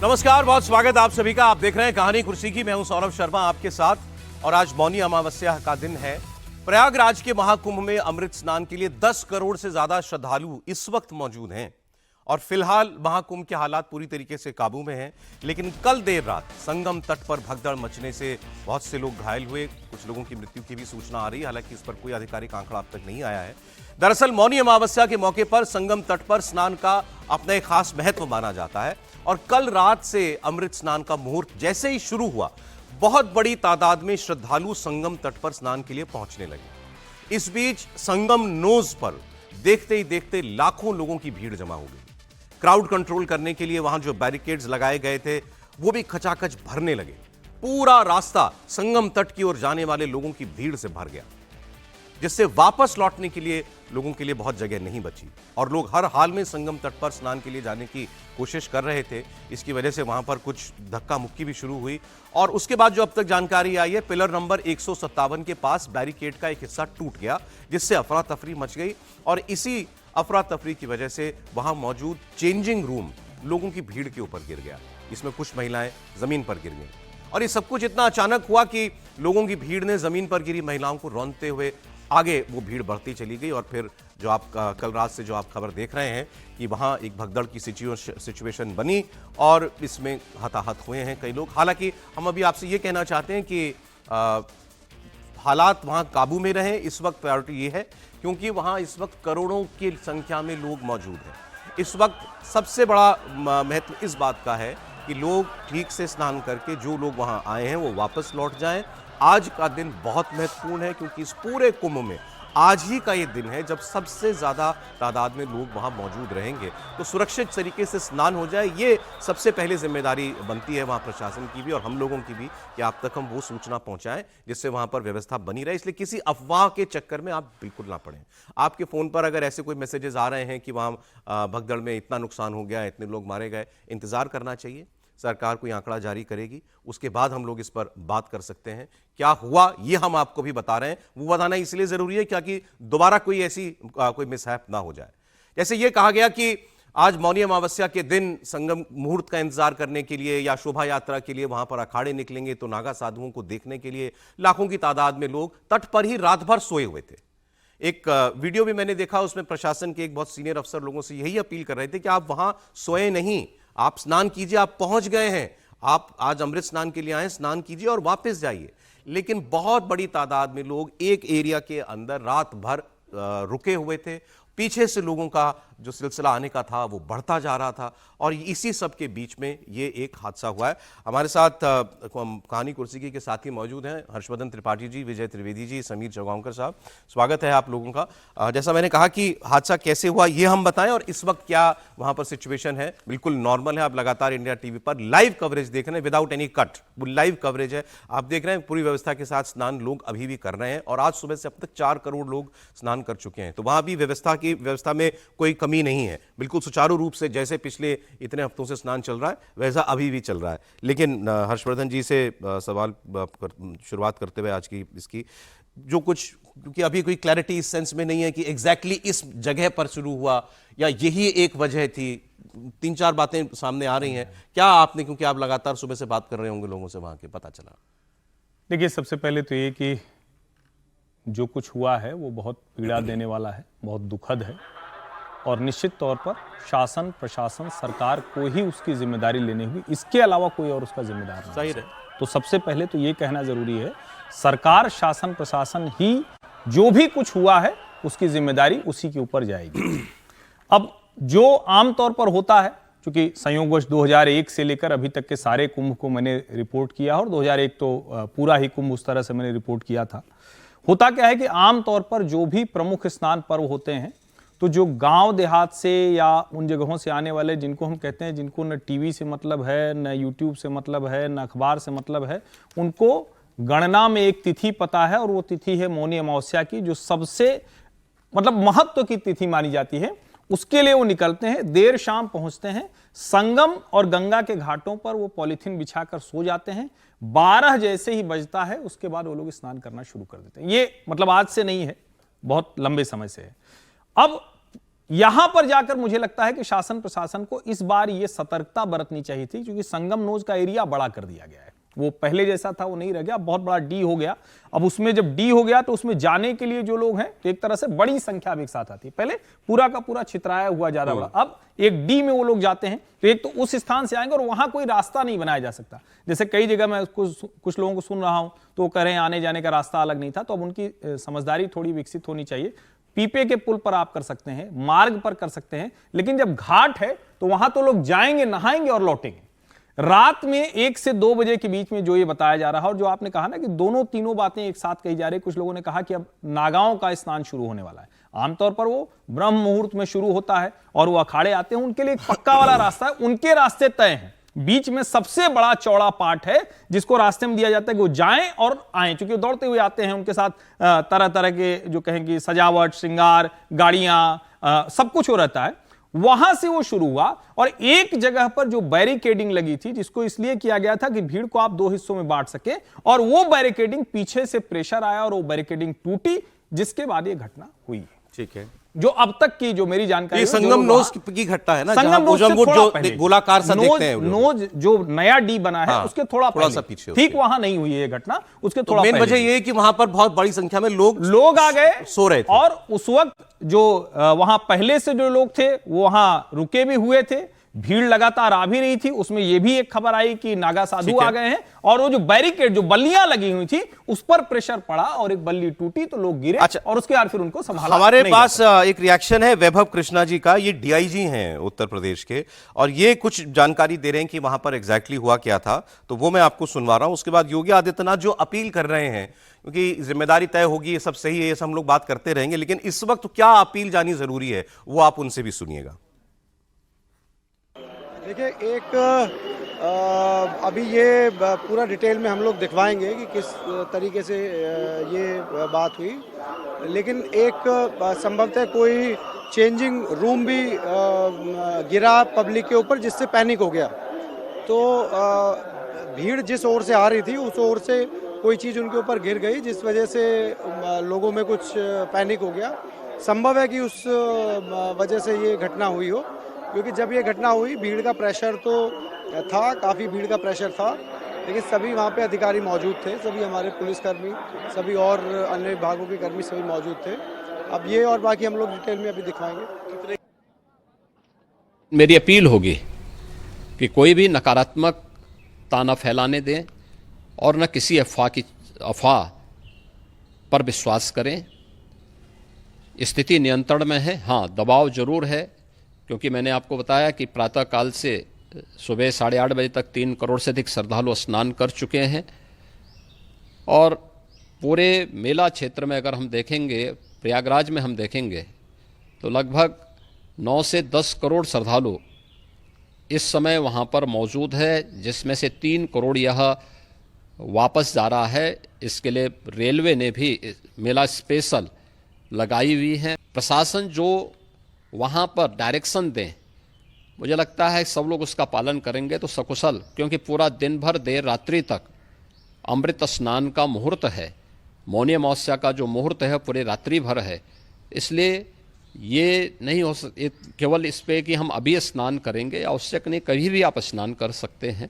नमस्कार, बहुत स्वागत आप सभी का। आप देख रहे हैं कहानी कुर्सी की। मैं हूं सौरभ शर्मा आपके साथ और आज मौनी अमावस्या का दिन है। प्रयागराज के महाकुंभ में अमृत स्नान के लिए 10 करोड़ से ज्यादा श्रद्धालु इस वक्त मौजूद हैं और फिलहाल महाकुंभ के हालात पूरी तरीके से काबू में हैं। लेकिन कल देर रात संगम तट पर भगदड़ मचने से बहुत से लोग घायल हुए, कुछ लोगों की मृत्यु की भी सूचना आ रही है। हालांकि इस पर कोई आधिकारिक आंकड़ा अब तक नहीं आया है। दरअसल मौनी अमावस्या के मौके पर संगम तट पर स्नान का अपना एक खास महत्व माना जाता है और कल रात से अमृत स्नान का मुहूर्त जैसे ही शुरू हुआ, बहुत बड़ी तादाद में श्रद्धालु संगम तट पर स्नान के लिए पहुंचने लगे। इस बीच संगम नोज पर देखते ही देखते लाखों लोगों की भीड़ जमा हो गई। क्राउड कंट्रोल करने के लिए वहां जो बैरिकेड्स लगाए गए थे वो भी खचाखच भरने लगे। पूरा रास्ता संगम तट की ओर जाने वाले लोगों की भीड़ से भर गया, जिससे वापस लौटने के लिए लोगों के लिए बहुत जगह नहीं बची और लोग हर हाल में संगम तट पर स्नान के लिए जाने की कोशिश कर रहे थे। इसकी वजह से वहां पर कुछ धक्का मुक्की भी शुरू हुई और उसके बाद जो अब तक जानकारी आई है, पिलर नंबर 157 के पास बैरिकेड का एक हिस्सा टूट गया, जिससे अफरा तफरी मच गई और इसी अफरा तफरी की वजह से वहां मौजूद चेंजिंग रूम लोगों की भीड़ के ऊपर गिर गया। इसमें कुछ महिलाएं जमीन पर गिर गईं और ये सब कुछ इतना अचानक हुआ कि लोगों की भीड़ ने जमीन पर गिरी महिलाओं को रौंदते हुए आगे वो भीड़ बढ़ती चली गई और फिर जो आप कल रात से जो आप खबर देख रहे हैं कि वहां एक भगदड़ की सिचुएशन बनी और इसमें हताहत हुए हैं कई लोग। हालांकि हम अभी आपसे ये कहना चाहते हैं कि हालात वहां काबू में रहे। इस वक्त प्रायोरिटी ये है क्योंकि वहां इस वक्त करोड़ों की संख्या में लोग मौजूद हैं। इस वक्त सबसे बड़ा महत्व इस बात का है कि लोग ठीक से स्नान करके जो लोग वहां आए हैं वो वापस लौट जाएं। आज का दिन बहुत महत्वपूर्ण है क्योंकि इस पूरे कुंभ में आज ही का ये दिन है जब सबसे ज्यादा तादाद में लोग वहां मौजूद रहेंगे। तो सुरक्षित तरीके से स्नान हो जाए, ये सबसे पहले जिम्मेदारी बनती है वहां प्रशासन की भी और हम लोगों की भी कि आप तक हम वो सूचना पहुंचाएं जिससे वहां पर व्यवस्था बनी रहे। इसलिए किसी अफवाह के चक्कर में आप बिल्कुल ना पड़ें। आपके फोन पर अगर ऐसे कोई मैसेजेस आ रहे हैं कि वहां भगदड़ में इतना नुकसान हो गया, इतने लोग मारे गए, इंतजार करना चाहिए। सरकार कोई आंकड़ा जारी करेगी, उसके बाद हम लोग इस पर बात कर सकते हैं। क्या हुआ ये हम आपको भी बता रहे हैं। वो बताना इसलिए जरूरी है क्योंकि दोबारा कोई ऐसी कोई मिसहैप ना हो जाए। जैसे ये कहा गया कि आज मौनी अमावस्या के दिन संगम मुहूर्त का इंतजार करने के लिए या शोभा यात्रा के लिए वहां पर अखाड़े निकलेंगे तो नागा साधुओं को देखने के लिए लाखों की तादाद में लोग तट पर ही रात भर सोए हुए थे। एक वीडियो भी मैंने देखा, उसमें प्रशासन के एक बहुत सीनियर अफसर लोगों से यही अपील कर रहे थे कि आप वहां सोए नहीं, आप स्नान कीजिए। आप पहुंच गए हैं, आप आज अमृत स्नान के लिए आए, स्नान कीजिए और वापस जाइए। लेकिन बहुत बड़ी तादाद में लोग एक एरिया के अंदर रात भर रुके हुए थे। पीछे से लोगों का जो सिलसिला आने का था वो बढ़ता जा रहा था और इसी सब के बीच में ये एक हादसा हुआ है। हमारे साथ कहानी कुर्सी के साथी मौजूद हैं हर्षवर्धन त्रिपाठी जी, विजय त्रिवेदी जी, समीर चौगांवकर साहब। स्वागत है आप लोगों का। जैसा मैंने कहा कि हादसा कैसे हुआ ये हम बताएं और इस वक्त क्या वहां पर सिचुएशन है। बिल्कुल नॉर्मल है। आप लगातार इंडिया टीवी पर लाइव कवरेज देख रहे हैं, विदाउट एनी कट, वो लाइव कवरेज है। आप देख रहे हैं पूरी व्यवस्था के साथ स्नान लोग अभी भी कर रहे हैं और आज सुबह से अब तक 4 करोड़ लोग स्नान कर चुके हैं। तो वहां भी व्यवस्था में कोई कमी नहीं है, बिल्कुल सुचारू रूप से जैसे पिछले इतने हफ्तों से स्नान चल रहा है वैसा अभी भी चल रहा है। लेकिन हर्षवर्धन जी से सवाल शुरुआत करते हुए आज की इसकी जो कुछ, क्योंकि अभी कोई क्लैरिटी इस सेंस में नहीं है कि एग्जैक्टली इस जगह पर शुरू हुआ या यही एक वजह थी। 3-4 बातें सामने आ रही हैं। क्या आपने, क्योंकि आप लगातार सुबह से बात कर रहे होंगे लोगों से, वहां के पता चला? देखिए, सबसे पहले तो ये कि जो कुछ हुआ है वो बहुत पीड़ा देने वाला है, बहुत दुखद है और निश्चित तौर पर शासन, प्रशासन, सरकार को ही उसकी जिम्मेदारी लेनी होगी। इसके अलावा कोई और उसका जिम्मेदार नहीं है। तो सबसे पहले तो ये कहना जरूरी है, सरकार, शासन, प्रशासन ही जो भी कुछ हुआ है उसकी जिम्मेदारी उसी के ऊपर जाएगी। अब जो आमतौर पर होता है, क्योंकि संयोगवश 2001 से लेकर अभी तक के सारे कुंभ को मैंने रिपोर्ट किया और 2001 तो पूरा ही कुंभ उस तरह से मैंने रिपोर्ट किया था। होता क्या है कि आमतौर पर जो भी प्रमुख स्नान पर्व होते हैं तो जो गांव देहात से या उन जगहों से आने वाले, जिनको हम कहते हैं जिनको न टीवी से मतलब है, न यूट्यूब से मतलब है, न अखबार से मतलब है, उनको गणना में एक तिथि पता है और वो तिथि है मौनी अमावस्या की, जो सबसे मतलब महत्व की तिथि मानी जाती है। उसके लिए वो निकलते हैं, देर शाम पहुंचते हैं संगम और गंगा के घाटों पर। वो पॉलीथीन बिछाकर सो जाते हैं। 12 जैसे ही बजता है उसके बाद वो लोग स्नान करना शुरू कर देते हैं। ये मतलब आज से नहीं है, बहुत लंबे समय से है। अब यहां पर जाकर मुझे लगता है कि शासन प्रशासन को इस बार यह सतर्कता बरतनी चाहिए थी, क्योंकि संगम नोज का एरिया बड़ा कर दिया गया है। वो पहले जैसा था वो नहीं रह गया, बहुत बड़ा डी हो गया। अब उसमें जब डी हो गया तो उसमें जाने के लिए जो लोग हैं तो एक तरह से बड़ी संख्या में एक साथ आती है। पहले पूरा का पूरा छितराया हुआ ज्यादा बड़ा, अब एक डी में वो लोग जाते हैं तो एक तो उस स्थान से आएंगे और वहां कोई रास्ता नहीं बनाया जा सकता। जैसे कई जगह मैं कुछ लोगों को सुन रहा हूं तो वो कह रहे हैं आने जाने का रास्ता अलग नहीं था, तो अब उनकी समझदारी थोड़ी विकसित होनी चाहिए। पीपे के पुल पर आप कर सकते हैं, मार्ग पर कर सकते हैं, लेकिन जब घाट है तो वहां तो लोग जाएंगे, नहाएंगे और लौटेंगे। रात में 1 से 2 बजे के बीच में जो ये बताया जा रहा है, और जो आपने कहा ना कि दोनों तीनों बातें एक साथ कही जा रही है। कुछ लोगों ने कहा कि अब नागाओं का स्नान शुरू होने वाला है। आमतौर पर वो ब्रह्म मुहूर्त में शुरू होता है और वो अखाड़े आते हैं, उनके लिए एक पक्का वाला रास्ता है, उनके रास्ते तय हैं। बीच में सबसे बड़ा चौड़ा पार्ट है जिसको रास्ते में दिया जाता है कि वो जाएं और आएं, क्योंकि दौड़ते हुए आते हैं, उनके साथ तरह तरह के जो कहें कि सजावट, श्रृंगार, गाड़ियां, सब कुछ हो रहता है। वहां से वो शुरू हुआ और एक जगह पर जो बैरिकेडिंग लगी थी, जिसको इसलिए किया गया था कि भीड़ को आप 2 हिस्सों में बांट सके, और वो बैरिकेडिंग पीछे से प्रेशर आया और वो बैरिकेडिंग टूटी, जिसके बाद ये घटना हुई। ठीक है, जो अब तक की जो मेरी जानकारी, ये संगम नोज की घटना है ना, संगम नोज से थोड़ा जो पहले, गोलाकार सा देखते हैं नोज जो नया डी बना है, हाँ, उसके थोड़ा सा पीछे, ठीक वहां नहीं हुई है ये घटना, उसके थोड़ा मेन वजह ये है कि वहां पर बहुत बड़ी संख्या में लोग आ गए, सो रहे थे, और उस वक्त जो वहां पहले से जो लोग थे वो वहां रुके भी हुए थे, भीड़ लगातार आ भी रही थी। उसमें यह भी एक खबर आई कि नागा साधु आ गए हैं, और वो जो बैरिकेड, जो बल्लियां लगी हुई थी, उस पर प्रेशर पड़ा और एक बल्ली टूटी तो लोग गिरे। अच्छा, और उसके बाद फिर उनको संभाला। हमारे पास एक रिएक्शन है वैभव कृष्णा जी का, ये डीआईजी हैं उत्तर प्रदेश के, और ये कुछ जानकारी दे रहे हैं कि वहां पर एग्जैक्टली हुआ क्या था, तो वो मैं आपको सुनवा रहा हूं। उसके बाद योगी आदित्यनाथ जो अपील कर रहे हैं, क्योंकि जिम्मेदारी तय होगी, ये सब सही है, ये सब हम लोग बात करते रहेंगे, लेकिन इस वक्त क्या अपील जानी जरूरी है वो आप उनसे भी सुनिएगा। देखिए, एक अभी ये पूरा डिटेल में हम लोग दिखवाएंगे कि किस तरीके से ये बात हुई, लेकिन एक संभवतः कोई चेंजिंग रूम भी गिरा पब्लिक के ऊपर, जिससे पैनिक हो गया। तो भीड़ जिस ओर से आ रही थी उस ओर से कोई चीज़ उनके ऊपर गिर गई, जिस वजह से लोगों में कुछ पैनिक हो गया। संभव है कि उस वजह से ये घटना हुई हो, क्योंकि जब ये घटना हुई भीड़ का प्रेशर तो था, काफ़ी भीड़ का प्रेशर था, लेकिन सभी वहाँ पे अधिकारी मौजूद थे, सभी हमारे पुलिसकर्मी, सभी और अन्य विभागों के कर्मी सभी मौजूद थे। अब ये और बाकी हम लोग डिटेल में अभी दिखवाएंगे। मेरी अपील होगी कि कोई भी नकारात्मकता न फैलाने दें और न किसी अफवाह पर विश्वास करें। स्थिति नियंत्रण में है, हाँ दबाव जरूर है, क्योंकि मैंने आपको बताया कि प्रातःकाल से सुबह 8:30 बजे तक 3 करोड़ से अधिक श्रद्धालु स्नान कर चुके हैं, और पूरे मेला क्षेत्र में अगर हम देखेंगे, प्रयागराज में हम देखेंगे तो लगभग 9 से 10 करोड़ श्रद्धालु इस समय वहाँ पर मौजूद है, जिसमें से 3 करोड़ यह वापस जा रहा है। इसके लिए रेलवे ने भी मेला स्पेशल लगाई हुई है। प्रशासन जो वहाँ पर डायरेक्शन दें, मुझे लगता है सब लोग उसका पालन करेंगे तो सकुशल, क्योंकि पूरा दिन भर देर रात्रि तक अमृत स्नान का मुहूर्त है, मौनी अमावस्या का जो मुहूर्त है पूरे रात्रि भर है। इसलिए ये नहीं हो केवल इस पे कि हम अभी स्नान करेंगे, आवश्यक नहीं, कभी भी आप स्नान कर सकते हैं।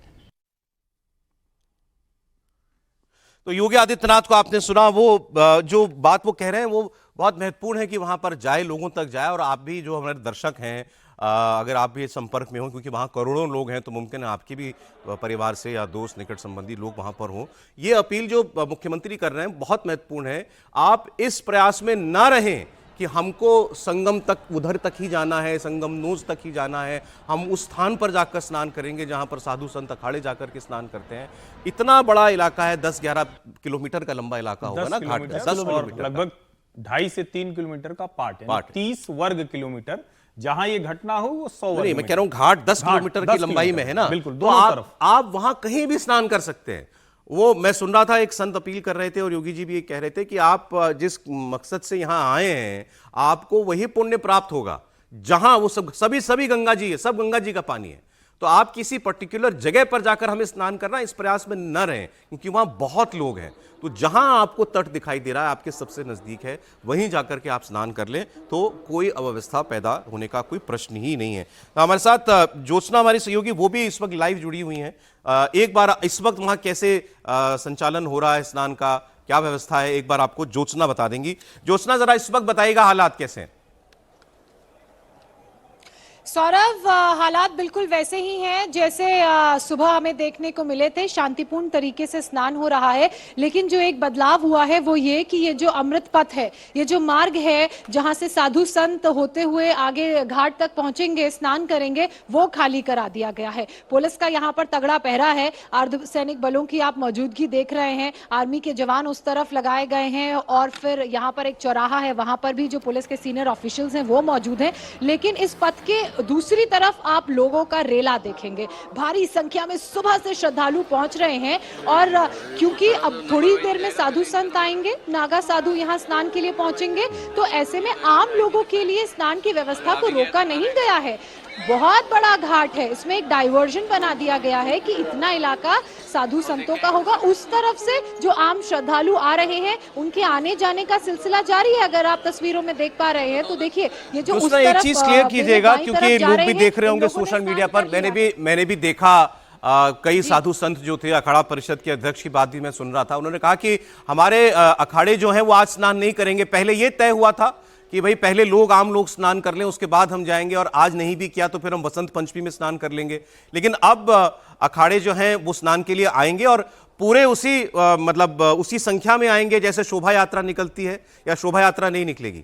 तो योगी आदित्यनाथ को आपने सुना, वो जो बात वो कह रहे हैं वो बहुत महत्वपूर्ण है कि वहां पर जाए, लोगों तक जाए, और आप भी जो हमारे दर्शक हैं, अगर आप भी संपर्क में हो, क्योंकि वहाँ करोड़ों लोग हैं, तो मुमकिन है आपके भी परिवार से या दोस्त, निकट संबंधी लोग वहाँ पर हों। ये अपील जो मुख्यमंत्री कर रहे हैं बहुत महत्वपूर्ण है। आप इस प्रयास में ना रहें कि हमको संगम तक, उधर तक ही जाना है, संगम नोज तक ही जाना है, हम उस स्थान पर जाकर स्नान करेंगे जहाँ पर साधु संत अखाड़े जाकर के स्नान करते हैं। इतना बड़ा इलाका है, 10-11 किलोमीटर का लंबा इलाका होगा ना घाट, 10 किलोमीटर, लगभग 2.5 से 3 किलोमीटर का पार्ट है, 30 वर्ग किलोमीटर। जहां ये घटना हो वो 100 वर्ग, मैं कह रहा हूं घाट 10 किलोमीटर की लंबाई में है ना, बिल्कुल, तो आप वहां कहीं भी स्नान कर सकते हैं। वो मैं सुन रहा था, एक संत अपील कर रहे थे और योगी जी भी कह रहे थे कि आप जिस मकसद से यहां आए हैं, आपको वही पुण्य प्राप्त होगा जहां वो सभी गंगा जी है, सब गंगा जी का पानी है। तो आप किसी पर्टिकुलर जगह पर जाकर हमें स्नान करना इस प्रयास में न रहें, क्योंकि वहां बहुत लोग हैं। तो जहां आपको तट दिखाई दे रहा है, आपके सबसे नजदीक है, वहीं जाकर के आप स्नान कर लें, तो कोई अव्यवस्था पैदा होने का कोई प्रश्न ही नहीं है। तो हमारे साथ ज्योत्सना हमारी सहयोगी, वो भी इस वक्त लाइव जुड़ी हुई हैं। एक बार इस वक्त वहां कैसे संचालन हो रहा है स्नान का, क्या व्यवस्था है, एक बार आपको ज्योत्सना बता देंगी। ज्योत्सना, जरा इस वक्त बताइएगा हालात कैसे हैं। सौरभ, हालात बिल्कुल वैसे ही हैं जैसे सुबह हमें देखने को मिले थे। शांतिपूर्ण तरीके से स्नान हो रहा है, लेकिन जो एक बदलाव हुआ है वो ये कि ये जो अमृत पथ है, ये जो मार्ग है जहां से साधु संत होते हुए आगे घाट तक पहुंचेंगे, स्नान करेंगे, वो खाली करा दिया गया है। पुलिस का यहाँ पर तगड़ा पहरा है, अर्धसैनिक बलों की आप मौजूदगी देख रहे हैं, आर्मी के जवान उस तरफ लगाए गए हैं और फिर यहाँ पर एक चौराहा है, वहां पर भी जो पुलिस के सीनियर ऑफिशियल्स हैं वो मौजूद हैं। लेकिन इस पथ के दूसरी तरफ आप लोगों का रेला देखेंगे, भारी संख्या में सुबह से श्रद्धालु पहुंच रहे हैं। और क्योंकि अब थोड़ी देर में साधु संत आएंगे, नागा साधु यहाँ स्नान के लिए पहुंचेंगे, तो ऐसे में आम लोगों के लिए स्नान की व्यवस्था को रोका नहीं गया है। बहुत बड़ा घाट है, इसमें एक डाइवर्जन बना दिया गया है कि इतना इलाका साधु संतों का होगा। उस तरफ से जो आम श्रद्धालु आ रहे हैं, उनके आने जाने का सिलसिला जारी है। अगर आप तस्वीरों में देख पा रहे हैं तो देखिए, ये जो उस एक तरफ चीज क्लियर कीजिएगा, क्योंकि लोग भी देख रहे होंगे सोशल मीडिया पर, मैंने भी देखा कई साधु संत जो थे, अखाड़ा परिषद के अध्यक्ष की बात भी मैं सुन रहा था, उन्होंने कहा कि हमारे अखाड़े जो हैं वो आज स्नान नहीं करेंगे। पहले ये तय हुआ था कि भाई पहले आम लोग स्नान कर लें, उसके बाद हम जाएंगे, और आज नहीं भी किया तो फिर हम वसंत पंचमी में स्नान कर लेंगे। लेकिन अब अखाड़े जो हैं वो स्नान के लिए आएंगे और पूरे उसी संख्या में आएंगे जैसे शोभा यात्रा निकलती है, या शोभा यात्रा नहीं निकलेगी?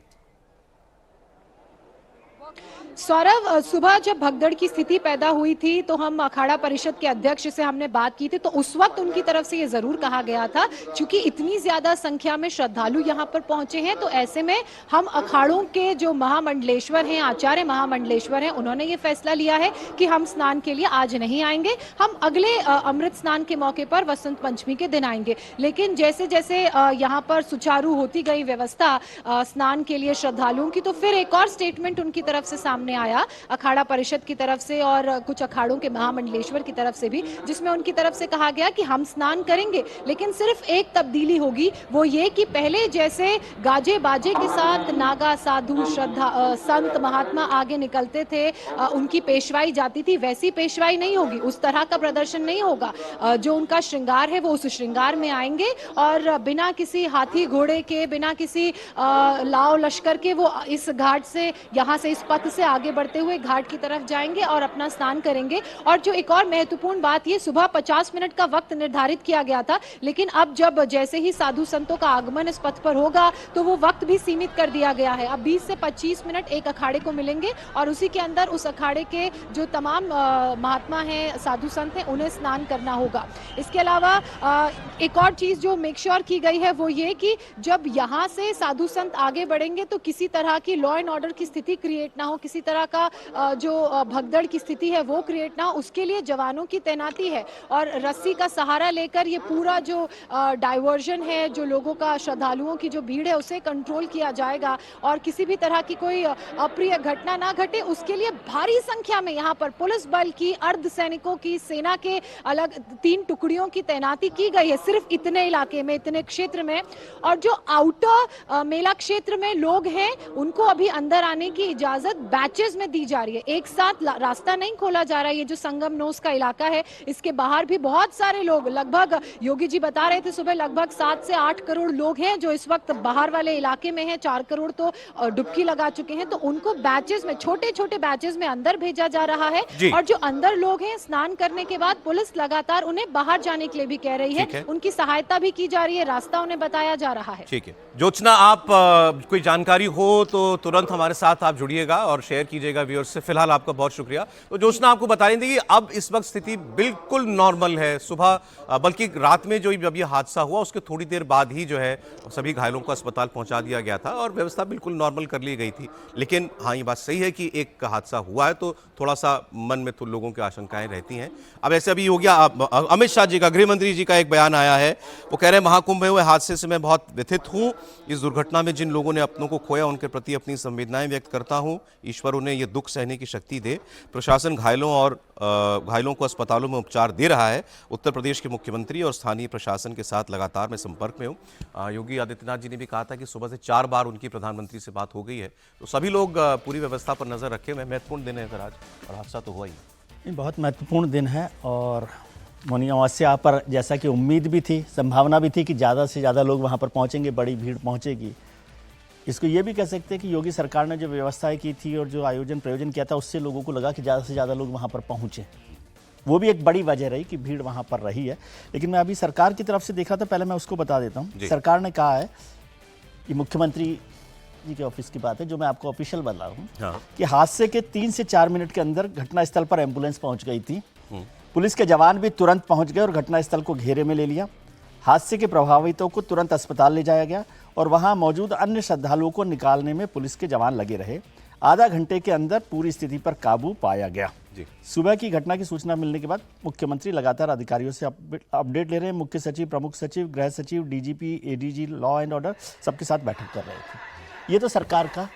सौरभ, सुबह जब भगदड़ की स्थिति पैदा हुई थी तो हम अखाड़ा परिषद के अध्यक्ष से हमने बात की थी, तो उस वक्त उनकी तरफ से ये जरूर कहा गया था, क्योंकि इतनी ज्यादा संख्या में श्रद्धालु यहाँ पर पहुंचे हैं, तो ऐसे में हम अखाड़ों के जो महामंडलेश्वर हैं, आचार्य महामंडलेश्वर हैं, उन्होंने ये फैसला लिया है कि हम स्नान के लिए आज नहीं आएंगे, हम अगले अमृत स्नान के मौके पर वसंत पंचमी के दिन आएंगे। लेकिन जैसे जैसे यहाँ पर सुचारू होती गई व्यवस्था स्नान के लिए श्रद्धालुओं की, तो फिर एक और स्टेटमेंट उनकी तरफ से सामने आया, अखाड़ा परिषद की तरफ से और कुछ अखाड़ों के महामंडलेश्वर की तरफ से भी, जिसमें उनकी तरफ से कहा गया कि हम स्नान करेंगे, लेकिन सिर्फ एक तब्दीली होगी, वो ये कि पहले जैसे गाजे बाजे के साथ नागा साधु संत महात्मा आगे निकलते थे, उनकी पेशवाई जाती थी, वैसी पेशवाई नहीं होगी, उस तरह का प्रदर्शन नहीं होगा। जो उनका श्रृंगार है वो उस श्रृंगार में आएंगे और बिना किसी हाथी घोड़े के, बिना किसी लाव लश्कर के वो इस घाट से, यहाँ से इस पथ से आगे बढ़ते हुए घाट की तरफ जाएंगे और अपना स्नान करेंगे। और जो एक और महत्वपूर्ण बात, ये सुबह 50 मिनट का वक्त निर्धारित किया गया था, लेकिन अब जब जैसे ही साधु संतों का आगमन इस पथ पर होगा तो वो वक्त भी सीमित कर दिया गया है। अब 20 से 25 मिनट एक अखाड़े को मिलेंगे और उसी के अंदर उस अखाड़े के जो तमाम महात्मा हैं, साधु संत हैं, उन्हें स्नान करना होगा। इसके अलावा एक और चीज जो मेक श्योर की गई है वो ये कि जब यहाँ से साधु संत आगे बढ़ेंगे तो किसी तरह की लॉ एंड ऑर्डर की स्थिति क्रिएट ना हो, किसी तरह का जो भगदड़ की स्थिति है वो क्रिएट ना हो, उसके लिए जवानों की तैनाती है। और रस्सी का सहारा लेकर ये पूरा जो डाइवर्जन है, जो लोगों का, श्रद्धालुओं की जो भीड़ है, उसे कंट्रोल किया जाएगा और किसी भी तरह की कोई अप्रिय घटना ना घटे, उसके लिए भारी संख्या में यहाँ पर पुलिस बल की, अर्धसैनिकों की, सेना के अलग 3 टुकड़ियों की तैनाती की गई है सिर्फ इतने इलाके में, इतने क्षेत्र में। और जो आउटर मेला क्षेत्र में लोग हैं उनको अभी अंदर आने की इजाजत बैचेस में दी जा रही है, एक साथ रास्ता नहीं खोला जा रहा है। ये जो संगम नोस का इलाका है, इसके बाहर भी बहुत सारे लोग, लगभग योगी जी बता रहे थे सुबह, लगभग 7 से 8 करोड़ लोग हैं जो इस वक्त बाहर वाले इलाके में हैं, 4 करोड़ तो डुबकी लगा चुके हैं, तो उनको बैचेस में, छोटे छोटे बैचेस में अंदर भेजा जा रहा है। और जो अंदर लोग हैं, स्नान करने के बाद पुलिस लगातार उन्हें बाहर जाने के लिए भी कह रही है, उनकी सहायता भी की जा रही है, रास्ता उन्हें बताया जा रहा है। ठीक है ज्योत्सना, आप कोई जानकारी हो तो तुरंत हमारे साथ आप जुड़िएगा और शेयर कीजिएगा व्यूअर्स से। फिलहाल आपका बहुत शुक्रिया। तो ज्योत्सना, आपको बता रही थी कि अब इस वक्त स्थिति बिल्कुल नॉर्मल है। सुबह बल्कि रात में जब ये हादसा हुआ उसके थोड़ी देर बाद ही जो है सभी घायलों को अस्पताल पहुंचा दिया गया था और व्यवस्था बिल्कुल नॉर्मल कर ली गई थी। लेकिन हाँ, ये बात सही है कि एक हादसा हुआ है तो थोड़ा सा मन में तो लोगों की आशंकाएं रहती हैं। अब ऐसे अभी हो गया, अमित शाह जी का, गृह मंत्री जी का एक बयान आया है, वो कह रहे हैं महाकुंभ में हुए हादसे से मैं बहुत व्यथित हूँ। इस दुर्घटना में जिन लोगों ने अपनों को खोया उनके प्रति अपनी संवेदनाएं व्यक्त करता हूँ। ईश्वर पर उन्हें ये दुख सहने की शक्ति दे। प्रशासन घायलों को अस्पतालों में उपचार दे रहा है। उत्तर प्रदेश के मुख्यमंत्री और स्थानीय प्रशासन के साथ लगातार मैं संपर्क में हूँ। योगी आदित्यनाथ जी ने भी कहा था कि सुबह से 4 बार उनकी प्रधानमंत्री से बात हो गई है, तो सभी लोग पूरी व्यवस्था पर नजर रखे हुए। महत्वपूर्ण दिन है सर आज, और हादसा तो हुआ ही। ये बहुत महत्वपूर्ण दिन है और मौनी अमावस्या पर जैसा कि उम्मीद भी थी, संभावना भी थी कि ज़्यादा से ज़्यादा लोग वहाँ पर पहुँचेंगे, बड़ी भीड़ पहुँचेगी। इसको ये भी कह सकते हैं कि योगी सरकार ने जो व्यवस्थाएं की थी और जो आयोजन प्रयोजन किया था, उससे लोगों को लगा कि ज़्यादा से ज़्यादा लोग वहाँ पर पहुँचे। वो भी एक बड़ी वजह रही कि भीड़ वहाँ पर रही है। लेकिन मैं अभी सरकार की तरफ से देख रहा था, पहले मैं उसको बता देता हूँ। सरकार ने कहा है, ये मुख्यमंत्री जी के ऑफिस की बात है जो मैं आपको ऑफिशियल बता रहा हूँ, हाँ। कि हादसे के 3 से 4 मिनट के अंदर घटनास्थल पर एम्बुलेंस पहुँच गई थी। पुलिस के जवान भी तुरंत पहुंच गए और घटनास्थल को घेरे में ले लिया। हादसे के प्रभावितों को तुरंत अस्पताल ले जाया गया और वहां मौजूद अन्य श्रद्धालुओं को निकालने में पुलिस के जवान लगे रहे। आधा घंटे के अंदर पूरी स्थिति पर काबू पाया गया। सुबह की घटना की सूचना मिलने के बाद मुख्यमंत्री लगातार अधिकारियों से अपडेट ले रहे हैं। मुख्य सचिव, प्रमुख सचिव, गृह सचिव, DGP, ADG, law and order सबके साथ बैठक कर रहे थे। ये तो सरकार का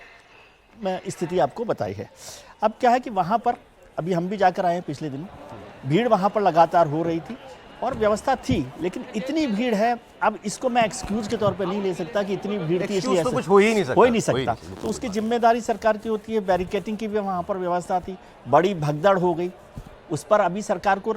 मैं स्थिति आपको बताई है। अब क्या है कि वहाँ पर अभी हम भी जाकर आए हैं पिछले दिनों, भीड़ वहाँ पर लगातार हो रही थी और व्यवस्था थी, लेकिन इतनी भीड़ है, अब इसको मैं एक्सक्यूज के तौर पे नहीं ले सकता कि इतनी भीड़ थी इसलिए तो कुछ हो ही नहीं सकता। तो उसकी जिम्मेदारी सरकार की होती है। बैरिकेटिंग की भी वहाँ पर व्यवस्था थी, बड़ी भगदड़ हो गई। उस पर अभी सरकार को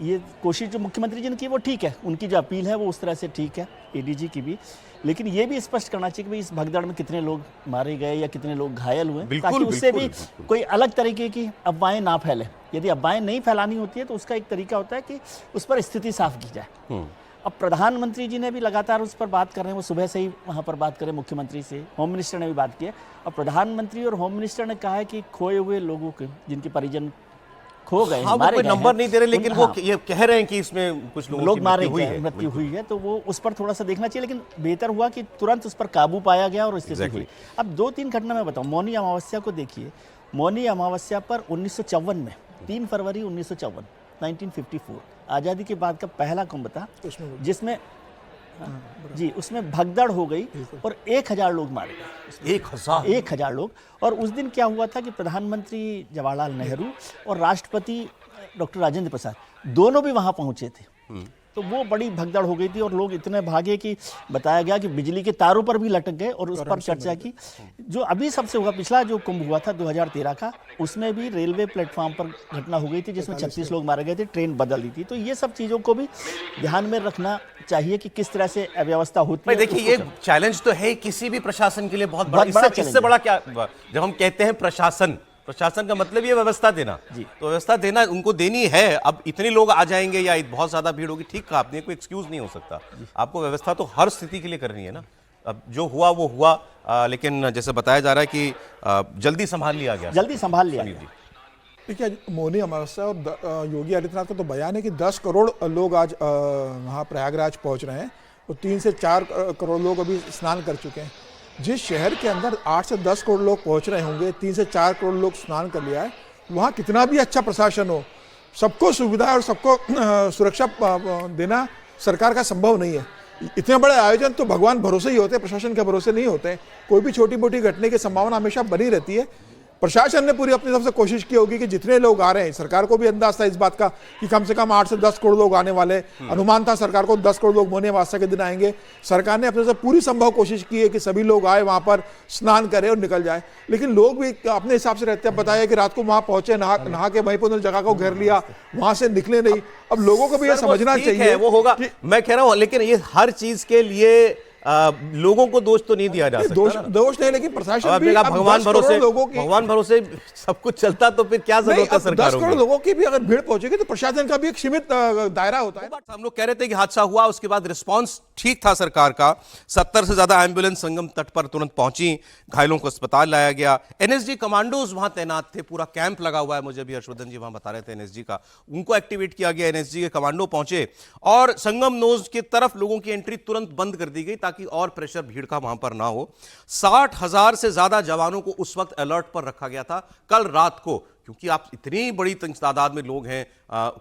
ये कोशिश जो मुख्यमंत्री जी ने की वो ठीक है, उनकी जो अपील है वो उस तरह से ठीक है, एडीजी की भी। लेकिन ये भी स्पष्ट करना चाहिए कि भाई इस भगदड़ में कितने लोग मारे गए या कितने लोग घायल हुए, ताकि उससे भी कोई अलग तरीके की अफवाहें ना फैले। यदि अफवाहें नहीं फैलानी होती है तो उसका एक तरीका होता है कि उस पर स्थिति साफ की जाए। अब प्रधानमंत्री जी ने भी लगातार उस पर बात कर रहे हैं, वो सुबह से ही वहाँ पर बात करें मुख्यमंत्री से। होम मिनिस्टर ने भी बात की है और प्रधानमंत्री और होम मिनिस्टर ने कहा है कि खोए हुए लोगों के, जिनके परिजन खो गए, हाँ, वो कोई नंबर नहीं दे रहे, लेकिन वो ये कह रहे हैं कि इसमें कुछ लोग मारे गए, मृत्यु हुई है, तो वो उस पर थोड़ा सा देखना चाहिए। लेकिन बेहतर हुआ कि तुरंत उस पर काबू पाया गया और स्थिति हुई। अब 2-3 घटना मैं बताऊं। मौनी अमावस्या को देखिए। मौनी अमावस्या पर 1954 में 3 फरवरी 1954 आज़ादी के बाद का पहला कुंभ था, जिसमें जी उसमें भगदड़ हो गई और 1000 लोग मारे गए। 1000 लोग। और उस दिन क्या हुआ था कि प्रधानमंत्री जवाहरलाल नेहरू और राष्ट्रपति डॉक्टर राजेंद्र प्रसाद दोनों भी वहां पहुंचे थे। तो वो बड़ी भगदड़ हो गई थी और लोग इतने भागे कि बताया गया कि बिजली के तारों पर भी लटक गए और उस पर चर्चा की। जो अभी सबसे हुआ, पिछला जो कुंभ हुआ था 2013 का, उसमें भी रेलवे प्लेटफॉर्म पर घटना हो गई थी जिसमें 36 लोग मारे गए थे, ट्रेन बदल दी थी। तो ये सब चीज़ों को भी ध्यान में रखना चाहिए कि किस तरह से अव्यवस्था होती है। देखिए, ये चैलेंज तो है किसी भी प्रशासन के लिए बहुत बड़ा। इससे बड़ा क्या, जब हम कहते हैं प्रशासन का मतलब ये व्यवस्था देना, तो व्यवस्था देना उनको देनी है। अब इतने लोग आ जाएंगे या बहुत ज्यादा भीड़ होगी, ठीक कहा आपने, कोई एक्सक्यूज नहीं हो सकता। आपको व्यवस्था तो हर स्थिति के लिए करनी है ना। अब जो हुआ वो हुआ, लेकिन जैसे बताया जा रहा है कि जल्दी संभाल लिया गया। देखिए, मौनी अमावस्या और योगी आदित्यनाथ का तो बयान है कि 10 करोड़ लोग आज वहाँ प्रयागराज पहुँच रहे हैं और 3 से 4 करोड़ लोग अभी स्नान कर चुके हैं। जिस शहर के अंदर 8 से 10 करोड़ लोग पहुंच रहे होंगे, 3 से 4 करोड़ लोग स्नान कर लिया है, वहाँ कितना भी अच्छा प्रशासन हो, सबको सुविधा और सबको सुरक्षा देना सरकार का संभव नहीं है। इतने बड़े आयोजन तो भगवान भरोसे ही होते हैं, प्रशासन के भरोसे नहीं होते। कोई भी छोटी मोटी घटने की संभावना हमेशा बनी रहती है। प्रशासन ने पूरी अपनी तरफ से कोशिश की होगी कि जितने लोग आ रहे हैं, सरकार को भी अंदाज था इस बात का कि कम से कम 8 से 10 करोड़ लोग आने वाले, अनुमान था सरकार को 10 करोड़ लोग मौनी अमावस्या के दिन आएंगे। सरकार ने अपने से पूरी संभव कोशिश की है कि सभी लोग आए, वहां पर स्नान करें और निकल जाए। लेकिन लोग भी अपने हिसाब से रहते हैं। बताया कि रात को वहां पहुंचे, नहा के वहीं पर जगह को घेर लिया, वहां से निकले नहीं। अब लोगों को भी ये समझना चाहिए वो होगा, मैं कह रहा हूं, लेकिन ये हर चीज के लिए लोगों को दोष तो नहीं दिया जा सकता। दोष नहीं, लेकिन प्रशासन भी भगवान भरोसे सब कुछ चलता, तो फिर क्या जरूरत है सरकार? 10 करोड़ लोगों की भी अगर भीड़ पहुंचेगी तो प्रशासन का भी एक सीमित दायरा होता है। हम लोग कह रहे थे कि हादसा हुआ, उसके बाद रिस्पांस ठीक था सरकार का। 70 से ज्यादा एम्बुलेंस संगम तट पर तुरंत पहुंची, घायलों को अस्पताल लाया गया। एनएसजी कमांडोज वहां तैनात थे, पूरा कैंप लगा हुआ है। मुझे भी हर्षवर्धन जी वहां बता रहे थे एनएसजी का, उनको एक्टिवेट किया गया। एनएसजी के कमांडो पहुंचे और संगम नोज की तरफ लोगों की एंट्री तुरंत बंद कर दी गई ताकि और प्रेशर भीड़ का वहां पर ना हो। 60,000 से ज्यादा जवानों को उस वक्त अलर्ट पर रखा गया था कल रात को, क्योंकि आप इतनी बड़ी तादाद में लोग हैं।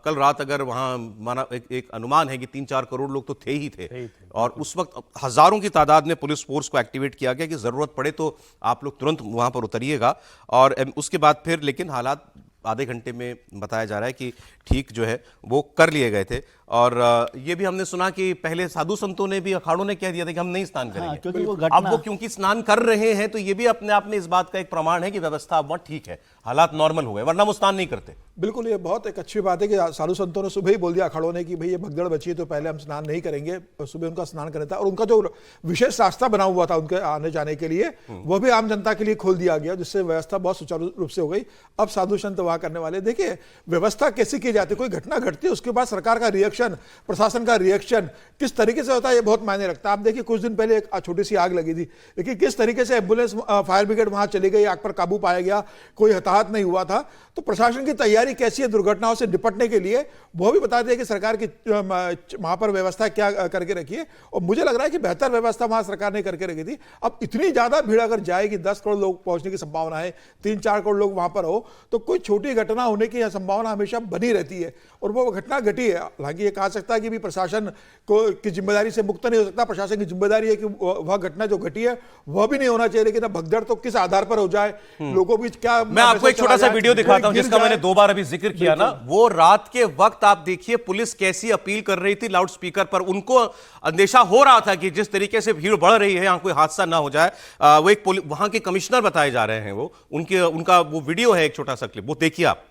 कल रात अगर वहां माना एक अनुमान है कि 3-4 करोड़ लोग तो थे ही थे और उस वक्त हजारों की तादाद में पुलिस फोर्स को एक्टिवेट किया गया कि जरूरत पड़े तो आप लोग तुरंत वहां पर उतरिएगा। और उसके बाद फिर लेकिन हालात आधे घंटे में बताया जा रहा है कि ठीक जो है वो कर लिए गए थे। और ये भी हमने सुना कि पहले साधु संतों ने भी, अखाड़ों ने कह दिया था कि हम नहीं स्नान करेंगे, क्योंकि वो अब वो क्योंकि स्नान कर रहे हैं तो ये भी अपने आप में इस बात का एक प्रमाण है कि व्यवस्था अब वहाँ ठीक है, हालात नॉर्मल हो गए, वरना वो स्नान नहीं करते। बिल्कुल, ये बहुत एक अच्छी बात है कि साधु संतों ने सुबह ही बोल दिया अखाड़ों ने कि भाई ये भगदड़ बची है तो पहले हम स्नान नहीं करेंगे, सुबह उनका स्नान करना था। और उनका जो विशेष रास्ता बना हुआ था उनके आने जाने के लिए वो भी आम जनता के लिए खोल दिया गया, जिससे व्यवस्था बहुत सुचारू रूप से हो गई। अब साधु संत वहां करने वाले, देखिए व्यवस्था कैसी की जाती है, कोई घटना घटती है उसके बाद सरकार का रिएक्शन, प्रशासन का रिएक्शन किस तरीके से होता है ये बहुत मायने रखता है। आप देखिए कुछ दिन पहले एक छोटी सी आग लगी थी, देखिए किस तरीके से एम्बुलेंस, फायर ब्रिगेड वहां चली गई, आग पर काबू पाया गया, कोई हताहत नहीं हुआ था। तो प्रशासन की तैयारी कैसी है दुर्घटनाओं से निपटने के लिए, वो भी बताते हैं कि सरकार की वहां पर व्यवस्था क्या करके रखी है। और मुझे लग रहा है कि बेहतर व्यवस्था वहां सरकार ने करके रखी थी। अब इतनी ज्यादा भीड़ अगर जाएगी, 10 करोड़ लोग पहुंचने की संभावना है, 3-4 करोड़ लोग वहां पर हो, तो कोई छोटी घटना होने की संभावना हमेशा बनी रहती है और वो घटना घटी है। हालांकि ये कहा सकता है कि भी प्रशासन को की जिम्मेदारी से मुक्त नहीं हो सकता, प्रशासन की जिम्मेदारी है कि वह घटना जो घटी है वह भी नहीं होना चाहिए। लेकिन अब भगदड़ तो किस आधार पर हो जाए, लोगों बीच क्या, मैं आपको एक छोटा सा वीडियो दिखाता हूं जिसका मैंने 2 बार अभी जिक्र किया ना। वो रात के वक्त आप देखिए पुलिस कैसी अपील कर रही थी लाउड स्पीकर पर, उनको अंदेशा हो रहा था कि जिस तरीके से भीड़ बढ़ रही है यहां कोई हादसा ना हो जाए। वो एक वहां के कमिश्नर बताए जा रहे हैं, वो उनका वो वीडियो है, एक छोटा सा क्लिप, वो देखिए आप।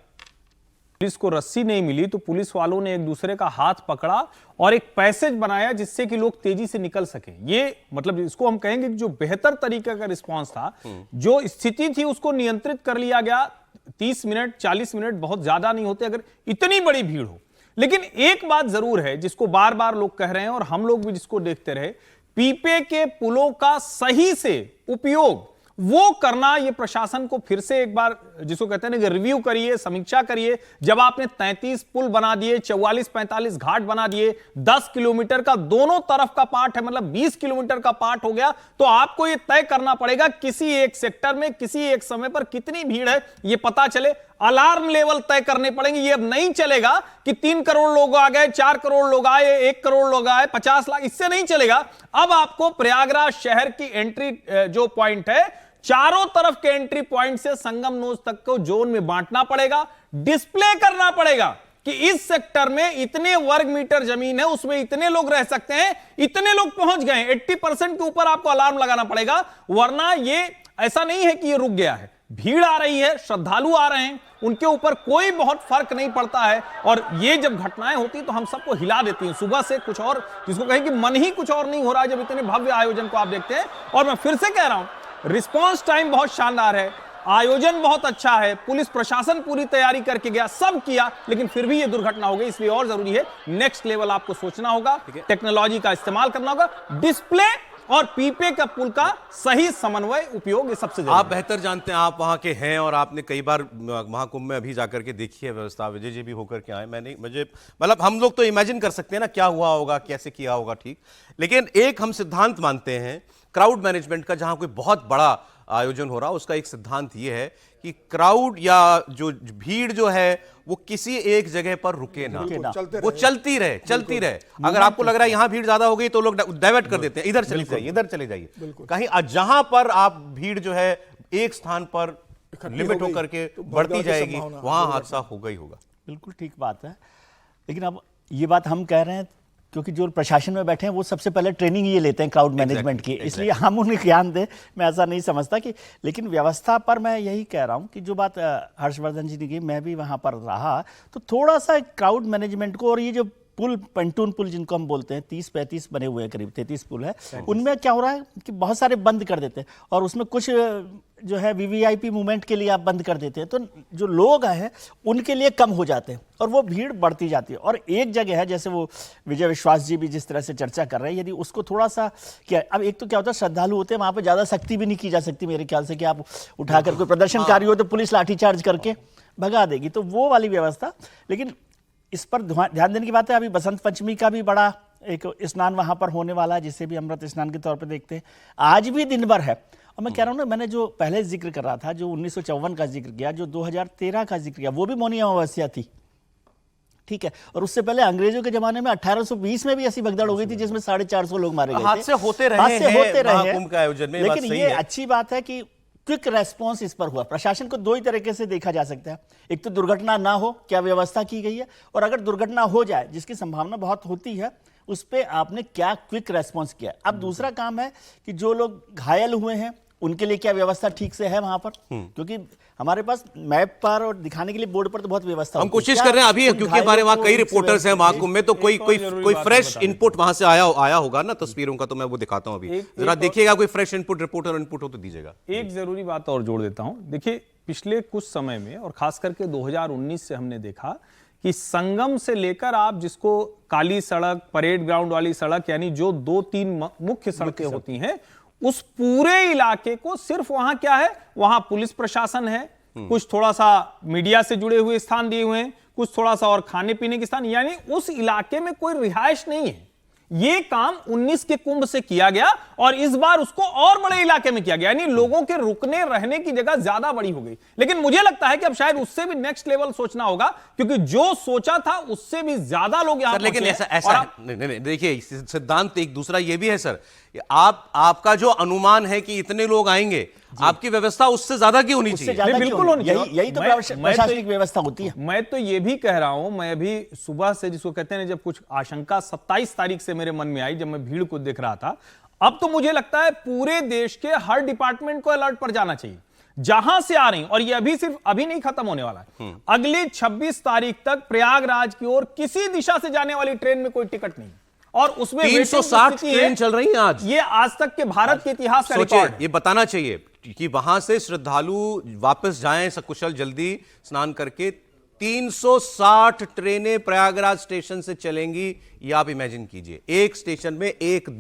पुलिस को रस्सी नहीं मिली तो पुलिस वालों ने एक दूसरे का हाथ पकड़ा और एक पैसेज बनाया जिससे कि लोग तेजी से निकल सके। ये मतलब इसको हम कहेंगे कि जो बेहतर तरीके का रिस्पांस था, जो स्थिति थी उसको नियंत्रित कर लिया गया। 30 मिनट 40 मिनट बहुत ज्यादा नहीं होते अगर इतनी बड़ी भीड़ हो। लेकिन एक बात जरूर है जिसको बार बार लोग कह रहे हैं और हम लोग भी जिसको देखते रहे, पीपे के पुलों का सही से उपयोग वो करना, ये प्रशासन को फिर से एक बार जिसको कहते हैं ना कि रिव्यू करिए, समीक्षा करिए। जब आपने 33 पुल बना दिए, 44-45 घाट बना दिए, 10 किलोमीटर का दोनों तरफ का पार्ट है, मतलब 20 किलोमीटर का पार्ट हो गया, तो आपको ये तय करना पड़ेगा किसी एक सेक्टर में किसी एक समय पर कितनी भीड़ है ये पता चले। अलार्म लेवल तय करने पड़ेंगे। ये अब नहीं चलेगा कि 3 करोड़ लोग आ गए, 4 करोड़ लोग आए, 1 करोड़ लोग आए, 50 लाख, इससे नहीं चलेगा। अब आपको प्रयागराज शहर की एंट्री जो पॉइंट है, चारों तरफ के एंट्री पॉइंट से संगम नोज तक को जोन में बांटना पड़ेगा, डिस्प्ले करना पड़ेगा कि इस सेक्टर में इतने वर्ग मीटर जमीन है, उसमें इतने लोग रह सकते हैं, इतने लोग पहुंच गए। 80% के ऊपर आपको अलार्म लगाना पड़ेगा, वरना ये ऐसा नहीं है कि ये रुक गया है। भीड़ आ रही है, श्रद्धालु आ रहे हैं, उनके ऊपर कोई बहुत फर्क नहीं पड़ता है। और ये जब घटनाएं होती तो हम सबको हिला देती हैं। सुबह से कुछ और, जिसको कहें कि मन ही कुछ और नहीं हो रहा है जब इतने भव्य आयोजन को आप देखते हैं। और मैं फिर से कह रहा हूं, रिस्पांस टाइम बहुत शानदार है, आयोजन बहुत अच्छा है, पुलिस प्रशासन पूरी तैयारी करके गया, सब किया, लेकिन फिर भी ये दुर्घटना हो गई। इसलिए और जरूरी है नेक्स्ट लेवल आपको सोचना होगा, टेक्नोलॉजी का इस्तेमाल करना होगा, डिस्प्ले और पीपे का पुल का सही समन्वय उपयोग, ये सबसे जरूरी। आप बेहतर जानते हैं, आप वहां के हैं और आपने कई बार महाकुंभ में अभी जाकर के देखी है व्यवस्था। विजय जी भी होकर के आए, मैंने मुझे मतलब हम लोग तो इमेजिन कर सकते हैं ना क्या हुआ होगा, कैसे किया होगा, ठीक। लेकिन एक हम सिद्धांत मानते हैं क्राउड मैनेजमेंट का, जहां कोई बहुत बड़ा आयोजन हो रहा है उसका एक सिद्धांत यह है कि क्राउड या जो भीड़ जो है वो किसी एक जगह पर रुके ना, वो चलती रहे। अगर आपको लग रहा है यहां भीड़ ज्यादा हो गई तो लोग डाइवर्ट कर देते हैं, इधर चले जाइए, इधर चले जाइए। कहीं जहां पर आप भीड़ जो है एक स्थान पर लिमिट होकर के बढ़ती जाएगी, वहां हादसा होगा ही होगा। बिल्कुल ठीक बात है। लेकिन अब ये बात हम कह रहे हैं क्योंकि जो प्रशासन में बैठे हैं वो सबसे पहले ट्रेनिंग ये लेते हैं क्राउड मैनेजमेंट की, इसलिए हम उन्हें ज्ञान दें, मैं ऐसा नहीं समझता कि। लेकिन व्यवस्था पर मैं यही कह रहा हूं कि जो बात हर्षवर्धन जी ने की, मैं भी वहां पर रहा, तो थोड़ा सा क्राउड मैनेजमेंट को, और ये जो पुल, पंटून पुल जिनको हम बोलते हैं, 30-35 बने हुए हैं, करीब 33 पुल है, उनमें क्या हो रहा है कि बहुत सारे बंद कर देते हैं और उसमें कुछ जो है वीवीआईपी मूवमेंट के लिए आप बंद कर देते हैं, तो जो लोग हैं उनके लिए कम हो जाते हैं और वो भीड़ बढ़ती जाती है। और एक जगह है, जैसे वो विजय विश्वास जी भी जिस तरह से चर्चा कर रहे हैं, यदि उसको थोड़ा सा क्या, अब एक तो क्या होता है श्रद्धालु होते हैं, वहाँ पर ज़्यादा सख्ती भी नहीं की जा सकती मेरे ख्याल से, कि आप उठाकर कोई प्रदर्शनकारी हो तो पुलिस लाठीचार्ज करके भगा देगी, तो वो वाली व्यवस्था। लेकिन इस पर ध्यान देने की बात है, अभी बसंत पंचमी का भी बड़ा एक स्नान वहां पर होने वाला है, जिसे भी अमृत स्नान के तौर पे देखते हैं। आज भी दिन भर है अब मैं कह रहा हूँ ना, मैंने जो पहले जिक्र कर रहा था, जो 1954 का जिक्र किया, जो 2013 का जिक्र किया, वो भी मौनी अमावस्या थी, ठीक है। और उससे पहले अंग्रेजों के जमाने में 1820 में भी ऐसी भगदड़ हो गई थी जिसमें 450 लोग मारे गए थे। हादसे होते रहे हैं महाकुंभ के आयोजन में, लेकिन ये अच्छी बात है कि क्विक रेस्पॉन्स इस पर हुआ। प्रशासन को दो ही तरीके से देखा जा सकता है, एक तो दुर्घटना ना हो, क्या व्यवस्था की गई है, और अगर दुर्घटना हो जाए, जिसकी संभावना बहुत होती है, उस पर आपने क्या क्विक रेस्पॉन्स किया। अब दूसरा काम है कि जो लोग घायल हुए हैं उनके लिए क्या व्यवस्था ठीक से है वहां पर, क्योंकि हमारे पास मैप पर और दिखाने के लिए बोर्ड पर तो बहुत व्यवस्था हम कोशिश कर रहे हैं अभी, क्योंकि हमारे वहां कई रिपोर्टर्स हैं महाकुंभ में, तो कोई फ्रेश इनपुट वहां से आया होगा ना तस्वीरों का, तो मैं वो दिखाता हूं अभी, जरा देखिएगा। कोई फ्रेश इनपुट रिपोर्टर इनपुट हो तो दीजिएगा। एक जरूरी बात और जोड़ देता हूं। देखिए, पिछले कुछ समय में और खास करके 2019 से हमने देखा कि संगम से लेकर आप जिसको काली सड़क, परेड ग्राउंड वाली सड़क, यानी जो 2-3 मुख्य सड़कें होती हैं, उस पूरे इलाके को सिर्फ वहां क्या है, वहां पुलिस प्रशासन है, कुछ थोड़ा सा मीडिया से जुड़े हुए स्थान दिए हुए हैं, कुछ थोड़ा सा और खाने पीने के स्थान, यानी उस इलाके में कोई रिहाइश नहीं है। ये काम 19 के कुंभ से किया गया और इस बार उसको और बड़े इलाके में किया गया, यानी लोगों के रुकने रहने की जगह ज्यादा बड़ी हो गई। लेकिन मुझे लगता है कि अब शायद उससे भी नेक्स्ट लेवल सोचना होगा, क्योंकि जो सोचा था उससे भी ज्यादा लोग यहां लेकिन ऐसा नहीं, देखिए सिद्धांत एक दूसरा ये भी है सर, आपका जो अनुमान है कि इतने लोग आएंगे, आपकी व्यवस्था उससे ज्यादा की होनी चाहिए। बिल्कुल होनी चाहिए, यही तो प्रशासनिक व्यवस्था होती है। मैं तो ये भी कह रहा हूं, मैं अभी सुबह से जिसको कहते हैं, जब कुछ आशंका 27 तारीख से मेरे मन में आई, जब मैं भीड़ को देख रहा था, अब तो मुझे लगता है पूरे देश के हर डिपार्टमेंट को अलर्ट पर जाना चाहिए जहां से आ रही, और ये अभी सिर्फ अभी नहीं खत्म होने वाला है, अगली 26 तारीख तक प्रयागराज की ओर किसी दिशा से जाने वाली ट्रेन में कोई टिकट नहीं, और उसमें 360 ट्रेन चल रही हैं आज। ये आज तक के भारत के इतिहास का रिकॉर्ड है। ये बताना चाहिए कि वहां से श्रद्धालु वापस जाएं सकुशल, जल्दी स्नान करके। 360 ट्रेनें प्रयागराज स्टेशन से चलेंगी, ये आप इमेजिन कीजिए, एक स्टेशन में एक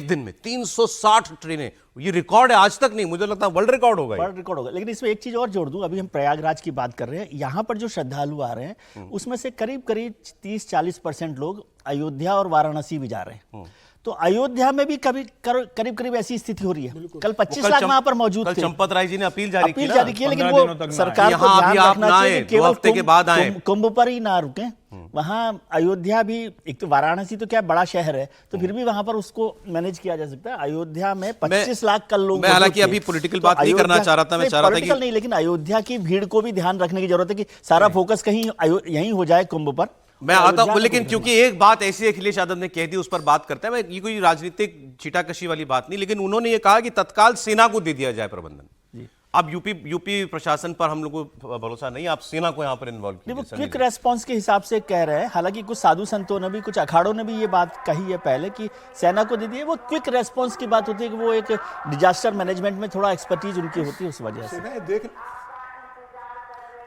दिन में 360 ट्रेनें। ये रिकॉर्ड है, आज तक नहीं, मुझे लगता है वर्ल्ड रिकॉर्ड होगा। वर्ल्ड रिकॉर्ड होगा। लेकिन इसमें एक चीज और जोड़ दूं, अभी हम प्रयागराज की बात कर रहे हैं, यहां पर जो श्रद्धालु आ रहे हैं उसमें से करीब 30-40% लोग अयोध्या और वाराणसी भी जा रहे हैं। तो अयोध्या में भी करीब ऐसी स्थिति हो रही है। कल 25 लाख वहां पर मौजूद थे। चंपत राय जी ने अपील जारी की, लेकिन वो सरकार को ध्यान रखना चाहिए कि केवल कुंभ पर ही ना रुके, वहां अयोध्या भी, एक तो वाराणसी तो क्या बड़ा शहर है, तो फिर भी वहां पर उसको मैनेज किया जा सकता है। अयोध्या में 25 लाख कल लोग, मैं हालांकि अभी पॉलिटिकल बात नहीं करना चाह रहा था, मैं चाह रहा था कि नहीं, लेकिन अयोध्या की भीड़ को भी ध्यान रखने की जरूरत है कि सारा फोकस कहीं यहीं हो जाए कुंभ पर। मैं आता हूं, लेकिन क्योंकि एक बात ऐसी अखिलेश यादव ने कह दी, उस पर बात करते हैं। मैं ये कोई राजनीतिक छीटाकशी वाली बात नहीं, लेकिन उन्होंने ये कहा कि तत्काल सेना को दे दिया जाए प्रबंधन। अब यूपी प्रशासन पर हम लोगों को भरोसा नहीं, आप सेना को यहां पर इन्वॉल्व कीजिए। क्विक रेस्पॉन्स के हिसाब से कह रहे हैं, हालांकि कुछ साधु संतों ने भी, कुछ अखाड़ों ने भी ये बात कही है पहले कि सेना को दे दिए। वो क्विक रेस्पॉन्स की बात होती है कि वो एक डिजास्टर मैनेजमेंट में थोड़ा एक्सपर्टीज उनकी होती है, उस वजह से।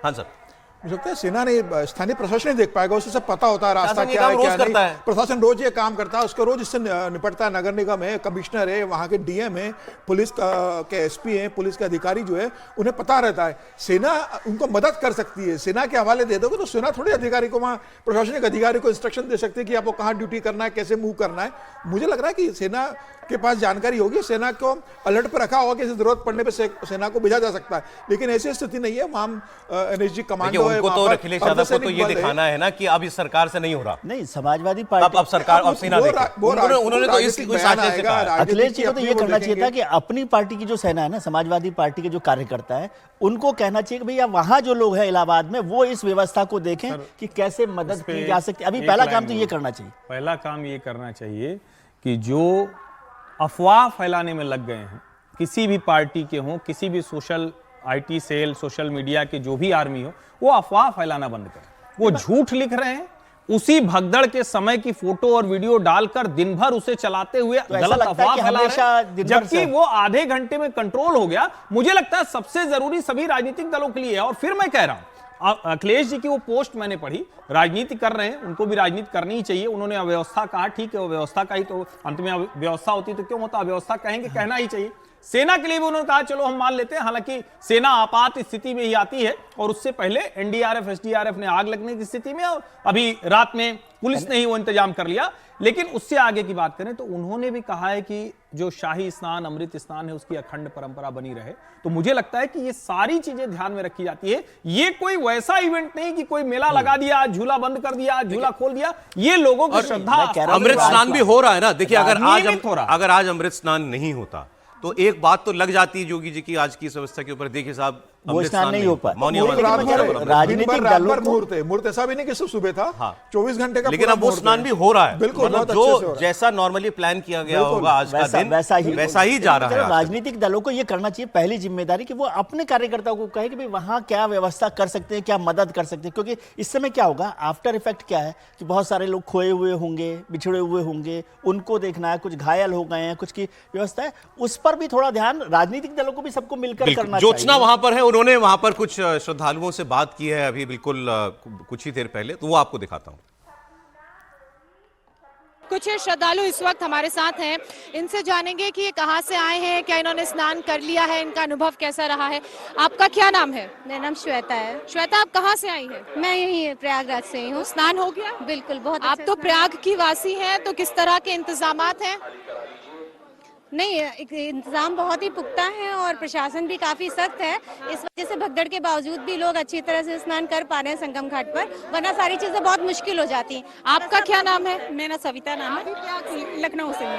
हाँ सर, मुझे लगता है सेना ने, स्थानीय प्रशासन नहीं देख पाएगा, उसे सब पता होता है रास्ता क्या है क्या नहीं। प्रशासन रोज ये काम करता है, उसको रोज इससे निपटता है। नगर निगम है, कमिश्नर है, वहाँ के डीएम है, पुलिस के एसपी हैं, पुलिस के अधिकारी जो है उन्हें पता रहता है। सेना उनको मदद कर सकती है, सेना के हवाले दे दोगे तो सेना थोड़ी अधिकारी को, वहाँ प्रशासनिक अधिकारी को इंस्ट्रक्शन दे सकती है कि आपको कहाँ ड्यूटी करना है, कैसे मूव करना है। मुझे लग रहा है कि सेना के पास जानकारी होगी, सेना को अलर्ट पर रखा होगा कि जरूरत पड़ने पर सेना को भेजा जा सकता है। लेकिन ऐसी स्थिति नहीं है, वहाँ एनएसजी कमांडो है, तो अखिलेश यादव को तो ये दिखाना है ना कि अब इस सरकार से नहीं हो रहा। नहीं, समाजवादी पार्टी अब सरकार, अब सेना उन्होंने तो इसकी कोई साजिश से कहा। अखिलेश जी को तो ये करना चाहिए था कि अपनी पार्टी की जो सेना है ना, समाजवादी पार्टी के जो कार्यकर्ता है, उनको कहना चाहिए कि भैया वहां जो लोग हैं इलाहाबाद में, वो इस व्यवस्था को देखें कि कैसे मदद की जा सकती है। अभी पहला काम तो ये करना चाहिए, पहला काम ये करना चाहिए कि जो अफवाह फैलाने में लग गए हैं, किसी भी पार्टी के हों, किसी भी social IT cell, social media के जो भी आर्मी हो, वो अफवाह फैलाना बंद करें। वो झूठ लिख रहे हैं, उसी भगदड़ के समय की फोटो और वीडियो डालकर दिन भर उसे चलाते हुए गलत अफवाह फैला रहे हैं, जबकि वो आधे घंटे में कंट्रोल हो गया। मुझे लगता है सबसे जरूरी सभी राजनीतिक दलों के लिए है। और फिर मैं कह रहा हूं, अखिलेश जी की वो पोस्ट मैंने पढ़ी, राजनीति कर रहे हैं, उनको भी राजनीति करनी ही चाहिए। उन्होंने अव्यवस्था कहा, ठीक है, वो व्यवस्था का ही तो अंत में व्यवस्था होती तो क्यों होता, अव्यवस्था कहेंगे, कहना ही चाहिए। सेना के लिए भी उन्होंने कहा चलो हम मान लेते हैं, हालांकि सेना आपात स्थिति में ही आती है, और उससे पहले एनडीआरएफ एसडीआरएफ ने आग लगने की स्थिति में, और अभी रात में पुलिस ने ही वो इंतजाम कर लिया। लेकिन उससे आगे की बात करें तो उन्होंने भी कहा है कि जो शाही स्नान, अमृत स्नान है, उसकी अखंड परंपरा बनी रहे। तो मुझे लगता है कि ये सारी चीजें ध्यान में रखी जाती है। ये कोई वैसा इवेंट नहीं कि कोई मेला लगा दिया, आज झूला बंद कर दिया, आज झूला खोल दिया। ये लोगों की श्रद्धा, अमृत स्नान भी हो रहा है ना। देखिए, नियमित हो रहा है। अगर आज अमृत स्नान नहीं होता तो एक बात तो लग जाती है जोगी जी की आज की इस व्यवस्था के ऊपर। देखिए साहब, वो स्नान नहीं हो पाया। मौनी राजनीतिक दलों को मुहूर्त ऐसा भी नहीं कि सुबह था। हाँ। 24 घंटे का, लेकिन अब वो स्नान भी हो रहा है। बिल्कुल, मतलब बहुत अच्छे से हो रहा जो है। जैसा नॉर्मली प्लान किया गया होगा आज का दिन वैसा ही जा रहा है। राजनीतिक दलों को ये करना चाहिए, पहली जिम्मेदारी, कि वो अपने कार्यकर्ताओं को कहे कि भाई वहां क्या व्यवस्था कर सकते हैं, क्या मदद कर सकते हैं। क्योंकि इस समय क्या होगा, आफ्टर इफेक्ट क्या है कि बहुत सारे लोग खोए हुए होंगे, बिछड़े हुए होंगे, उनको देखना है, कुछ घायल हो गए हैं, कुछ की व्यवस्था है, उस पर भी थोड़ा ध्यान राजनीतिक दलों को भी सबको मिलकर करना चाहिए। ज्योत्सना वहां पर है, उन्होंने वहां पर कुछ श्रद्धालुओं से बात की है अभी बिल्कुल कुछ ही देर पहले, तो वो आपको दिखाता हूं। कुछ श्रद्धालु इस वक्त हमारे साथ हैं, इनसे जानेंगे कि ये कहाँ से आए हैं, क्या इन्होंने स्नान कर लिया है, इनका अनुभव कैसा रहा है। आपका क्या नाम है? मेरा नाम श्वेता है। श्वेता, आप कहाँ से आई हैं? मैं यही प्रयागराज से ही हूँ। स्नान हो गया? बिल्कुल, बहुत आप तो प्रयाग की वासी हैं, तो किस तरह के इंतजामात हैं? नहीं, इंतजाम बहुत ही पुख्ता है और प्रशासन भी काफी सख्त है। इस वजह से भगदड़ के बावजूद भी लोग अच्छी तरह से स्नान कर पा रहे हैं संगम घाट पर, वरना सारी चीजें बहुत मुश्किल हो जाती हैं। आपका क्या नाम है? मेरा सविता नाम है, लखनऊ से हूँ।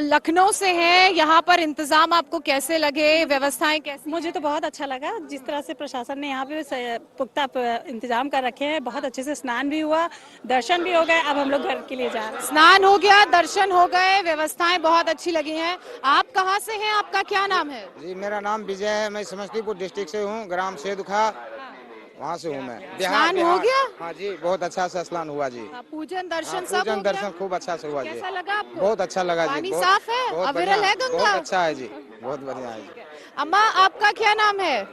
लखनऊ से है। यहाँ पर इंतजाम आपको कैसे लगे, व्यवस्थाएं कैसी? मुझे तो बहुत अच्छा लगा, जिस तरह से प्रशासन ने यहाँ पे पुख्ता इंतजाम कर रखे हैं। बहुत अच्छे से स्नान भी हुआ, दर्शन भी हो गए। अब हम लोग घर के लिए जा रहे हैं। स्नान हो गया, दर्शन हो गए, व्यवस्थाएं बहुत अच्छी लगी हैं। आप कहाँ से हैं? आपका क्या नाम है? जी, मेरा नाम विजय है। मैं समस्तीपुर डिस्ट्रिक्ट से हूँ, ग्राम सेदुखा, वहाँ से हूँ मैं। स्नान हो गया? हाँ जी, बहुत अच्छा से स्नान हुआ जी। पूजन दर्शन सब पूजन हो गया? दर्शन खूब अच्छा से हुआ जी। कैसा लगा आपको? बहुत अच्छा लगा जी। पानी साफ है, बहुत अविरल है बढ़िया, गंगा? बहुत अच्छा है जी, बहुत बढ़िया है जी। अम्मा, आपका क्या नाम है?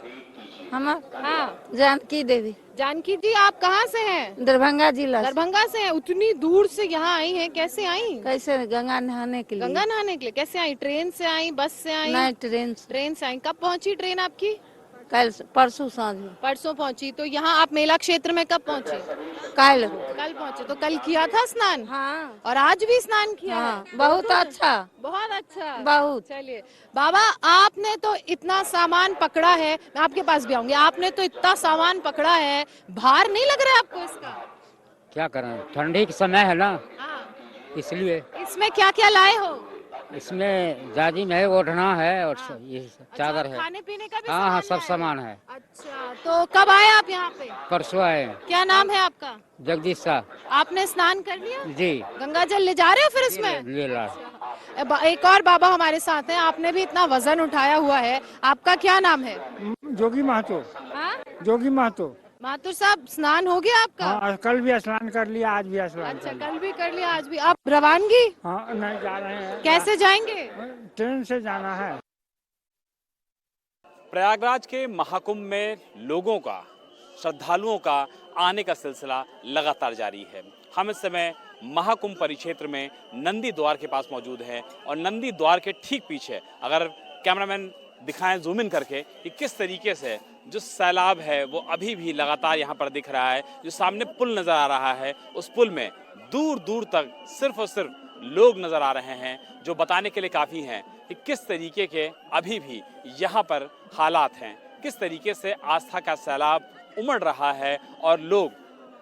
हम हाँ, जानकी देवी, जानकी जी, आप कहाँ से हैं? दरभंगा जिला से। दरभंगा से हैं। उतनी दूर से यहाँ आई हैं, कैसे आई? कैसे? गंगा नहाने के लिए। गंगा नहाने के लिए कैसे आई? ट्रेन से आई, बस से आई? नहीं, ट्रेन से। ट्रेन से आई। कब पहुंची ट्रेन आपकी? कल परसों सांझ में। परसों पहुंची। तो यहाँ आप मेला क्षेत्र में कब पहुंची? कल। कल पहुंचे। तो कल किया था स्नान? हाँ। और आज भी स्नान किया हाँ, है? बहुत अच्छा, बहुत अच्छा, बहुत। चलिए बाबा, आपने तो इतना सामान पकड़ा है, मैं आपके पास भी आऊंगी। आपने तो इतना सामान पकड़ा है, भार नहीं लग रहा है आपको इसका? क्या करें, ठंडी के समय है ना, हाँ। इसलिए। इसमें क्या क्या लाए हो? इसमें जाजिम है, ओढ़ना है और ये चादर है। खाने पीने का भी हाँ हाँ, सामान सब लाए? सामान है। अच्छा, तो कब आए आप यहाँ पे? परसों आए। क्या नाम है आपका? जगदीश शाह। आपने स्नान कर लिया? जी। गंगा जल ले जा रहे हो फिर इसमें? ले ला। एक और बाबा हमारे साथ हैं, आपने भी इतना वजन उठाया हुआ है। आपका क्या नाम है? जोगी महतो। हाँ? जोगी महतो। माथुर साहब, स्नान हो गया आपका? हाँ, कल भी स्नान कर लिया, आज भी स्नान अच्छा, कर लिया। कल भी कर लिया, आज भी। आप रवानगी? हाँ, नहीं जा रहे हैं। कैसे जाएंगे? ट्रेन से जाना है। प्रयागराज के महाकुंभ में लोगों का, श्रद्धालुओं का आने का सिलसिला लगातार जारी है। हम इस समय महाकुंभ परिक्षेत्र में नंदी द्वार के पास मौजूद हैं और नंदी द्वार के ठीक पीछे अगर कैमरामैन दिखाएं जूम इन करके कि किस तरीके से जो सैलाब है वो अभी भी लगातार यहाँ पर दिख रहा है। जो सामने पुल नजर आ रहा है, उस पुल में दूर दूर तक सिर्फ और सिर्फ लोग नजर आ रहे हैं, जो बताने के लिए काफ़ी हैं कि किस तरीके के अभी भी यहाँ पर हालात हैं, किस तरीके से आस्था का सैलाब उमड़ रहा है और लोग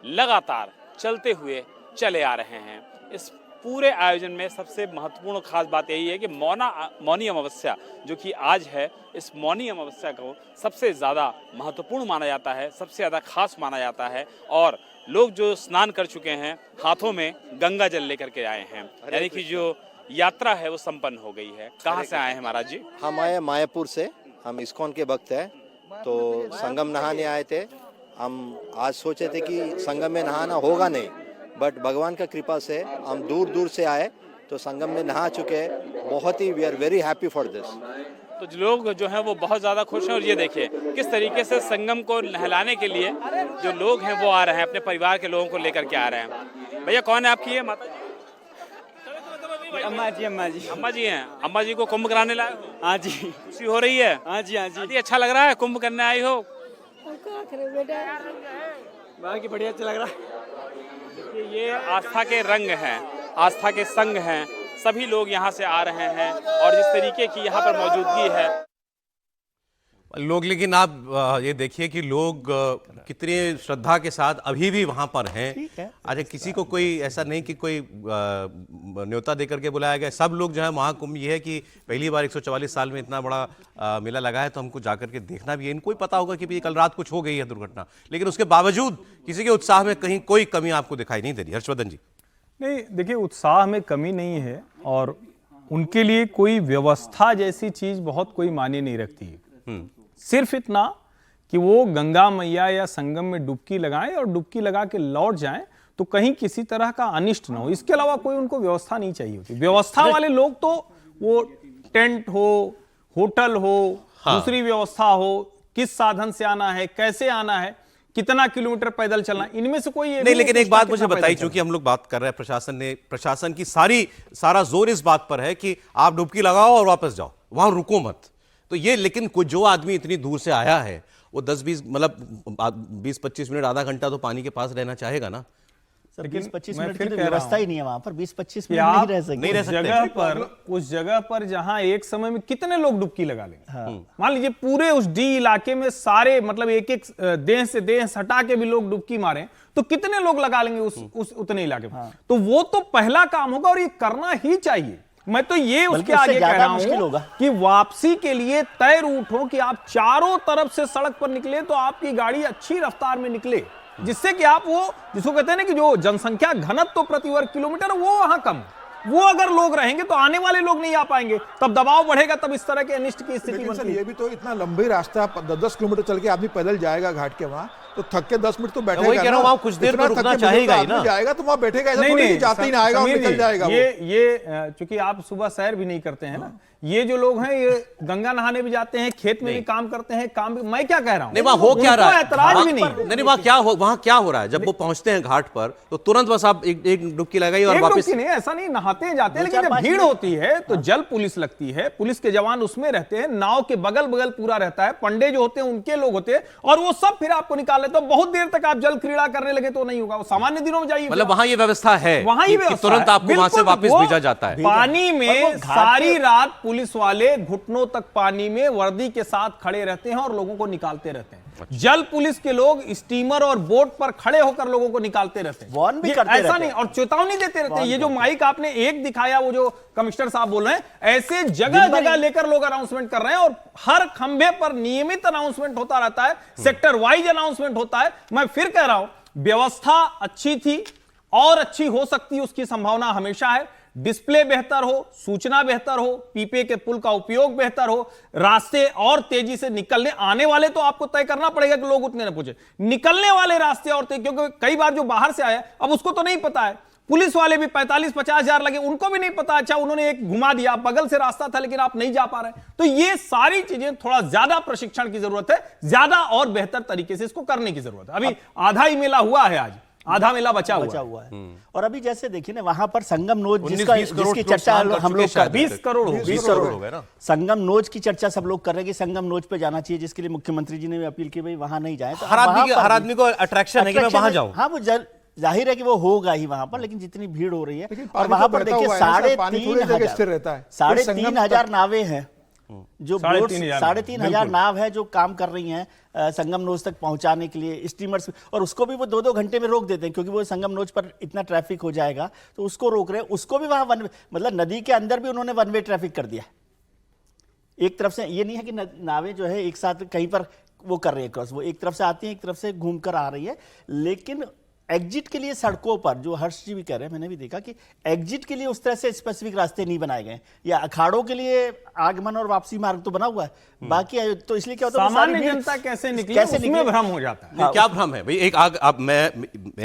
लगातार चलते हुए चले आ रहे हैं। इस पूरे आयोजन में सबसे महत्वपूर्ण खास बात यही है कि मौनी अमावस्या जो कि आज है, इस मौनी अमावस्या को सबसे ज़्यादा महत्वपूर्ण माना जाता है, सबसे ज़्यादा खास माना जाता है। और लोग जो स्नान कर चुके हैं, हाथों में गंगा जल लेकर के आए हैं, यानी कि जो यात्रा है वो संपन्न हो गई है। कहाँ से आए हैं महाराज जी? हम आए मायापुर से, हम इस्कॉन के भक्त हैं, तो संगम नहाने आए थे। हम आज सोचे थे कि संगम में नहाना होगा नहीं, बट भगवान का कृपा से हम दूर दूर से आए तो संगम में नहा चुके हैं। बहुत ही we are very happy for this. तो लोग जो हैं वो बहुत ज़्यादा खुश हैं और ये देखिए किस तरीके से संगम को नहलाने के लिए जो लोग हैं वो आ रहे हैं, अपने परिवार के लोगों को लेकर के आ रहे हैं। भैया कौन है आपकी? ये माता अम्मा जी। अम्मा जी। अम्मा जी हैं। अम्मा जी को कुंभ कराने लाए हो? हाँ जी। खुशी हो रही है? हाँ जी, हाँ जी। अच्छा लग रहा है कुंभ करने आई हो? बाकी बढ़िया अच्छा लग रहा है। देखिए ये आस्था के रंग हैं, आस्था के संग हैं, सभी लोग यहाँ से आ रहे हैं और जिस तरीके की यहाँ पर मौजूदगी है लोग, लेकिन आप ये देखिए कि लोग कितने श्रद्धा के साथ अभी भी वहां पर हैं। अच्छा, किसी को कोई ऐसा नहीं कि कोई न्योता देकर के बुलाया गया, सब लोग जो है महाकुंभ ये है कि पहली बार 144 साल में इतना बड़ा मेला लगा है तो हमको जाकर के देखना भी है। इनको ही पता होगा कि भाई कल रात कुछ हो गई है दुर्घटना, लेकिन उसके बावजूद किसी के उत्साह में कहीं कोई कमी आपको दिखाई नहीं दे रही। हर्षवर्धन जी। नहीं, देखिए उत्साह में कमी नहीं है और उनके लिए कोई व्यवस्था जैसी चीज बहुत कोई मायने नहीं रखती है। सिर्फ इतना कि वो गंगा मैया या संगम में डुबकी लगाएं और डुबकी लगा के लौट जाएं तो कहीं किसी तरह का अनिष्ट ना हो, इसके अलावा कोई उनको व्यवस्था नहीं चाहिए होती। व्यवस्था वाले लोग तो वो टेंट हो, होटल हो, दूसरी व्यवस्था हो, किस साधन से आना है, कैसे आना है, कितना किलोमीटर पैदल चलना, इनमें से कोई नहीं। लेकिन एक बात मुझे बताइए, क्योंकि हम लोग बात कर रहे हैं प्रशासन की सारा जोर इस बात पर है कि आप डुबकी लगाओ और वापस जाओ, वहां रुको मत। तो ये, लेकिन जो आदमी इतनी दूर से आया है वो 10-20 मतलब 20-25 मिनट, आधा घंटा तो पानी के पास रहना चाहेगा ना। सर 20-25 मिनट की व्यवस्था ही नहीं है वहां पर, 20-25 मिनट नहीं रह सकते। उस जगह पर जहां एक समय में कितने लोग डुबकी लगा लेंगे। मान लीजिए पूरे उस डी इलाके में सारे मतलब एक देह से देह सटा के भी लोग डुबकी मारे तो कितने लोग लगा लेंगे उस उतने इलाके में। तो वो तो पहला काम होगा और ये करना ही चाहिए। मैं तो ये उसके आगे कह रहा हूं कि वापसी के लिए तय रूट हो कि आप चारों तरफ से सड़क पर निकले तो आपकी गाड़ी अच्छी रफ्तार में निकले, जिससे कि आप वो जिसको कहते हैं ना कि जो जनसंख्या घनत्व प्रति वर्ग किलोमीटर वो वहां कम, वो अगर लोग रहेंगे तो आने वाले लोग नहीं आ पाएंगे, तब दबाव बढ़ेगा, तब इस तरह के अनिष्ट की स्थिति बनती है। ये भी तो इतना लंबी रास्ता 10-10 किलोमीटर चल के आदमी पैदल जाएगा घाट के वहां, तो थक के 10 मिनट तो बैठेगा ना, वहां कुछ देर तो रुकना चाहेगा ही ना, जाएगा तो वहां बैठेगा, ऐसा थोड़ी जाते ही ना आएगा और निकल जाएगा। ये चूंकि आप सुबह सैर भी नहीं करते हैं ना, ये जो लोग हैं ये गंगा नहाने भी जाते हैं, खेत में भी काम करते हैं, काम भी, मैं क्या कह रहा हूं, नहीं वहां हो क्या रहा है, ऐतराज भी नहीं, वहां क्या हो रहा है। जब वो पहुंचते हैं घाट पर तो तुरंत बस आप एक डुबकी लगाई और वापस नहीं, ऐसा नहीं, नहाते जाते हैं, लेकिन जब भीड़ होती है तो जल पुलिस लगती है, पुलिस के जवान उसमें रहते हैं, नाव के बगल बगल पूरा रहता है, पंडे जो होते हैं उनके लोग होते हैं और वो सब फिर आपको निकाल लेते हैं। बहुत देर तक आप जल क्रीड़ा करने लगे तो नहीं होगा, वो सामान्य दिनों में जाइए, मतलब वहां ये व्यवस्था है, वहां ही तुरंत आपको वहां से वापस भेजा जाता है। पानी में सारी रात पुलिस वाले घुटनों तक पानी में वर्दी के साथ खड़े रहते हैं और लोगों को निकालते रहते हैं। जल पुलिस के लोग स्टीमर और बोट पर खड़े होकर लोगों को निकालते रहते हैं, वार्न भी करते ऐसा नहीं, और चेतावनी देते रहते हैं। ये जो माइक आपने एक दिखाया, वो जो कमिश्नर साहब बोल रहे हैं, ऐसे जगह जगह लेकर लोग अनाउंसमेंट कर रहे हैं और हर खंभे पर नियमित अनाउंसमेंट होता रहता है, सेक्टर वाइज अनाउंसमेंट होता है। मैं फिर कह रहा हूं, व्यवस्था अच्छी थी और अच्छी हो सकती है, उसकी संभावना हमेशा है। डिस्प्ले बेहतर हो, सूचना बेहतर हो, पीपे के पुल का उपयोग बेहतर हो, रास्ते और तेजी से निकलने, आने वाले तो आपको तय करना पड़ेगा कि लोग उतने न पहुंचे, निकलने वाले रास्ते और तेज, क्योंकि कई बार जो बाहर से आया अब उसको तो नहीं पता है, पुलिस वाले भी 45-50 हजार लगे, उनको भी नहीं पता, अच्छा उन्होंने एक घुमा दिया, बगल से रास्ता था लेकिन आप नहीं जा पा रहे। तो ये सारी चीजें थोड़ा ज्यादा प्रशिक्षण की जरूरत है, ज्यादा और बेहतर तरीके से इसको करने की जरूरत है। अभी आधा ही मेला हुआ है, आज आधा मेला बचा हुआ है। और अभी जैसे देखिए ना, वहां पर संगम नोज जिसकी चर्चा हम लोग 20 करोड़ हो गए ना, संगम नोज की चर्चा सब लोग कर रहे हैं कि संगम नोज पे जाना चाहिए, जिसके लिए मुख्यमंत्री जी ने भी अपील की भाई वहां नहीं जाए। तो हर आदमी को अट्रैक्शन है कि मैं वहां जाऊं। हाँ, वो जाहिर है कि वो होगा ही वहां पर, लेकिन जितनी भीड़ हो रही है और वहां पर देखिए 3,500 नावें हैं, जो 3,500 नाव है जो काम कर रही हैं संगम नोज तक पहुंचाने के लिए, स्टीमर्स, और उसको भी वो 2-2 घंटे में रोक देते हैं, क्योंकि वो संगम नोज पर इतना ट्रैफिक हो जाएगा तो उसको रोक रहे हैं। उसको भी वहां मतलब नदी के अंदर भी उन्होंने वन वे ट्रैफिक कर दिया। एक तरफ से ये नहीं है कि नावें जो है एक साथ कहीं पर वो कर रही है क्रॉस, वो एक तरफ से आती है, एक तरफ से घूम कर आ रही है, लेकिन एग्जिट के लिए सड़कों पर, जो हर्ष जी भी कह रहे हैं, मैंने भी देखा कि एग्जिट के लिए उस तरह से स्पेसिफिक रास्ते नहीं बनाए गए, या अखाड़ों के लिए आगमन और वापसी मार्ग तो बना हुआ है, बाकी तो इसलिए क्या होता है, सामान्य जनता कैसे निकले भ्रम हो जाता है। क्या भ्रम है भाई? एक अब मैं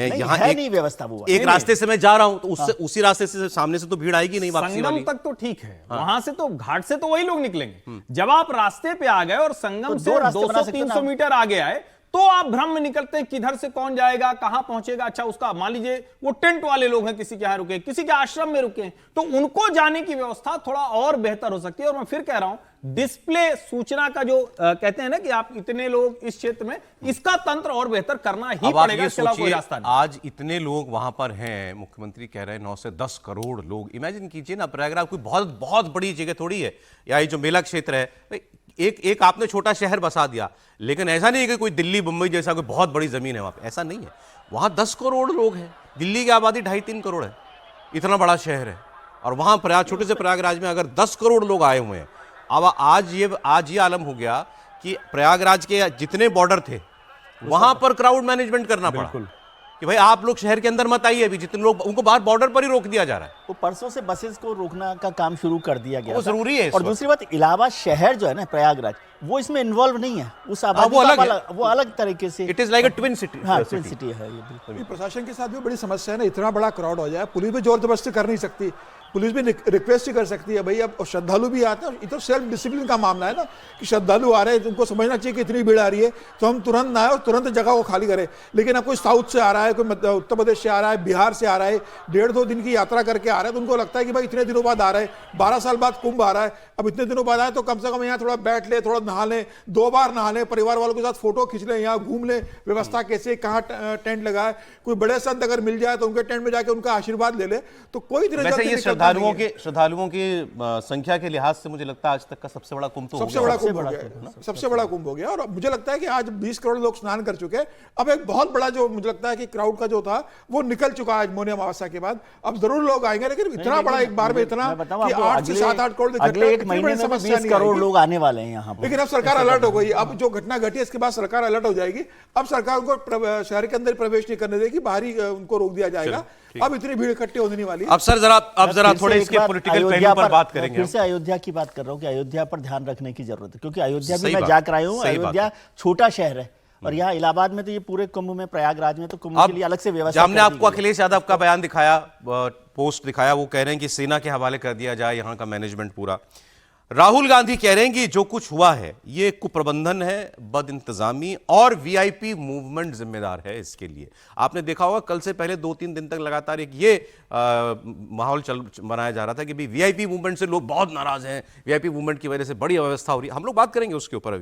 यहाँ नहीं व्यवस्था वो एक रास्ते से मैं जा रहा हूँ तो उससे उसी रास्ते से सामने से तो भीड़ आएगी नहीं वापसी वाली। संगम तक तो ठीक है, वहां से तो घाट से तो वही लोग निकलेंगे। जब आप रास्ते पे आ गए और संगम से 200-300 मीटर आगे आए तो आप भ्रम में निकलते हैं किधर से कौन जाएगा, कहां पहुंचेगा। अच्छा, उसका मान लीजिए वो टेंट वाले लोग हैं, किसी के यहां रुके, किसी के आश्रम में रुके, तो उनको जाने की व्यवस्था थोड़ा और बेहतर हो सकती है। और मैं फिर कह रहा हूं, डिस्प्ले सूचना का जो कहते हैं ना कि आप इतने लोग इस क्षेत्र में, इसका तंत्र और बेहतर करना ही अब आप पड़ेगा। ये इसके अलावा कोई सोचिए, रास्ता नहीं। आज इतने लोग वहां पर हैं, मुख्यमंत्री कह रहे हैं 9 से 10 करोड़ लोग। इमेजिन कीजिए ना, प्रयागराज कोई बहुत बहुत बड़ी जगह थोड़ी है, या ये जो मेला क्षेत्र है, एक आपने छोटा शहर बसा दिया, लेकिन ऐसा नहीं है कि कोई दिल्ली मुंबई जैसा कोई बहुत बड़ी जमीन है वहां पे, ऐसा नहीं है। वहां 10 करोड़ लोग हैं, दिल्ली की आबादी 2.5-3 करोड़ है, इतना बड़ा शहर है, और वहां प्रयाग, छोटे से प्रयागराज में अगर 10 करोड़ लोग आए हुए हैं। अब आज ये आलम हो गया कि प्रयागराज के जितने बॉर्डर थे वहां पर क्राउड मैनेजमेंट करना पड़ा कि भाई आप लोग शहर के अंदर मत आइए, अभी जितने लोग, उनको बाहर बॉर्डर पर ही रोक दिया जा रहा है। वो परसों से बसेस को रोकना का काम शुरू कर दिया गया, वो जरूरी है। और दूसरी बात, इलाहाबाद शहर जो है ना प्रयागराज, वो इसमें इन्वॉल्व नहीं है, उस आबादी वो अलग तरीके से, it is like a twin city. हाँ, ट्विन सिटी है ये बिल्कुल। प्रशासन के साथ भी बड़ी समस्या है ना, इतना बड़ा क्राउड हो जाए, पुलिस भी जोर जबरदस्ती कर नहीं सकती, पुलिस भी रिक्वेस्ट ही कर सकती है भाई। अब श्रद्धालु भी आते हैं, ये तो सेल्फ डिसिप्लिन का मामला है ना, कि श्रद्धालु आ रहे हैं, उनको समझना चाहिए कि इतनी भीड़ आ रही है तो हम तुरंत ना आए और तुरंत जगह को खाली करें। लेकिन अब कोई साउथ से आ रहा है, कोई उत्तर प्रदेश से आ रहा है, बिहार से आ रहा है, 1.5-2 दिन की यात्रा करके आ रहा है, तो उनको लगता है कि भाई इतने दिनों बाद आ रहा है, 12 साल बाद कुंभ आ रहा है, अब इतने दिनों बाद आए तो कम से कम यहाँ थोड़ा बैठ ले, थोड़ा नहा लें, 2 बार नहा लें, परिवार वालों के साथ फोटो खींच लें, यहाँ घूम लें, व्यवस्था कैसे, कहाँ टेंट लगाए, कोई बड़े संत अगर मिल जाए तो उनके टेंट में जाके उनका आशीर्वाद ले ले, तो कोई श्रद्धालुओं की संख्या के लिहाज से मुझे लगता है आज तक का सबसे बड़ा कुंभ, सबसे बड़ा कुंभ हो गया, सबसे बड़ा कुंभ हो गया। और मुझे लगता है कि आज 20 करोड़ लोग स्नान कर चुके हैं। अब एक बहुत बड़ा जो मुझे लगता है कि क्राउड का जो था वो निकल चुका है मौनी अमावस्या के बाद। अब जरूर लोग आएंगे, लेकिन इतना बड़ा एक बार में इतना कि 8 से 7-8 करोड़, अगले 1 महीने में 20 करोड़ लोग आने वाले हैं यहाँ पर। लेकिन अब सरकार अलर्ट हो गई, अब जो घटना घटी इसके बाद सरकार अलर्ट हो जाएगी। अब सरकार उनको शहर के अंदर प्रवेश नहीं करने देगी, बाहरी उनको रोक दिया जाएगा। अब इतनी भीड़ इकट्ठी होने वाली है। अब सर जरा थोड़े इसके पॉलिटिकल पहलू पर बात करेंगे। फिर से अयोध्या की बात कर रहा हूँ कि अयोध्या पर ध्यान रखने की जरूरत है, क्योंकि अयोध्या भी मैं जाकर आया हूँ। अयोध्या छोटा शहर है, और यहाँ इलाहाबाद में तो ये पूरे कुंभ में, प्रयागराज में तो कुंभ के लिए अलग से व्यवस्था। हमने आपको अखिलेश यादव का बयान दिखाया, पोस्ट दिखाया, वो कह रहे हैं कि सेना के हवाले कर दिया जाए यहाँ का मैनेजमेंट पूरा। राहुल गांधी कह रहे हैं कि जो कुछ हुआ है ये कुप्रबंधन है, बद इंतजामी, और वीआईपी मूवमेंट जिम्मेदार है इसके लिए। आपने देखा होगा कल से पहले 2-3 दिन तक लगातार एक ये माहौल बनाया जा रहा था कि भाई वीआईपी मूवमेंट से लोग बहुत नाराज हैं, वीआईपी मूवमेंट की वजह से बड़ी अव्यवस्था हो रही है। हम लोग बात करेंगे उसके ऊपर।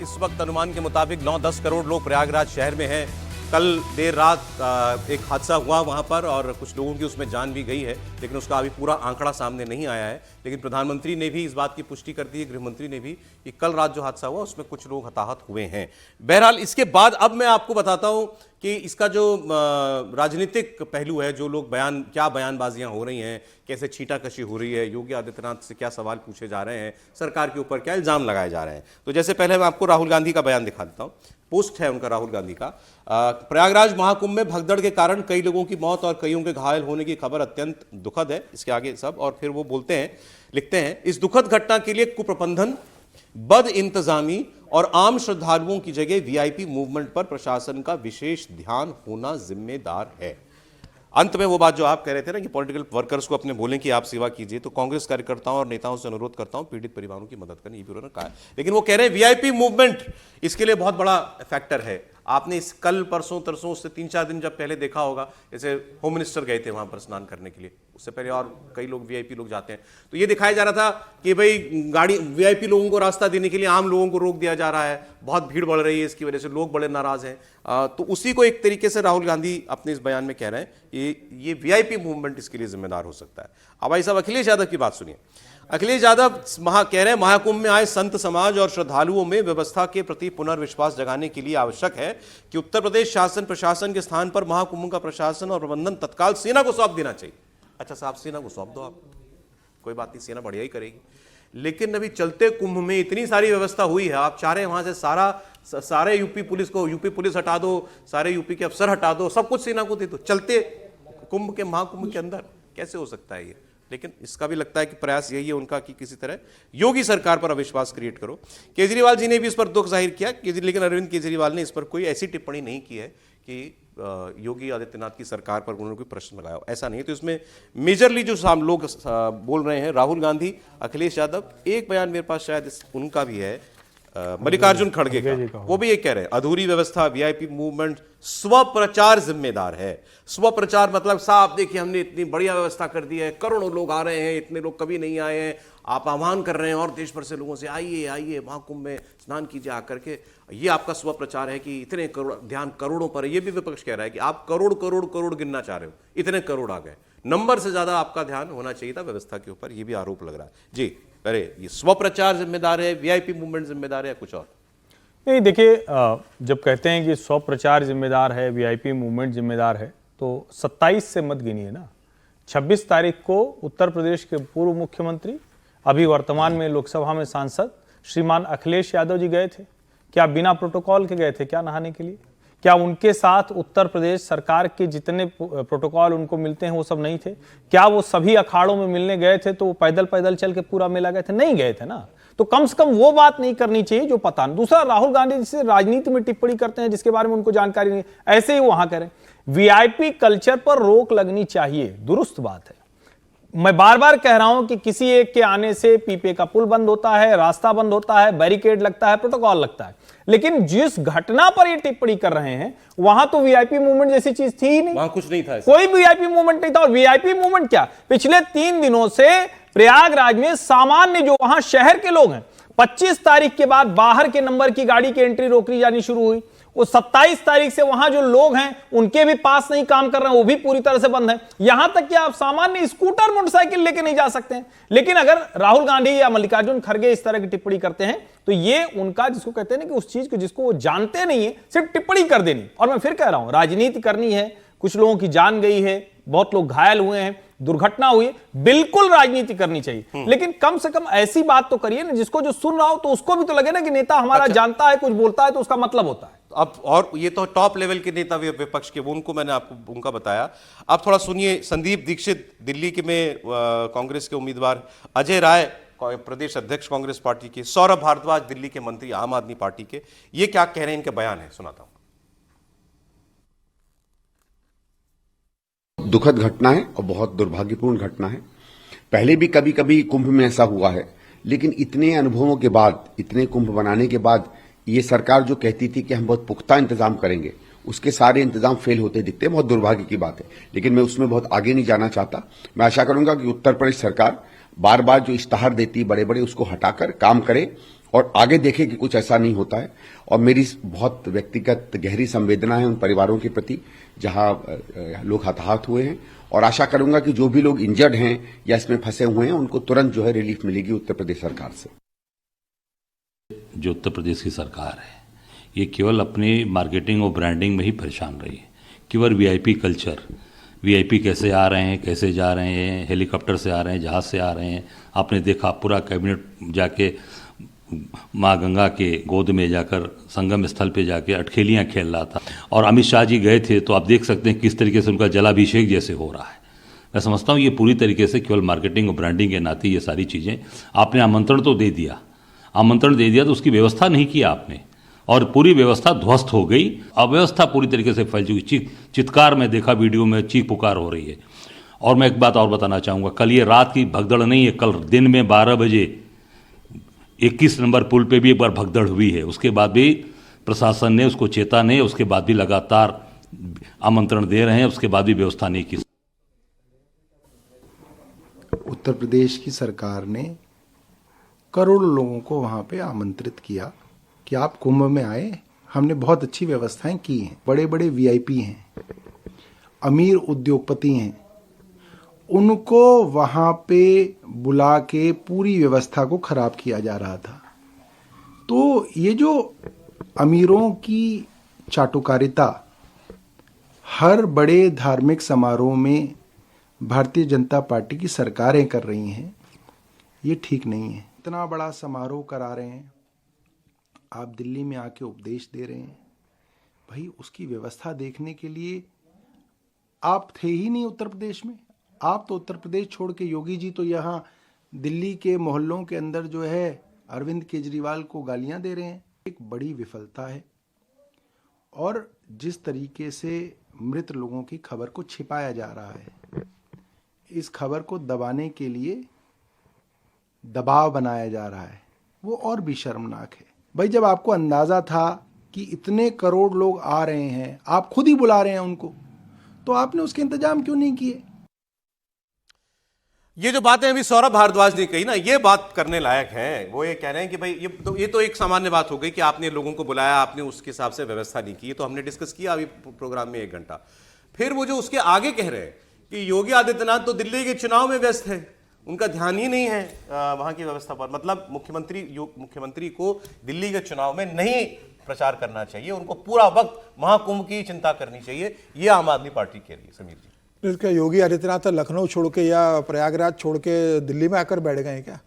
इस वक्त अनुमान के मुताबिक 9-10 करोड़ लोग प्रयागराज शहर में हैं। कल देर रात एक हादसा हुआ वहां पर, और कुछ लोगों की उसमें जान भी गई है, लेकिन उसका अभी पूरा आंकड़ा सामने नहीं आया है। लेकिन प्रधानमंत्री ने भी इस बात की पुष्टि कर दी है, गृहमंत्री ने भी, कि कल रात जो हादसा हुआ उसमें कुछ लोग हताहत हुए हैं। बहरहाल इसके बाद अब मैं आपको बताता हूं कि इसका जो राजनीतिक पहलू है, जो लोग क्या बयानबाजियां हो रही हैं, कैसे छींटाकशी हो रही है, योगी आदित्यनाथ से क्या सवाल पूछे जा रहे हैं, सरकार के ऊपर क्या इल्जाम लगाए जा रहे हैं। तो जैसे पहले मैं आपको राहुल गांधी का बयान दिखा देता हूं, पोस्ट है उनका राहुल गांधी का। प्रयागराज महाकुंभ में भगदड़ के कारण कई लोगों की मौत और कईयों के घायल होने की खबर अत्यंत दुखद है। इसके आगे सब, और फिर वो बोलते हैं, लिखते हैं, इस दुखद घटना के लिए कुप्रबंधन, बद इंतजामी और आम श्रद्धालुओं की जगह वीआईपी मूवमेंट पर प्रशासन का विशेष ध्यान होना जिम्मेदार है। अंत में वो बात जो आप कह रहे थे ना कि पॉलिटिकल वर्कर्स को अपने बोलें कि आप सेवा कीजिए, तो कांग्रेस कार्यकर्ताओं और नेताओं से अनुरोध करता हूं पीड़ित परिवारों की मदद करने, ये भी उन्होंने कहा। लेकिन वो कह रहे हैं वीआईपी मूवमेंट इसके लिए बहुत बड़ा फैक्टर है। आपने इस कल परसों तरसों से 3-4 दिन जब पहले देखा होगा, जैसे होम मिनिस्टर गए थे वहां पर स्नान करने के लिए, उससे पहले और कई लोग वीआईपी लोग जाते हैं, तो ये दिखाया जा रहा था कि भाई गाड़ी वीआईपी लोगों को रास्ता देने के लिए आम लोगों को रोक दिया जा रहा है, बहुत भीड़ बढ़ रही है, इसकी वजह से लोग बड़े नाराज हैं। तो उसी को एक तरीके से राहुल गांधी अपने इस बयान में कह रहे हैं ये वीआईपी मूवमेंट इसके लिए जिम्मेदार हो सकता है। अब भाई साहब अखिलेश यादव की बात सुनिए। अखिलेश यादव कह रहे हैं, महाकुंभ में आए संत समाज और श्रद्धालुओं में व्यवस्था के प्रति पुनर्विश्वास जगाने के लिए आवश्यक है कि उत्तर प्रदेश शासन प्रशासन के स्थान पर महाकुंभ का प्रशासन और प्रबंधन तत्काल सेना को सौंप देना चाहिए। अच्छा साहब, सेना को सौंप दो आप, कोई बात नहीं, सेना बढ़िया ही करेगी। लेकिन अभी चलते कुंभ में इतनी सारी व्यवस्था हुई है, आप चाह रहे हैं वहां से सारे यूपी पुलिस हटा दो, सारे यूपी के अफसर हटा दो, सब कुछ सेना को दे दो चलते कुंभ के महाकुंभ के अंदर, कैसे हो सकता है ये? लेकिन इसका भी लगता है कि प्रयास यही है उनका कि किसी तरह योगी सरकार पर अविश्वास क्रिएट करो। केजरीवाल जी ने भी इस पर दुख जाहिर किया, लेकिन अरविंद केजरीवाल ने इस पर कोई ऐसी टिप्पणी नहीं की है कि योगी आदित्यनाथ की सरकार पर उन्होंने कोई प्रश्न लगाया, ऐसा नहीं है। तो इसमें मेजरली जो लोग बोल रहे हैं, राहुल गांधी, अखिलेश यादव, एक बयान मेरे पास शायद उनका भी है, मल्लिकार्जुन खड़गे का, वो भी ये कह रहे हैं, अधूरी व्यवस्था, वीआईपी मूवमेंट, स्वप्रचार जिम्मेदार है। स्वप्रचार मतलब साहब देखिए हमने इतनी बढ़िया व्यवस्था कर दी है, करोड़ों लोग आ रहे हैं, इतने लोग कभी नहीं आए हैं, आप आह्वान कर रहे हैं और देश भर से लोगों से आइए आइए महाकुंभ में स्नान कीजिए आकर के। ये आपका स्व प्रचार है कि इतने करोड़, ध्यान करोड़ों पर है। ये भी विपक्ष कह रहा है कि आप करोड़ करोड़ करोड़ गिनना चाह रहे हो, इतने करोड़ आ गए, नंबर से ज्यादा आपका ध्यान होना चाहिए था व्यवस्था के ऊपर। ये भी आरोप लग रहा है जी। अरे ये स्व प्रचार जिम्मेदार है, वीआईपी मूवमेंट जिम्मेदार है या कुछ और? नहीं, देखिए, जब कहते हैं कि स्व प्रचार जिम्मेदार है, वीआईपी मूवमेंट जिम्मेदार है, तो 27 से मत गिनिए ना। 26 तारीख को उत्तर प्रदेश के पूर्व मुख्यमंत्री, अभी वर्तमान में लोकसभा में सांसद श्रीमान अखिलेश यादव जी गए थे। क्या बिना प्रोटोकॉल के गए थे क्या नहाने के लिए? क्या उनके साथ उत्तर प्रदेश सरकार के जितने प्रोटोकॉल उनको मिलते हैं वो सब नहीं थे? क्या वो सभी अखाड़ों में मिलने गए थे तो वो पैदल पैदल चल के पूरा मेला गए थे? नहीं गए थे ना। तो कम से कम वो बात नहीं करनी चाहिए जो पता नहीं। दूसरा, राहुल गांधी जिसे राजनीति में टिप्पणी करते हैं जिसके बारे में उनको जानकारी नहीं, ऐसे ही वहां करें। वीआईपी कल्चर पर रोक लगनी चाहिए, दुरुस्त बात है। मैं बार बार कह रहा हूं कि किसी एक के आने से पीपे का पुल बंद होता है, रास्ता बंद होता है, बैरिकेड लगता है, प्रोटोकॉल लगता है, लेकिन जिस घटना पर ये टिप्पणी कर रहे हैं वहां तो वीआईपी मूवमेंट जैसी चीज थी ही नहीं, वहां कुछ नहीं था, कोई वीआईपी मूवमेंट नहीं था। और वीआईपी मूवमेंट क्या, पिछले 3 दिनों से प्रयागराज में सामान्य जो वहां शहर के लोग हैं, 25 तारीख के बाद बाहर के नंबर की गाड़ी की एंट्री रोकी जानी शुरू हुई। वो 27 तारीख से वहां जो लोग हैं उनके भी पास नहीं काम कर रहे हैं, वो भी पूरी तरह से बंद है। यहां तक कि आप सामान्य स्कूटर मोटरसाइकिल लेके नहीं जा सकते हैं। लेकिन अगर राहुल गांधी या मल्लिकार्जुन खड़गे इस तरह की टिप्पणी करते हैं तो ये उनका, जिसको कहते हैं ना कि उस चीज को जिसको वो जानते नहीं है सिर्फ टिप्पणी कर देनी। और मैं फिर कह रहा हूं, राजनीति करनी है, कुछ लोगों की जान गई है, बहुत लोग घायल हुए हैं, दुर्घटना हुई, बिल्कुल राजनीति करनी चाहिए, लेकिन कम से कम ऐसी बात तो करिए ना जिसको जो सुन रहा हो तो उसको भी तो लगे ना कि नेता हमारा जानता है, कुछ बोलता है तो उसका मतलब होता है। अब और ये तो टॉप लेवल के नेता विपक्ष के, वो उनको मैंने आपको उनका बताया। आप थोड़ा सुनिए, संदीप दीक्षित दिल्ली के में कांग्रेस के उम्मीदवार, अजय राय प्रदेश अध्यक्ष कांग्रेस पार्टी के, सौरभ भारद्वाज दिल्ली के मंत्री आम आदमी पार्टी के, ये क्या कह रहे हैं, इनके बयान है, सुनाता हूं। दुखद घटना है और बहुत दुर्भाग्यपूर्ण घटना है। पहले भी कभी कभी कुंभ में ऐसा हुआ है, लेकिन इतने अनुभवों के बाद, इतने कुंभ बनाने के बाद ये सरकार जो कहती थी कि हम बहुत पुख्ता इंतजाम करेंगे, उसके सारे इंतजाम फेल होते दिखते हैं। बहुत दुर्भाग्य की बात है, लेकिन मैं उसमें बहुत आगे नहीं जाना चाहता। मैं आशा करूंगा कि उत्तर प्रदेश सरकार बार बार जो इश्तहार देती है बड़े बड़े, उसको हटाकर काम करे और आगे देखे कि कुछ ऐसा नहीं होता है। और मेरी बहुत व्यक्तिगत गहरी संवेदना है उन परिवारों के प्रति जहां लोग हताहत हुए हैं, और आशा करूंगा कि जो भी लोग इंजर्ड हैं या इसमें फंसे हुए हैं उनको तुरंत जो है रिलीफ मिलेगी उत्तर प्रदेश सरकार से। जो उत्तर प्रदेश की सरकार है ये केवल अपनी मार्केटिंग और ब्रांडिंग में ही परेशान रही है। केवल वीआईपी कल्चर, वीआईपी कैसे आ रहे हैं, कैसे जा रहे हैं, हेलीकॉप्टर से आ रहे हैं, जहाज से आ रहे हैं। आपने देखा पूरा कैबिनेट जाके माँ गंगा के गोद में जाकर संगम स्थल पे जाके अटखेलियाँ खेल रहा था। और अमित शाह जी गए थे तो आप देख सकते हैं किस तरीके से उनका जलाभिषेक जैसे हो रहा है। मैं समझता हूँ ये पूरी तरीके से केवल मार्केटिंग और ब्रांडिंग के नाते ये सारी चीज़ें, आपने आमंत्रण तो दे दिया, आमंत्रण दे दिया तो उसकी व्यवस्था नहीं किया आपने, और पूरी व्यवस्था ध्वस्त हो गई। अव्यवस्था पूरी तरीके से फैल चुकी, चित्कार में देखा, वीडियो में चीख पुकार हो रही है। और मैं एक बात और बताना चाहूँगा, कल ये रात की भगदड़ नहीं है, कल दिन में 12 बजे 21 नंबर पुल पे भी एक बार भगदड़ हुई है। उसके बाद भी प्रशासन ने उसको चेता नहीं, उसके बाद भी लगातार आमंत्रण दे रहे हैं, उसके बाद भी व्यवस्था नहीं की। उत्तर प्रदेश की सरकार ने करोड़ों लोगों को वहां पे आमंत्रित किया कि आप कुंभ में आए, हमने बहुत अच्छी व्यवस्थाएं की हैं। बड़े बड़े वीआईपी हैं, अमीर उद्योगपति हैं, उनको वहां पे बुला के पूरी व्यवस्था को खराब किया जा रहा था। तो ये जो अमीरों की चाटुकारिता हर बड़े धार्मिक समारोह में भारतीय जनता पार्टी की सरकारें कर रही हैं, ये ठीक नहीं है। इतना बड़ा समारोह करा रहे हैं, आप दिल्ली में आके उपदेश दे रहे हैं। भाई उसकी व्यवस्था देखने के लिए आप थे ही नहीं उत्तर प्रदेश में। आप तो उत्तर प्रदेश छोड़ के, योगी जी तो यहाँ दिल्ली के मोहल्लों के अंदर जो है अरविंद केजरीवाल को गालियां दे रहे हैं। एक बड़ी विफलता है। और जिस तरीके से मृत लोगों की खबर को छिपाया जा रहा है, इस खबर को दबाने के लिए दबाव बनाया जा रहा है, वो और भी शर्मनाक है। भाई जब आपको अंदाजा था कि इतने करोड़ लोग आ रहे हैं, आप खुद ही बुला रहे हैं उनको, तो आपने उसके इंतजाम क्यों नहीं किए? ये जो बातें अभी सौरभ भारद्वाज ने कही ना, ये बात करने लायक है। वो ये कह रहे हैं कि भाई ये तो एक सामान्य बात हो गई कि आपने लोगों को बुलाया, आपने उसके हिसाब से व्यवस्था नहीं की। ये तो हमने डिस्कस किया अभी प्रोग्राम में 1 घंटा। फिर वो जो उसके आगे कह रहे हैं कि योगी आदित्यनाथ तो दिल्ली के चुनाव में व्यस्त है, उनका ध्यान ही नहीं है वहां की व्यवस्था पर। मतलब मुख्यमंत्री को दिल्ली के चुनाव में नहीं प्रचार करना चाहिए, उनको पूरा वक्त महाकुंभ की चिंता करनी चाहिए। ये आम आदमी पार्टी कह रही है। समीर जी, क्या योगी आदित्यनाथ लखनऊ छोड़ के या प्रयागराज छोड़ के दिल्ली में आकर बैठ गए हैं क्या?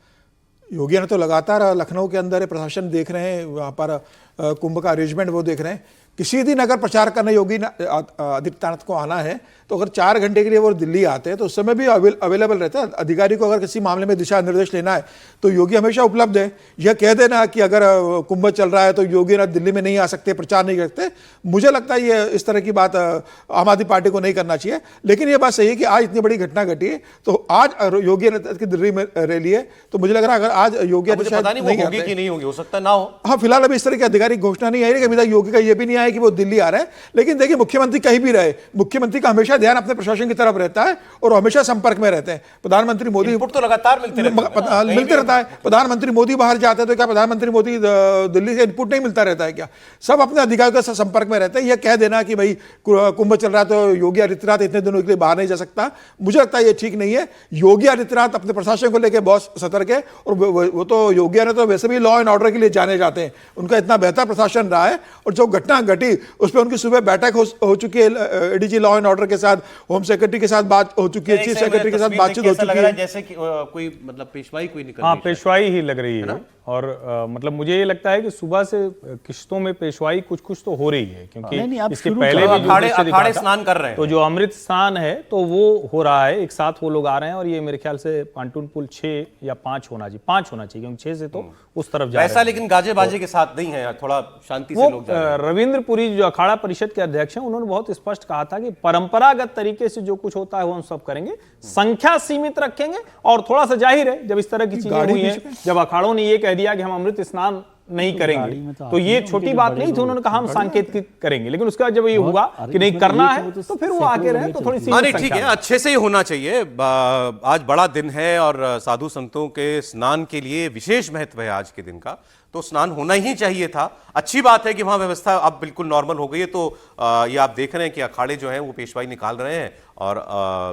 योगी ने तो लगातार लखनऊ के अंदर प्रशासन देख रहे हैं, वहाँ पर कुंभ का अरेंजमेंट वो देख रहे हैं। किसी दिन अगर प्रचार करने योगी आदित्यनाथ को आना है तो अगर 4 घंटे के लिए वो दिल्ली आते हैं तो उस समय भी अवेलेबल रहता है। अधिकारी को अगर किसी मामले में दिशा निर्देश लेना है तो योगी हमेशा उपलब्ध है। यह कह देना कि अगर कुंभ चल रहा है तो योगी ना दिल्ली में नहीं आ सकते, प्रचार नहीं करते, मुझे लगता है ये इस तरह की बात आम आदमी पार्टी को नहीं करना चाहिए। लेकिन ये बात सही है कि आज इतनी बड़ी घटना घटी है तो आज योगी की दिल्ली में रैली है, तो मुझे लग रहा है अगर आज योगी नहीं होगी, हो सकता ना हो। हाँ, फिलहाल अभी इस तरह की आधिकारिक घोषणा नहीं आई, अभी तक योगी का ये भी नहीं आया कि वो दिल्ली आ रहे हैं। लेकिन देखिए, मुख्यमंत्री कहीं भी रहे, मुख्यमंत्री का हमेशा ध्यान अपने प्रशासन की तरफ रहता है और हमेशा संपर्क में रहते हैं। प्रधानमंत्री मोदी तो लगातार मिलते रहता है। प्रधानमंत्री मोदी बाहर जाते हैं तो क्या प्रधानमंत्री मोदी दिल्ली से इनपुट नहीं मिलता रहता है क्या? सब अपने अधिकारियों के संपर्क में रहते हैं। यह कह देना कि भाई कुंभ चल रहा है तो योगी आदित्यनाथ इतने दिनों के लिए बाहर नहीं जा सकता, मुझे लगता है ये ठीक नहीं है। योगी आदित्यनाथ अपने प्रशासन को लेकर बहुत सतर्क है और वो तो योगी ने तो वैसे भी लॉ एंड ऑर्डर के लिए जाने जाते हैं, उनका इतना बेहतर प्रशासन रहा है। और जो घटना घटी उस पर उनकी सुबह बैठक हो चुकी है, एडीजी लॉ एंड ऑर्डर के साथ, होम सेक्रेटरी के साथ बात हो चुकी है, चीफ सेक्रेटरी के साथ बातचीत हो चुकी है। जैसे कि कोई मतलब पेशवाई कोई निकल, हाँ, पेशवाई ही लग रही है। और मतलब मुझे ये लगता है कि सुबह से किश्तों में पेशवाई कुछ तो हो रही है, क्योंकि इसके पहले भी अखाड़े स्नान कर रहे हैं। तो जो अमृत स्नान है तो वो हो रहा है, एक साथ वो लोग आ रहे हैं। और ये मेरे ख्याल से पांटून पुल 6 या 5 होना चाहिए, 5 होना चाहिए, क्योंकि 6 से तो उस तरफ जा रहे हैं। ऐसा लेकिन गाजे बाजे के साथ नहीं है, थोड़ा शांति से लोग जा रहे हैं। रविंद्र पुरी जो अखाड़ा परिषद के अध्यक्ष हैं, उन्होंने बहुत स्पष्ट कहा था कि परंपरागत तरीके से जो कुछ होता है वो हम सब करेंगे, संख्या सीमित रखेंगे। और थोड़ा सा जाहिर है, जब इस तरह की चीजें हुई हैं, जब अखाड़ों ने ये कह दिया कि हम अमृत स्नान नहीं करेंगे तो ये छोटी बात नहीं थी। उन्होंने कहा हम सांकेतिक करेंगे, लेकिन उसके बाद जब ये हुआ कि नहीं करना है तो फिर वो आके रहे तो थोड़ी सी ठीक है, अच्छे से ही होना चाहिए। आज बड़ा दिन है और साधु संतों के स्नान के लिए विशेष महत्व है आज के दिन का, तो स्नान होना ही चाहिए था। अच्छी बात है कि वहां व्यवस्था अब बिल्कुल नॉर्मल हो गई है। तो ये आप देख रहे हैं कि अखाड़े जो हैं वो पेशवाई निकाल रहे हैं और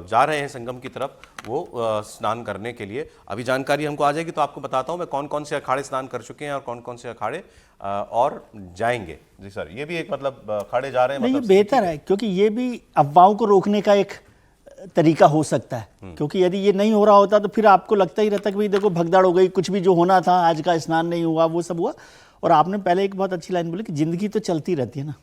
जा रहे हैं संगम की तरफ वो स्नान करने के लिए। अभी जानकारी हमको आ जाएगी तो आपको बताता हूं मैं कौन कौन से अखाड़े स्नान कर चुके हैं और कौन कौन से अखाड़े और जाएंगे। जी सर, ये भी एक मतलब अखाड़े जा रहे हैं, मतलब बेहतर है, क्योंकि ये भी अफवाहों को रोकने का एक तरीका हो सकता है। क्योंकि यदि ये नहीं हो रहा होता तो फिर आपको लगता ही रहता कि भाई देखो भगदड़ हो गई, कुछ भी जो होना था, आज का स्नान नहीं हुआ, वो सब हुआ। और आपने पहले एक बहुत अच्छी लाइन बोली कि जिंदगी तो चलती रहती है ना,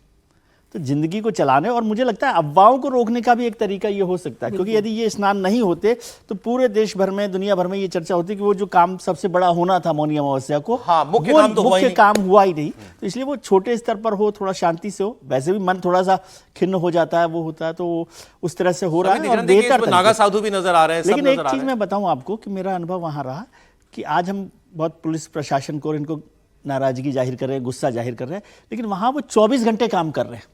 तो जिंदगी को चलाने और मुझे लगता है अफवाहों को रोकने का भी एक तरीका ये हो सकता है। क्योंकि यदि ये स्नान नहीं होते तो पूरे देश भर में, दुनिया भर में ये चर्चा होती कि वो जो काम सबसे बड़ा होना था मौनी अमावस्या को, मुख्य काम हुआ ही नहीं। तो इसलिए वो छोटे स्तर पर हो, थोड़ा शांति से हो। वैसे भी मन थोड़ा सा खिन्न हो जाता है, वो होता है, तो उस तरह से हो रहा है और बेहतर। नागा साधु भी नजर आ रहे हैं। लेकिन एक चीज मैं बताऊं आपको कि मेरा अनुभव वहां रहा कि आज हम बहुत पुलिस प्रशासन को, इनको नाराजगी जाहिर कर रहे हैं, गुस्सा जाहिर कर रहे हैं, लेकिन वहां वो 24 घंटे काम कर रहे हैं।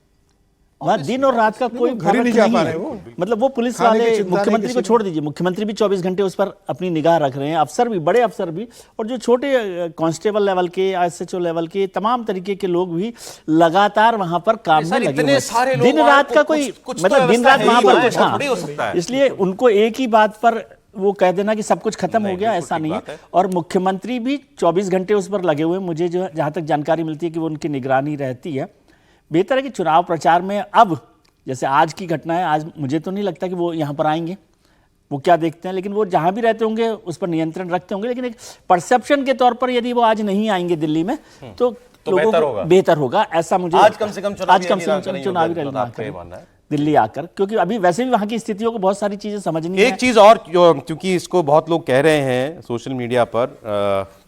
वहाँ दिन और रात का कोई फर्क नहीं है। मतलब वो पुलिस वाले, मुख्यमंत्री को छोड़ दीजिए, मुख्यमंत्री भी 24 घंटे उस पर अपनी निगाह रख रहे हैं, अफसर भी, बड़े अफसर भी, और जो छोटे कांस्टेबल लेवल के, एसएचओ लेवल के, तमाम तरीके के लोग भी लगातार वहां पर काम में लगे हुए हैं। दिन रात का कोई मतलब दिन रात वहां पर कुछ, हाँ, इसलिए उनको एक ही बात पर वो कह देना कि सब कुछ खत्म हो गया, ऐसा नहीं है। और मुख्यमंत्री भी 24 घंटे उस पर लगे हुए हैं। मुझे जो जहां तक जानकारी मिलती है कि वो उनकी निगरानी रहती है। बेहतर है कि चुनाव प्रचार में अब जैसे आज की घटना है, आज मुझे तो नहीं लगता कि वो यहाँ पर आएंगे, वो क्या देखते हैं, लेकिन वो जहाँ भी रहते होंगे उस पर नियंत्रण रखते होंगे। लेकिन एक परसेप्शन के तौर पर यदि वो आज नहीं आएंगे दिल्ली में तो लोगों को बेहतर होगा, ऐसा मुझे आज कम से कम चुनावी रैली दिल्ली आकर, क्योंकि अभी वैसे भी वहां की स्थितियों को बहुत सारी चीजें समझनी है। एक चीज और, क्योंकि इसको बहुत लोग कह रहे हैं सोशल मीडिया पर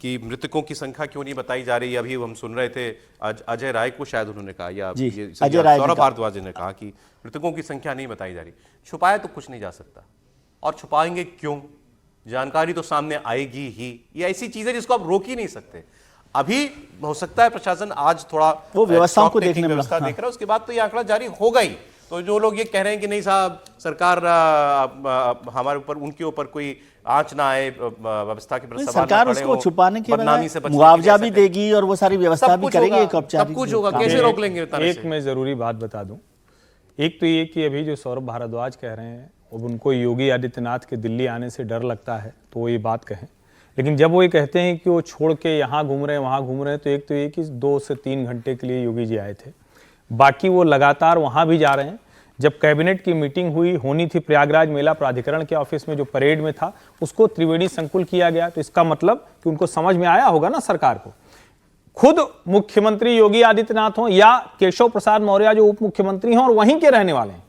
कि मृतकों की संख्या क्यों नहीं बताई जा रही। अभी हम सुन रहे थे अजय राय को, शायद उन्होंने कहा, या सौरभ भारद्वाज ने कहा कि मृतकों की संख्या नहीं बताई जा रही। छुपाया तो कुछ नहीं जा सकता, और छुपाएंगे क्यों? जानकारी तो सामने आएगी ही। ये ऐसी चीज है जिसको आप रोक ही नहीं सकते। अभी हो सकता है प्रशासन आज थोड़ा वो व्यवस्थाओं को देखने में व्यवस्था देख रहा है, उसके बाद तो ये आंकड़ा जारी होगा ही। तो जो लोग ये कह रहे हैं कि नहीं साहब सरकार हमारे ऊपर, उनके ऊपर कोई आंच ना आए, व्यवस्था के प्रति सवाल सरकार ना खड़े उसको हो, छुपाने के बदनामी से बजाय बचने मुआवजा के लिए भी देगी और वो सारी व्यवस्था भी करेगी। एक औपचारिक सब कुछ होगा, कैसे रोक लेंगे? एक मैं जरूरी बात बता दूं, एक तो ये कि अभी जो सौरभ भारद्वाज कह रहे हैं, अब उनको योगी आदित्यनाथ के दिल्ली आने से डर लगता है तो वो ये बात कहें, लेकिन जब वो ये कहते हैं कि वो छोड़ के यहाँ घूम रहे हैं वहाँ घूम रहे हैं, तो एक तो ये कि 2 से 3 घंटे के लिए योगी जी आए थे, बाकी वो लगातार वहाँ भी जा रहे हैं। जब कैबिनेट की मीटिंग होनी थी प्रयागराज मेला प्राधिकरण के ऑफिस में, जो परेड में था उसको त्रिवेणी संकुल किया गया, तो इसका मतलब कि उनको समझ में आया होगा ना सरकार को। खुद मुख्यमंत्री योगी आदित्यनाथ हो या केशव प्रसाद मौर्य जो उप मुख्यमंत्री हैं और वहीं के रहने वाले हैं,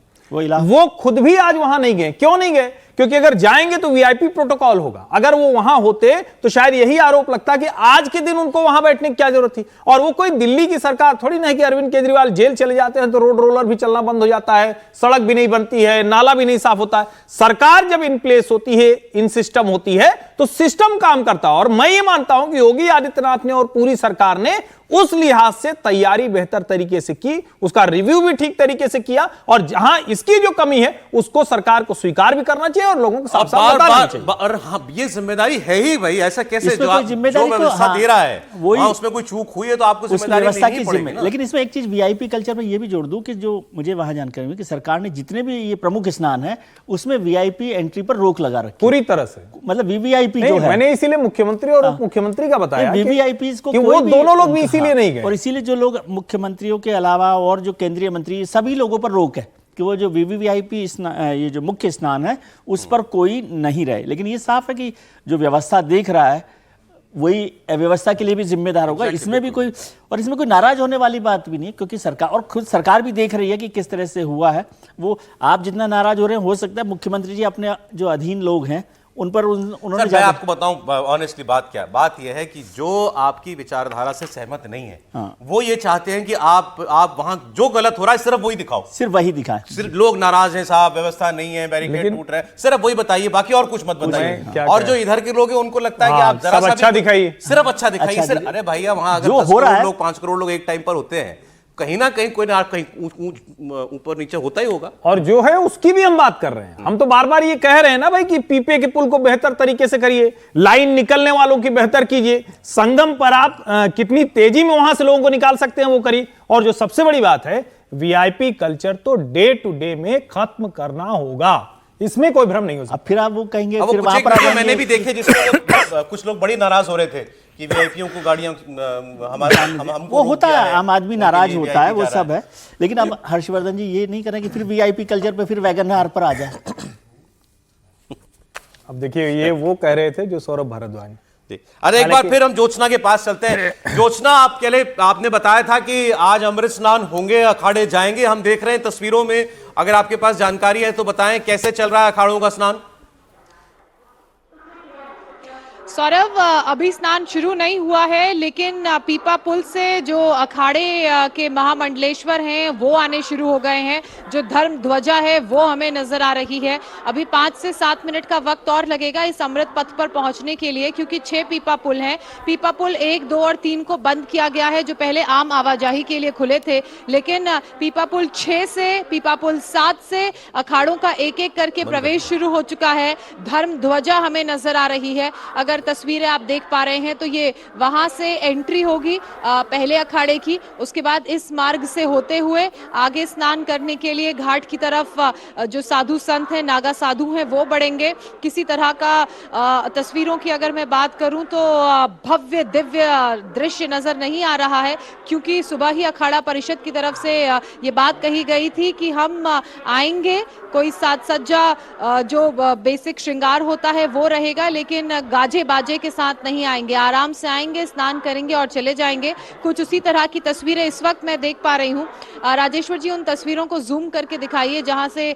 वो खुद भी आज वहां नहीं गए। क्यों नहीं गए? क्योंकि अगर जाएंगे तो वीआईपी प्रोटोकॉल होगा। अगर वो वहां होते तो शायद यही आरोप लगता कि आज के दिन उनको वहां बैठने की क्या जरूरत थी। और वो कोई दिल्ली की सरकार थोड़ी नहीं कि अरविंद केजरीवाल जेल चले जाते हैं तो रोड रोलर भी चलना बंद हो जाता है, सड़क भी नहीं बनती है, नाला भी नहीं साफ होता है। सरकार जब इन प्लेस होती है, इन सिस्टम होती है, तो सिस्टम काम करता है। और मैं ये मानता हूं कि योगी आदित्यनाथ ने और पूरी सरकार ने उस लिहाज से तैयारी बेहतर तरीके से की, उसका रिव्यू भी ठीक तरीके से किया, और जहां इसकी जो कमी है उसको सरकार को स्वीकार भी करना चाहिए और लोगों को साफ साफ बताना चाहिए। और हाँ, ये जिम्मेदारी है ही भाई, ऐसा कैसे जो जिम्मेदारी व्यवस्था दे रहा है वहां उसमें कोई चूक हुई है तो आपको जिम्मेदारी नहीं पड़ेगी ना। लेकिन इसमें एक चीज वीआईपी कल्चर में ये भी जोड़ दूं कि जो मुझे वहां जानकारी हुई कि सरकार ने जितने भी ये प्रमुख स्नान है उसमें वीआईपी एंट्री पर रोक लगा रखी पूरी तरह से, मतलब वीवीआईपी जो है। मैंने इसीलिए मुख्यमंत्री और उप मुख्यमंत्री का बताया वीवीआईपी को वो दोनों लोग भी इसीलिए नहीं गए, और इसीलिए जो लोग मुख्यमंत्रियों के अलावा और जो केंद्रीय मंत्री, सभी लोगों पर रोक है कि वो जो वीवीआईपी ये जो मुख्य स्नान है उस पर कोई नहीं रहे। लेकिन ये साफ है कि जो व्यवस्था देख रहा है वही अव्यवस्था के लिए भी जिम्मेदार होगा। इसमें भी कोई, और इसमें कोई नाराज होने वाली बात भी नहीं है, क्योंकि सरकार, और खुद सरकार भी देख रही है कि किस तरह से हुआ है। वो आप जितना नाराज हो रहे हैं, हो सकता है मुख्यमंत्री जी अपने जो अधीन लोग हैं उन पर उन्होंने मैं आपको बताऊं ऑनेस्टली बात क्या, बात यह है कि जो आपकी विचारधारा से सहमत नहीं है वो ये चाहते हैं कि आप वहां जो गलत हो रहा है सिर्फ वही दिखाओ, सिर्फ वही दिखाएं। सिर्फ लोग नाराज हैं साहब, व्यवस्था नहीं है, बैरिकेड टूट रहा है, सिर्फ वही बताइए, बाकी और कुछ मत बताइए। और जो इधर के लोग हैं उनको लगता है कि आप जरा सा अच्छा दिखाइए, सिर्फ अच्छा दिखाइए। अरे भैया वहां अगर 10 करोड़ लोग 5 करोड़ लोग एक टाइम पर होते हैं, कहीं ना कहीं कोई ना कहीं ऊपर नीचे होता ही होगा। और जो है उसकी भी हम बात कर रहे हैं। हम तो बार बार ये कह रहे हैं ना भाई कि पीपे के पुल को बेहतर तरीके से करिए, लाइन निकलने वालों की बेहतर कीजिए, संगम पर आप कितनी तेजी में वहां से लोगों को निकाल सकते हैं वो करिए। और जो सबसे बड़ी बात है, वीआईपी कल्चर तो डे टू डे में खत्म करना होगा, इसमें कोई भ्रम नहीं हो सकता। फिर आप वो कहेंगे, फिर वहां पर मैंने भी देखे जिसमें कुछ लोग बड़ी नाराज हो रहे थे कि वीआईपीओं को गाड़ियां वो होता है, आम आदमी नाराज होता है, वो सब है। लेकिन अब हर्षवर्धन जी ये नहीं करें कि फिर वीआईपी कल्चर पे फिर वैगनआर पर आ जाए। अब देखिए, ये वो कह रहे थे जो सौरभ भारद्वाज। अरे एक बार फिर हम ज्योत्सना के पास चलते हैं। ज्योत्सना, आपने बताया था कि आज अमृत स्नान होंगे, अखाड़े जाएंगे, हम देख रहे हैं तस्वीरों में। अगर आपके पास जानकारी है तो बताएं कैसे चल रहा है अखाड़ों का स्नान। सौरभ, अभी स्नान शुरू नहीं हुआ है, लेकिन पीपा पुल से जो अखाड़े के महामंडलेश्वर हैं वो आने शुरू हो गए हैं। जो धर्म ध्वजा है वो हमें नजर आ रही है। अभी 5 से 7 मिनट का वक्त और लगेगा इस अमृत पथ पर पहुंचने के लिए, क्योंकि 6 पीपा पुल हैं। पीपा पुल 1, 2 और 3 को बंद किया गया है, जो पहले आम आवाजाही के लिए खुले थे। लेकिन पीपा पुल 6 से पीपा पुल 7 से अखाड़ों का एक एक करके प्रवेश शुरू हो चुका है। धर्म ध्वजा हमें नजर आ रही है। अगर तस्वीरें आप देख पा रहे हैं तो ये वहां से एंट्री होगी पहले अखाड़े की, उसके बाद इस मार्ग से होते हुए आगे स्नान करने के लिए घाट की तरफ जो साधु संत हैं, नागा साधु हैं, वो बढ़ेंगे। किसी तरह का तस्वीरों की अगर मैं बात करूं तो भव्य दिव्य दृश्य नजर नहीं आ रहा है, क्योंकि सुबह ही अखाड़ा परिषद की तरफ से ये बात कही गई थी कि हम आएंगे, कोई साज सज्जा जो बेसिक श्रृंगार होता है वो रहेगा, लेकिन गाजे बाजे के साथ नहीं आएंगे, आराम से आएंगे, स्नान करेंगे और चले जाएंगे। कुछ उसी तरह की तस्वीरें इस वक्त मैं देख पा रही हूँ। राजेश्वर जी, उन तस्वीरों को जूम करके दिखाइए जहां से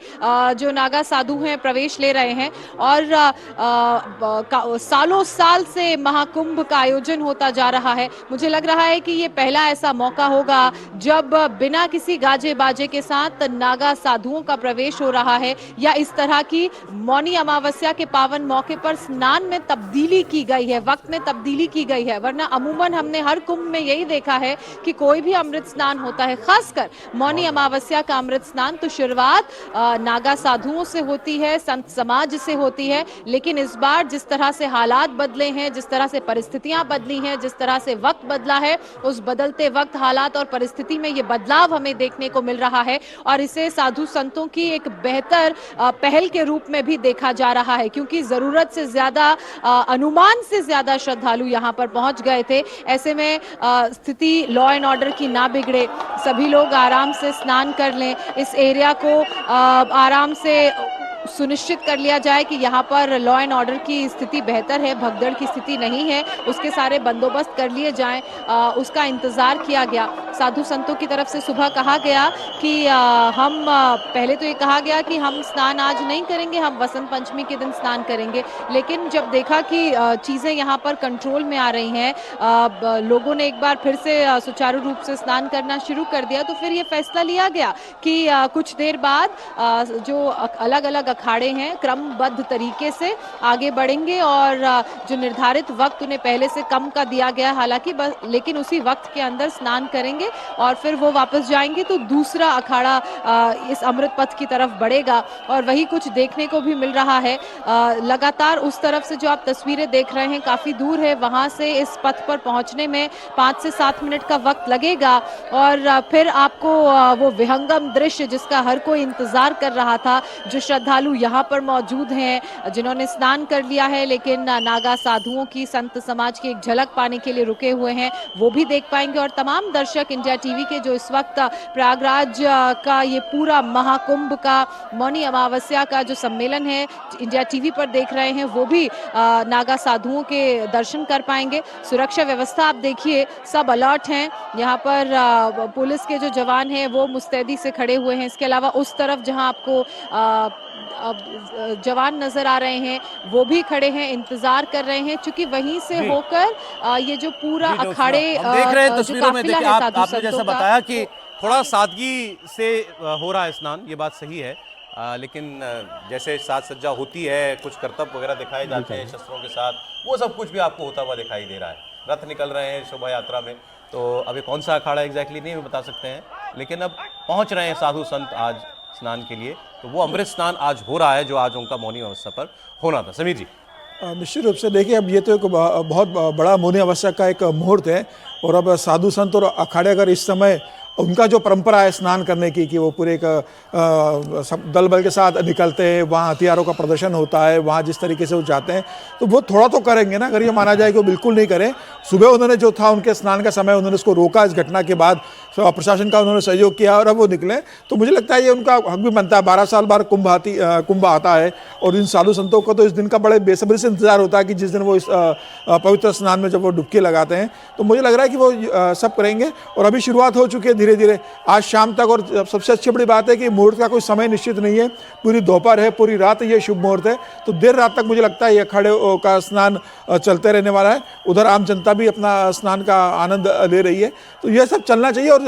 जो नागा साधु हैं प्रवेश ले रहे हैं। और सालों साल से महाकुंभ का आयोजन होता जा रहा है। मुझे लग रहा है कि ये पहला ऐसा मौका होगा जब बिना किसी गाजे बाजे के साथ नागा साधुओं का प्रवेश हो रहा है, या इस तरह की मौनी अमावस्या के पावन मौके पर स्नान में तब्दीली की गई है, वक्त में तब्दीली की गई है। वरना अमूमन हमने हर कुंभ में यही देखा है कि कोई भी अमृत स्नान होता है, खासकर मौनी अमावस्या का अमृत स्नान, तो शुरुआत नागा साधुओं से होती है, संत समाज से होती है। लेकिन इस बार जिस तरह से हालात बदले हैं, जिस तरह से परिस्थितियां बदली हैं, जिस तरह से वक्त बदला है, उस बदलते वक्त, हालात और परिस्थिति में ये बदलाव हमें देखने को मिल रहा है और इसे साधु संतों की एक बेहतर पहल के रूप में भी देखा जा रहा है, क्योंकि जरूरत से ज्यादा, अनुमान से ज्यादा श्रद्धालु यहाँ पर पहुंच गए थे। ऐसे में स्थिति लॉ एंड ऑर्डर की ना बिगड़े, सभी लोग आराम से स्नान कर लें, इस एरिया को आराम से सुनिश्चित कर लिया जाए कि यहाँ पर लॉ एंड ऑर्डर की स्थिति बेहतर है, भगदड़ की स्थिति नहीं है, उसके सारे बंदोबस्त कर लिए जाएं, उसका इंतजार किया गया। साधु संतों की तरफ से सुबह कहा गया कि हम पहले तो ये कहा गया कि हम स्नान आज नहीं करेंगे, हम वसंत पंचमी के दिन स्नान करेंगे। लेकिन जब देखा कि चीज़ें यहाँ पर कंट्रोल में आ रही हैं, लोगों ने एक बार फिर से सुचारू रूप से स्नान करना शुरू कर दिया, तो फिर ये फैसला लिया गया कि कुछ देर बाद जो अलग अलग अखाड़े हैं क्रमबद्ध तरीके से आगे बढ़ेंगे और जो निर्धारित वक्त उन्हें पहले से कम का दिया गया, हालांकि लेकिन उसी वक्त के अंदर स्नान करेंगे और फिर वो वापस जाएंगे, तो दूसरा अखाड़ा इस अमृत पथ की तरफ बढ़ेगा। और वही कुछ देखने को भी मिल रहा है। लगातार उस तरफ से जो आप तस्वीरें देख रहे हैं, काफी दूर है, वहां से इस पथ पर पहुंचने में 5 से 7 मिनट का वक्त लगेगा और फिर आपको वो विहंगम दृश्य जिसका हर कोई इंतजार कर रहा था, जो श्रद्धालु यहाँ पर मौजूद हैं जिन्होंने स्नान कर लिया है लेकिन नागा साधुओं की, संत समाज की एक झलक पाने के लिए रुके हुए हैं, वो भी देख पाएंगे। और तमाम दर्शक इंडिया टीवी के जो इस वक्त प्रयागराज का ये पूरा महाकुंभ का, मौनी अमावस्या का जो सम्मेलन है इंडिया टीवी पर देख रहे हैं, वो भी नागा साधुओं के दर्शन कर पाएंगे। सुरक्षा व्यवस्था आप देखिए, सब अलर्ट हैं। यहाँ पर पुलिस के जो जवान हैं वो मुस्तैदी से खड़े हुए हैं। इसके अलावा उस तरफ जहाँ आपको जवान नजर आ रहे हैं, वो भी खड़े हैं, इंतजार कर रहे हैं, क्योंकि वहीं से होकर ये जो पूरा अखाड़े देख रहे हैं तस्वीरों में। देखिए आपने जैसा बताया कि थोड़ा सादगी से हो रहा है स्नान, ये बात सही है, लेकिन जैसे साज सज्जा होती है, कुछ करतब वगैरह दिखाए जाते हैं शस्त्रों के साथ, वो सब कुछ भी आपको होता हुआ दिखाई दे रहा है। रथ निकल रहे हैं शोभा यात्रा में, तो अभी कौन सा अखाड़ा एग्जैक्टली नहीं बता सकते हैं, लेकिन अब पहुंच रहे हैं साधु संत आज स्नान के लिए। तो वो अमृत स्नान आज हो रहा है जो आज उनका मौनी अवस्था पर होना था। समीर जी, निश्चित रूप से देखिए, अब ये तो एक बहुत बड़ा मौनी अवस्था का एक मुहूर्त है और अब साधु संत और अखाड़े अगर इस समय उनका जो परंपरा है स्नान करने की, कि वो पूरे एक सब दल बल के साथ निकलते हैं, वहाँ हथियारों का प्रदर्शन होता है, वहाँ जिस तरीके से वो जाते हैं, तो वो थोड़ा तो करेंगे ना। अगर ये माना जाए कि वो बिल्कुल नहीं करें, सुबह उन्होंने जो था उनके स्नान का समय, उन्होंने उसको रोका, इस घटना के बाद प्रशासन का उन्होंने सहयोग किया और अब वो निकले, तो मुझे लगता है ये उनका हक भी बनता है। 12 साल बाद कुंभ आता है और इन साधु संतों को तो इस दिन का बड़े बेसब्री से इंतजार होता है कि जिस दिन वो इस पवित्र स्नान में जब वो डुबकी लगाते हैं, तो मुझे लग रहा है कि वो सब करेंगे और अभी शुरुआत हो चुकी है धीरे धीरे आज शाम तक। और सबसे अच्छी बड़ी बात है कि मुहूर्त का कोई समय निश्चित नहीं है, पूरी दोपहर है, पूरी रात ये शुभ मुहूर्त है, तो देर रात तक मुझे लगता है ये अखाड़े का स्नान चलते रहने वाला है। उधर आम जनता भी अपना स्नान का आनंद ले रही है, तो ये सब चलना चाहिए। और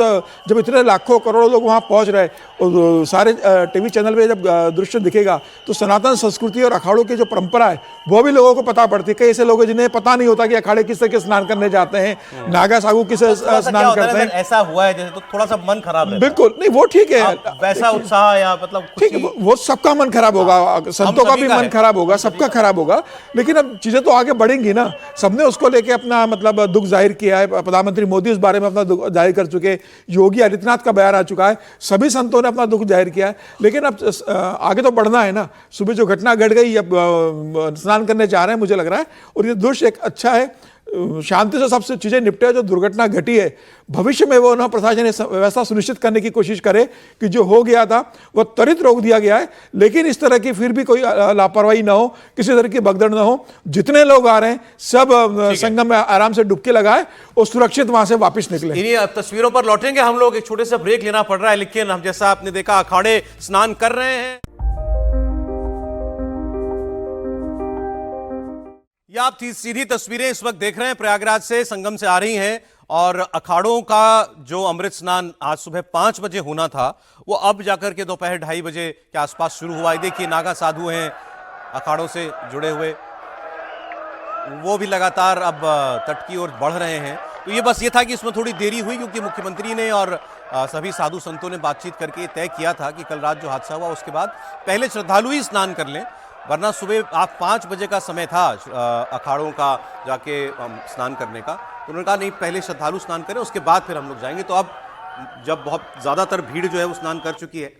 जब इतने लाखों करोड़ों लोग वहाँ पहुँच रहे और सारे टीवी चैनल पे जब दृश्य दिखेगा, तो सनातन संस्कृति और अखाड़ों की जो परंपरा है वो भी लोगों को पता पड़ती है। कई ऐसे लोग हैं जिन्हें पता नहीं होता कि अखाड़े किस तरह के स्नान करने जाते हैं, नागा साधु किस स्नान करते हैं। ऐसा हुआ है जैसे, तो थोड़ा सा मन खराब है। बिल्कुल नहीं, वो ठीक है, वैसा उत्साह या मतलब ठीक है, वो सबका मन खराब होगा, संतों का भी मन खराब होगा, सबका खराब होगा, लेकिन अब चीजें तो आगे बढ़ेंगी ना। सबने उसको लेके अपना मतलब दुख जाहिर किया है, प्रधानमंत्री मोदी इस बारे में अपना दुख जाहिर कर चुके, योगी आदित्यनाथ का बयान आ चुका है, सभी संतों ने अपना दुख जाहिर किया है, लेकिन अब आगे तो बढ़ना है ना। सुबह जो घटना घट गई, अब स्नान करने जा रहे हैं मुझे लग रहा है, और ये दृश्य एक अच्छा है, शांति से सबसे चीजें निपटे। जो दुर्घटना घटी है, भविष्य में वो ना प्रशासन व्यवस्था सुनिश्चित करने की कोशिश करे कि जो हो गया था वो त्वरित रोक दिया गया है, लेकिन इस तरह की फिर भी कोई लापरवाही ना हो, किसी तरह की भगदड़ ना हो। जितने लोग आ रहे हैं सब संगम में आराम से डुबकी लगाए और सुरक्षित वहां से वापस निकले। इन्हीं तस्वीरों पर लौटेंगे हम लोग, एक छोटे से ब्रेक लेना पड़ रहा है, लेकिन हम जैसा आपने देखा अखाड़े स्नान कर रहे हैं। ये आप सीधी तस्वीरें इस वक्त देख रहे हैं प्रयागराज से, संगम से आ रही हैं, और अखाड़ों का जो अमृत स्नान आज सुबह 5 बजे होना था, वो अब जाकर के दोपहर 2:30 बजे के आसपास शुरू हुआ है। देखिए नागा साधु हैं अखाड़ों से जुड़े हुए, वो भी लगातार अब तट की ओर बढ़ रहे हैं। तो ये बस ये था कि इसमें थोड़ी देरी हुई क्योंकि मुख्यमंत्री ने और सभी साधु संतों ने बातचीत करके तय किया था कि कल रात जो हादसा हुआ उसके बाद पहले श्रद्धालु ही स्नान कर लें, वरना सुबह आप 5 बजे का समय था अखाड़ों का जाके स्नान करने का। तो उन्होंने कहा नहीं, पहले श्रद्धालु स्नान करें उसके बाद फिर हम लोग जाएंगे। तो अब जब बहुत ज्यादातर भीड़ जो है वो स्नान कर चुकी है,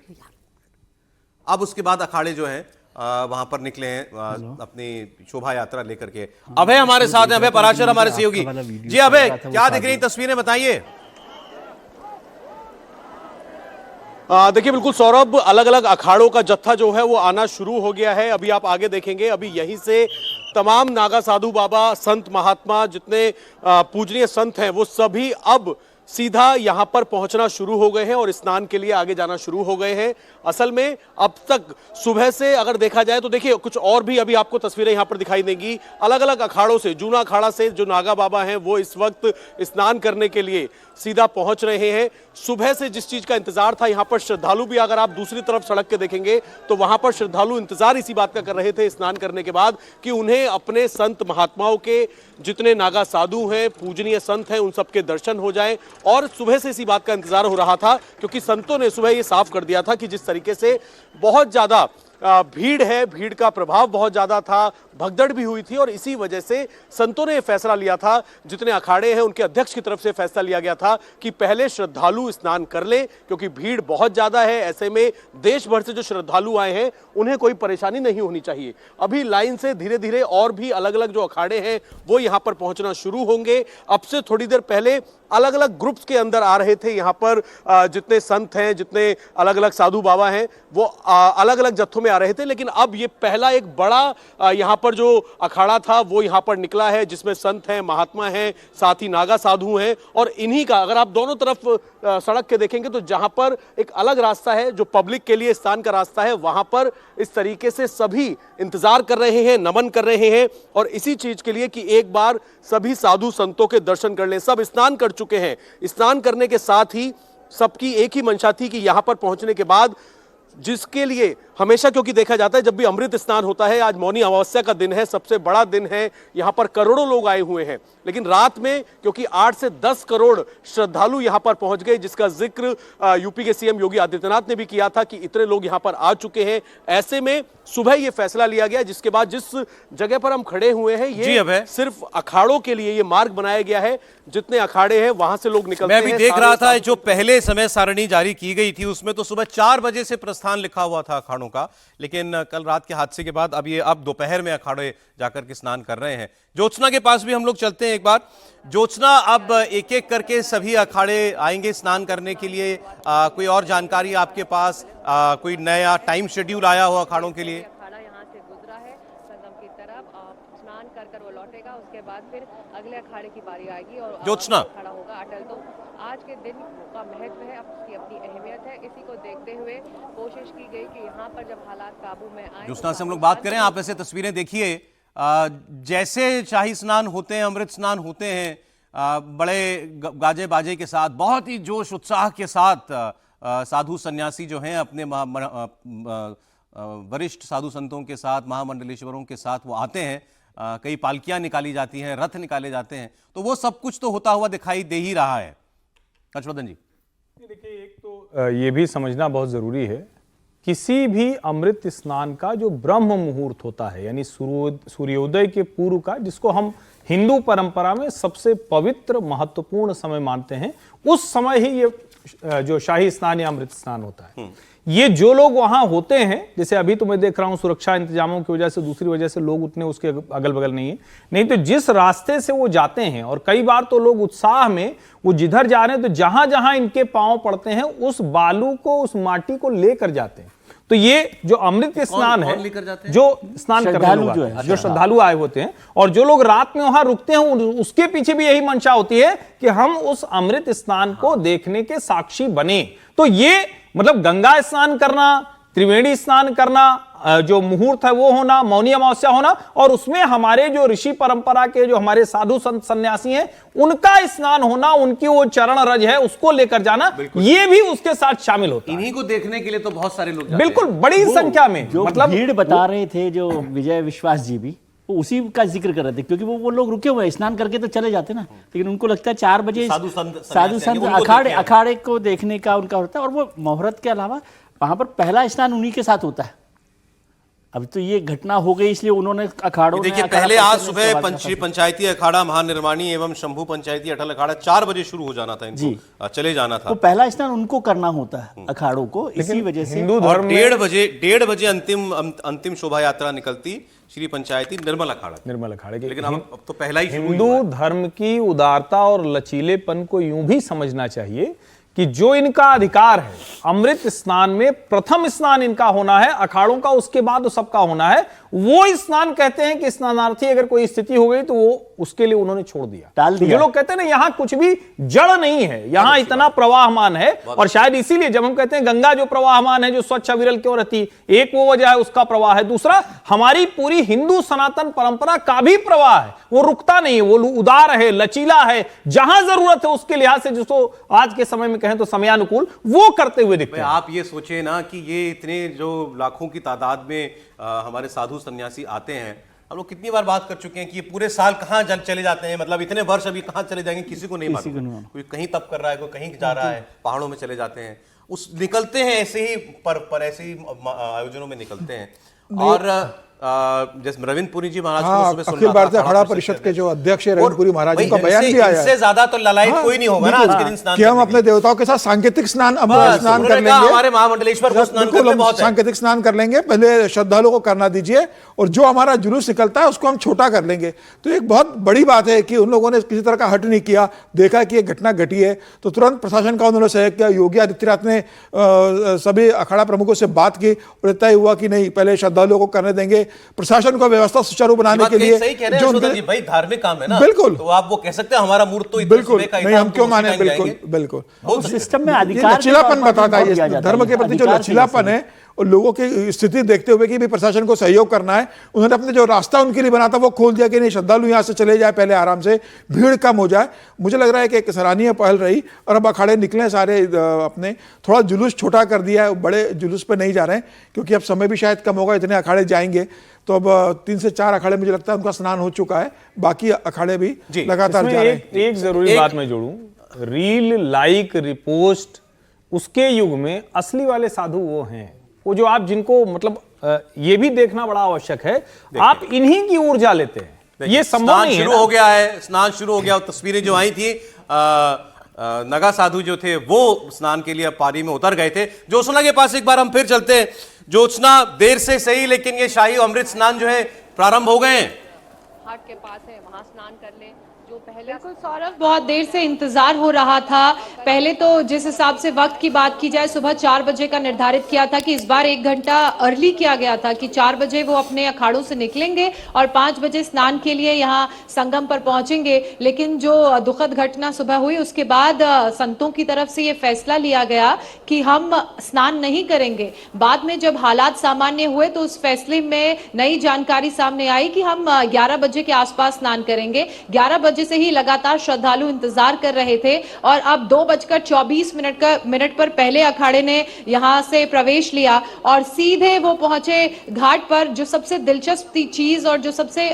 अब उसके बाद अखाड़े जो हैं वहां पर निकले हैं अपनी शोभा यात्रा लेकर के। अभय हमारे साथ हैं, अभय पराशर हमारे सहयोगी। जी अभय, क्या दिख रही तस्वीरें बताइए। देखिए बिल्कुल सौरभ, अलग अलग अखाड़ों का जत्था जो है वो आना शुरू हो गया है। अभी आप आगे देखेंगे, अभी यहीं से तमाम नागा साधु बाबा, संत महात्मा, जितने पूजनीय संत हैं वो सभी अब सीधा यहां पर पहुंचना शुरू हो गए हैं और स्नान के लिए आगे जाना शुरू हो गए हैं। असल में अब तक सुबह से अगर देखा जाए तो देखिए कुछ और भी अभी आपको तस्वीरें यहां पर दिखाई देंगी। अलग अलग अखाड़ों से, जूना अखाड़ा से जो नागा बाबा हैं वो इस वक्त स्नान करने के लिए सीधा पहुंच रहे हैं। सुबह से जिस चीज का इंतजार था, यहां पर श्रद्धालु भी, अगर आप दूसरी तरफ सड़क के देखेंगे तो वहां पर श्रद्धालु इंतजार इसी बात का कर रहे थे स्नान करने के बाद कि उन्हें अपने संत महात्माओं के, जितने नागा साधु हैं, पूजनीय संत हैं, उन सबके दर्शन हो जाएं। और सुबह से इसी बात का इंतजार हो रहा था क्योंकि संतों ने सुबह ये साफ कर दिया था कि जिस तरीके से बहुत ज्यादा भीड़ है, भीड़ का प्रभाव बहुत ज्यादा था, भगदड़ भी हुई थी और इसी वजह से संतों ने फैसला लिया था, जितने अखाड़े हैं उनके अध्यक्ष की तरफ से फैसला लिया गया था कि पहले श्रद्धालु स्नान कर लें क्योंकि भीड़ बहुत ज्यादा है। ऐसे में देश भर से जो श्रद्धालु आए हैं उन्हें कोई परेशानी नहीं होनी चाहिए। अभी लाइन से धीरे धीरे और भी अलग अलग जो अखाड़े हैं वो यहां पर पहुंचना शुरू होंगे। अब से थोड़ी देर पहले अलग अलग ग्रुप्स के अंदर आ रहे थे यहां पर जितने संत हैं, जितने अलग अलग साधु बाबा हैं वो अलग अलग जत्थों में आ रहे थे, लेकिन अब ये पहला एक बड़ा यहां पर जो अखाड़ा था वो यहां पर निकला है जिसमें संत हैं, महात्मा हैं, साथ ही नागा साधु हैं। और इन्हीं का अगर आप दोनों तरफ सड़क के देखेंगे तो जहां पर एक अलग रास्ता है जो पब्लिक के लिए स्नान का रास्ता है, वहां पर इस तरीके से सभी इंतजार कर रहे हैं, नमन कर रहे हैं और इसी चीज के लिए कि एक बार सभी साधु संतों के दर्शन कर लें। सब स्नान कर चुके हैं। स्नान करने के साथ ही सबकी एक ही मंशा थी कि यहां पर पहुंचने के बाद, जिसके लिए हमेशा क्योंकि देखा जाता है जब भी अमृत स्नान होता है, आज मौनी अमावस्या का दिन है, सबसे बड़ा दिन है, यहां पर करोड़ों लोग आए हुए हैं, लेकिन रात में क्योंकि 8 से 10 करोड़ श्रद्धालु यहां पर पहुंच गए, जिसका जिक्र यूपी के सीएम योगी आदित्यनाथ ने भी किया था कि इतने लोग यहां पर आ चुके हैं। ऐसे में सुबह यह फैसला लिया गया, जिसके बाद जिस जगह पर हम खड़े हुए हैं ये सिर्फ अखाड़ों के लिए ये मार्ग बनाया गया है। जितने अखाड़े हैं वहां से लोग निकलते हैं। मैं भी देख रहा था जो पहले समय सारणी जारी की गई थी उसमें तो सुबह 4 बजे से प्रस्थान लिखा हुआ था अखाड़ों का, लेकिन कल रात के हादसे के बाद अब दोपहर में अखाड़े जाकर के स्नान कर रहे हैं। ज्योत्सना के पास भी हम लोग चलते हैं एक बार। ज्योत्सना, अब एक एक करके सभी अखाड़े आएंगे स्नान करने के लिए। कोई और जानकारी आपके पास, कोई नया टाइम शेड्यूल आया हो अखाड़ों के लिए? वो लौटेगा, उसके बाद फिर अगले अखाड़े की बारी आएगी और ज्योत्सना खड़ा होगा अटल। तो आज के दिन का महत्व है, उसकी अपनी अहमियत है। इसी को देखते हुए कोशिश की गई कि यहाँ पर जब हालात काबू में आए। ज्योत्सना से हम लोग बात करें, आप ऐसे तस्वीरें देखिए, जैसे शाही स्नान होते हैं, अमृत स्नान होते हैं, बड़े गाजे बाजे के साथ, बहुत ही जोश उत्साह के साथ साधु सन्यासी जो हैं अपने वरिष्ठ साधु संतों के साथ, महामंडलेश्वरों के साथ वो आते हैं। कई पालकियां निकाली जाती हैं, रथ निकाले जाते हैं, तो वो सब कुछ तो होता हुआ दिखाई दे ही रहा है। हर्षवर्धन जी, देखिए, एक तो ये भी समझना बहुत जरूरी है, किसी भी अमृत स्नान का जो ब्रह्म मुहूर्त होता है, यानी सूर्योदय के पूर्व का, जिसको हम हिंदू परंपरा में सबसे पवित्र महत्वपूर्ण समय मानते हैं, उस समय ही ये जो शाही स्नान या अमृत स्नान होता है। ये जो लोग वहां होते हैं, जैसे अभी तो मैं देख रहा हूं सुरक्षा इंतजामों की वजह से, दूसरी वजह से लोग उतने उसके अगल बगल नहीं है, नहीं तो जिस रास्ते से वो जाते हैं, और कई बार तो लोग उत्साह में वो जिधर जा रहे हैं तो जहां जहां इनके पांव पड़ते हैं उस बालू को, उस माटी को लेकर जाते हैं। तो ये जो अमृत स्नान है, जो स्नान करने लोग, जो श्रद्धालु आए होते हैं, और जो लोग रात में वहां रुकते हैं, उसके पीछे भी यही मंशा होती है कि हम उस अमृत स्नान को देखने के साक्षी बने। तो ये मतलब गंगा स्नान करना, त्रिवेणी स्नान करना, जो मुहूर्त है वो होना, मौनी अमावस्या होना, और उसमें हमारे जो ऋषि परंपरा के जो हमारे साधु संत सन्यासी हैं उनका स्नान होना, उनकी वो चरण रज है उसको लेकर जाना, ये भी उसके साथ शामिल होता है। इन्हीं को देखने के लिए तो बहुत सारे लोग बिल्कुल बड़ी संख्या में, जो मतलब भीड़ बता रहे थे जो विजय विश्वास जी भी, वो उसी का जिक्र कर रहे थे, क्योंकि वो लोग रुके हुए हैं, स्नान करके तो चले जाते ना, लेकिन उनको लगता है 4 बजे साधु संत अखाड़े को देखने का उनका होता है। और वो मुहूर्त के अलावा वहां पर पहला स्नान उन्हीं के साथ होता है। अब तो ये घटना हो गई, इसलिए उन्होंने अखाड़ों देखिए पहले आज सुबह श्री पंचायती अखाड़ा महानिर्वाणी एवं शंभू पंचायती अटल अखाड़ा 4 बजे शुरू हो जाना था, इनको चले जाना था। तो पहला स्नान उनको करना होता है अखाड़ों को, इसी वजह से। और 1:30 बजे अंतिम शोभा यात्रा निकलती श्री पंचायती निर्मल अखाड़े की। लेकिन अब तो पहला ही हिंदू धर्म की उदारता और लचीलेपन को यूं भी समझना चाहिए कि जो इनका अधिकार है, अमृत स्नान में प्रथम स्नान इनका होना है, अखाड़ों का उसके बाद सबका होना है, वो स्नान कहते हैं कि स्नानार्थी अगर कोई स्थिति हो गई तो वो उसके लिए उन्होंने छोड़ दिया, टाल दिया। जो लोग कहते हैं ना यहां कुछ भी जड़ नहीं है, यहां इतना प्रवाहमान है, और शायद इसीलिए जब हम कहते हैं गंगा जो प्रवाहमान है, जो स्वच्छ अविरल क्यों रहती, एक वो वजह है, उसका प्रवाह है। दूसरा, हमारी पूरी हिंदू सनातन परंपरा का भी प्रवाह है, वो रुकता नहीं है, वो उदार है, लचीला है, जहां जरूरत है उसके लिहाज से, जिसको आज के समय में कहें तो समयानुकूल, वो करते हुए दिखते हैं। आप ये सोचे ना कि ये इतने जो लाखों की तादाद में हमारे साधु सन्यासी आते हैं, हम लोग कितनी बार बात कर चुके हैं कि ये पूरे साल कहाँ चले जाते हैं, मतलब इतने वर्ष अभी कहाँ चले जाएंगे किसी को नहीं मालूम। कोई कहीं तप कर रहा है, कोई कहीं जा रहा है, पहाड़ों में चले जाते हैं, निकलते हैं ऐसे ही पर ऐसे ही आयोजनों में निकलते हैं। और जैसे रविंद्र पुरी जी महाराज को अखिल भारतीय अखाड़ा परिषद के जो अध्यक्ष है रविंद्र पुरी महाराज, उनका बयान भी आया है, इससे ज्यादा तो ललायत कोई नहीं होगा ना आज के दिन स्नान कि हम अपने देवताओं के साथ सांकेतिक स्नान कर लेंगे, हमारे महामंडलेश्वर को स्नान करने बहुत है, सांकेतिक स्नान कर लेंगे, पहले श्रद्धालुओं को करना दीजिए, और जो हमारा जुलूस निकलता है उसको हम छोटा कर लेंगे। तो एक बहुत बड़ी बात है कि उन लोगों ने किसी तरह का हट नहीं किया, देखा कि ये घटना घटी है तो तुरंत प्रशासन का उन्होंने सहयोग किया। योगी आदित्यनाथ ने सभी अखाड़ा प्रमुखों से बात की और तय हुआ कि नहीं, पहले श्रद्धालुओं को करने देंगे, प्रशासन को व्यवस्था सुचारू बनाने के लिए। सही कह रहे हैं जी, भाई धार्मिक काम है ना, बिल्कुल, तो आप वो कह सकते हैं हमारा मूर्त तो बिल्कुल नहीं, हम क्यों माने, बिल्कुल सिस्टम में अधिकार लचीलापन बताता है, धर्म के प्रति जो लचीलापन है और लोगों की स्थिति देखते हुए कि भी प्रशासन को सहयोग करना है, उन्होंने अपने जो रास्ता उनके लिए बना था वो खोल दिया कि नहीं, श्रद्धालु यहाँ से चले जाए, पहले आराम से, भीड़ कम हो जाए। मुझे लग रहा है कि एक सराहनीय पहल रही, और अब अखाड़े निकले सारे अपने, थोड़ा जुलूस छोटा कर दिया है, बड़े जुलूस पे नहीं जा रहे हैं क्योंकि अब समय भी शायद कम होगा, इतने अखाड़े जाएंगे तो अब 3 से 4 अखाड़े मुझे लगता है उनका स्नान हो चुका है, बाकी अखाड़े भी लगातार जा रहे हैं। एक जरूरी बात मैं जोड़ूं, रील, लाइक, रिपोस्ट, उसके युग में असली वाले साधु वो हैं, वो जो आप जिनको मतलब ये भी देखना बड़ा आवश्यक है, आप इन्हीं की ऊर्जा लेते हैं, ये संभव नहीं है। शुरू हो गया है, स्नान शुरू हो गया, और तस्वीरें जो आई थी नगा साधु जो थे वो स्नान के लिए पानी में उतर गए थे। ज्योत्सना के पास एक बार हम फिर चलते हैं। ज्योत्सना, देर से सही लेकिन ये शाही अमृत स्नान जो है प्रारंभ हो गए हैं। घाट के पास है, वहां स्नान कर ले। जो पहले बिल्कुल सौरभ, बहुत देर से इंतजार हो रहा था। पहले तो जिस हिसाब से वक्त की बात की जाए, सुबह 4 बजे का निर्धारित किया था कि इस बार 1 घंटा अर्ली किया गया था कि 4 बजे वो अपने अखाड़ों से निकलेंगे और 5 बजे स्नान के लिए यहाँ संगम पर पहुंचेंगे। लेकिन जो दुखद घटना सुबह हुई उसके बाद संतों की तरफ से ये फैसला लिया गया कि हम स्नान नहीं करेंगे। बाद में जब हालात सामान्य हुए तो उस फैसले में नई जानकारी सामने आई कि हम 11 बजे के आसपास स्नान करेंगे। 11 बजे से ही लगातार श्रद्धालु इंतजार कर रहे थे और अब 2:24 मिनट पर पहले अखाड़े ने यहां से प्रवेश लिया और सीधे वो पहुंचे घाट पर। जो सबसे दिलचस्प चीज और जो सबसे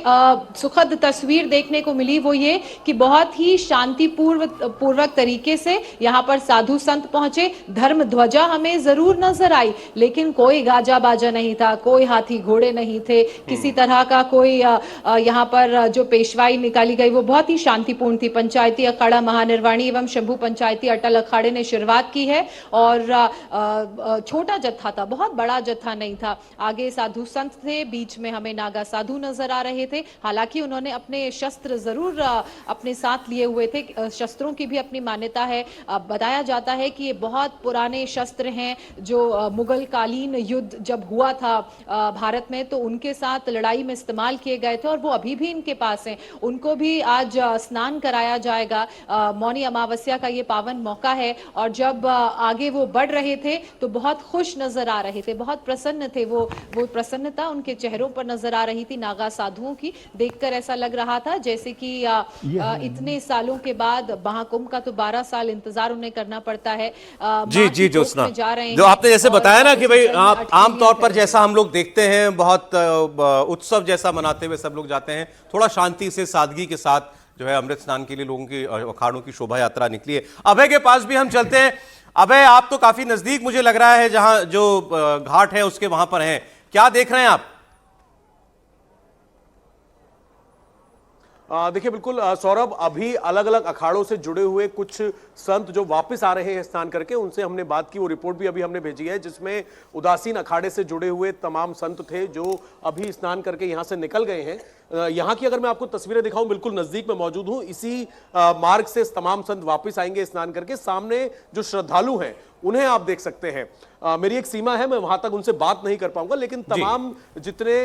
सुखद तस्वीर देखने को मिली वो ये कि बहुत ही शांतिपूर्वक तरीके से यहां पर साधु संत पहुंचे। धर्म ध्वजा हमें जरूर नजर आई लेकिन कोई गाजा बाजा नहीं था, कोई हाथी घोड़े नहीं थे, किसी तरह का कोई यहां पर जो पेशवाई निकाली गई वो बहुत ही शांतिपूर्ण थी। पंचायती अखाड़ा महानिर्वाणी एवं शंभू पंचायती अटल अखाड़े ने शुरुआत की है और छोटा जत्था था, बहुत बड़ा जत्था नहीं था। आगे साधु संत थे, बीच में हमें नागा साधु नजर आ रहे थे। हालांकि उन्होंने अपने शस्त्र जरूर अपने साथ लिए हुए थे। शस्त्रों की भी अपनी मान्यता है। बताया जाता है कि ये बहुत पुराने शस्त्र हैं जो मुगल कालीन युद्ध जब हुआ था भारत में तो उनके साथ लड़ाई में इस्तेमाल किए गए थे और वो अभी भी इनके पास हैं। उनको भी आज स्नान कराया जाएगा। मौनी अमावस्या का ये पावन मौका है और जब आगे वो बढ़ रहे थे तो बहुत खुश नजर आ रहे थे, बहुत प्रसन्न थे। वो प्रसन्नता उनके चेहरों पर नजर आ रही थी। नागा साधुओं की देखकर ऐसा लग रहा था जैसे कि इतने सालों के बाद महाकुंभ का तो 12 साल इंतजार उन्हें करना पड़ता है। जी ज्योत्सना, जो आपने जैसे बताया ना कि भाई आमतौर पर जैसा हम लोग देखते हैं बहुत उत्सव जैसा मनाते हुए सब लोग जाते हैं, थोड़ा शांति से सादगी के साथ जो है अमृत स्नान के लिए लोगों की अखाड़ों की शोभा यात्रा निकली है। अभय के पास भी हम चलते हैं। अभय, आप तो काफी नजदीक मुझे लग रहा है जहां जो घाट है उसके वहां पर हैं, क्या देख रहे हैं आप? देखिए बिल्कुल सौरभ, अभी अलग अलग अखाड़ों से जुड़े हुए कुछ संत जो वापस आ रहे हैं स्नान करके, उनसे हमने बात की। वो रिपोर्ट भी अभी हमने भेजी है जिसमें उदासीन अखाड़े से जुड़े हुए तमाम संत थे जो अभी स्नान करके यहां से निकल गए हैं। यहाँ की अगर मैं आपको तस्वीरें दिखाऊं, बिल्कुल नजदीक में मौजूद हूं। इसी मार्ग से तमाम संत वापस आएंगे स्नान करके। सामने जो श्रद्धालु हैं उन्हें आप देख सकते हैं। मेरी एक सीमा है, मैं वहां तक उनसे बात नहीं कर पाऊंगा, लेकिन तमाम जितने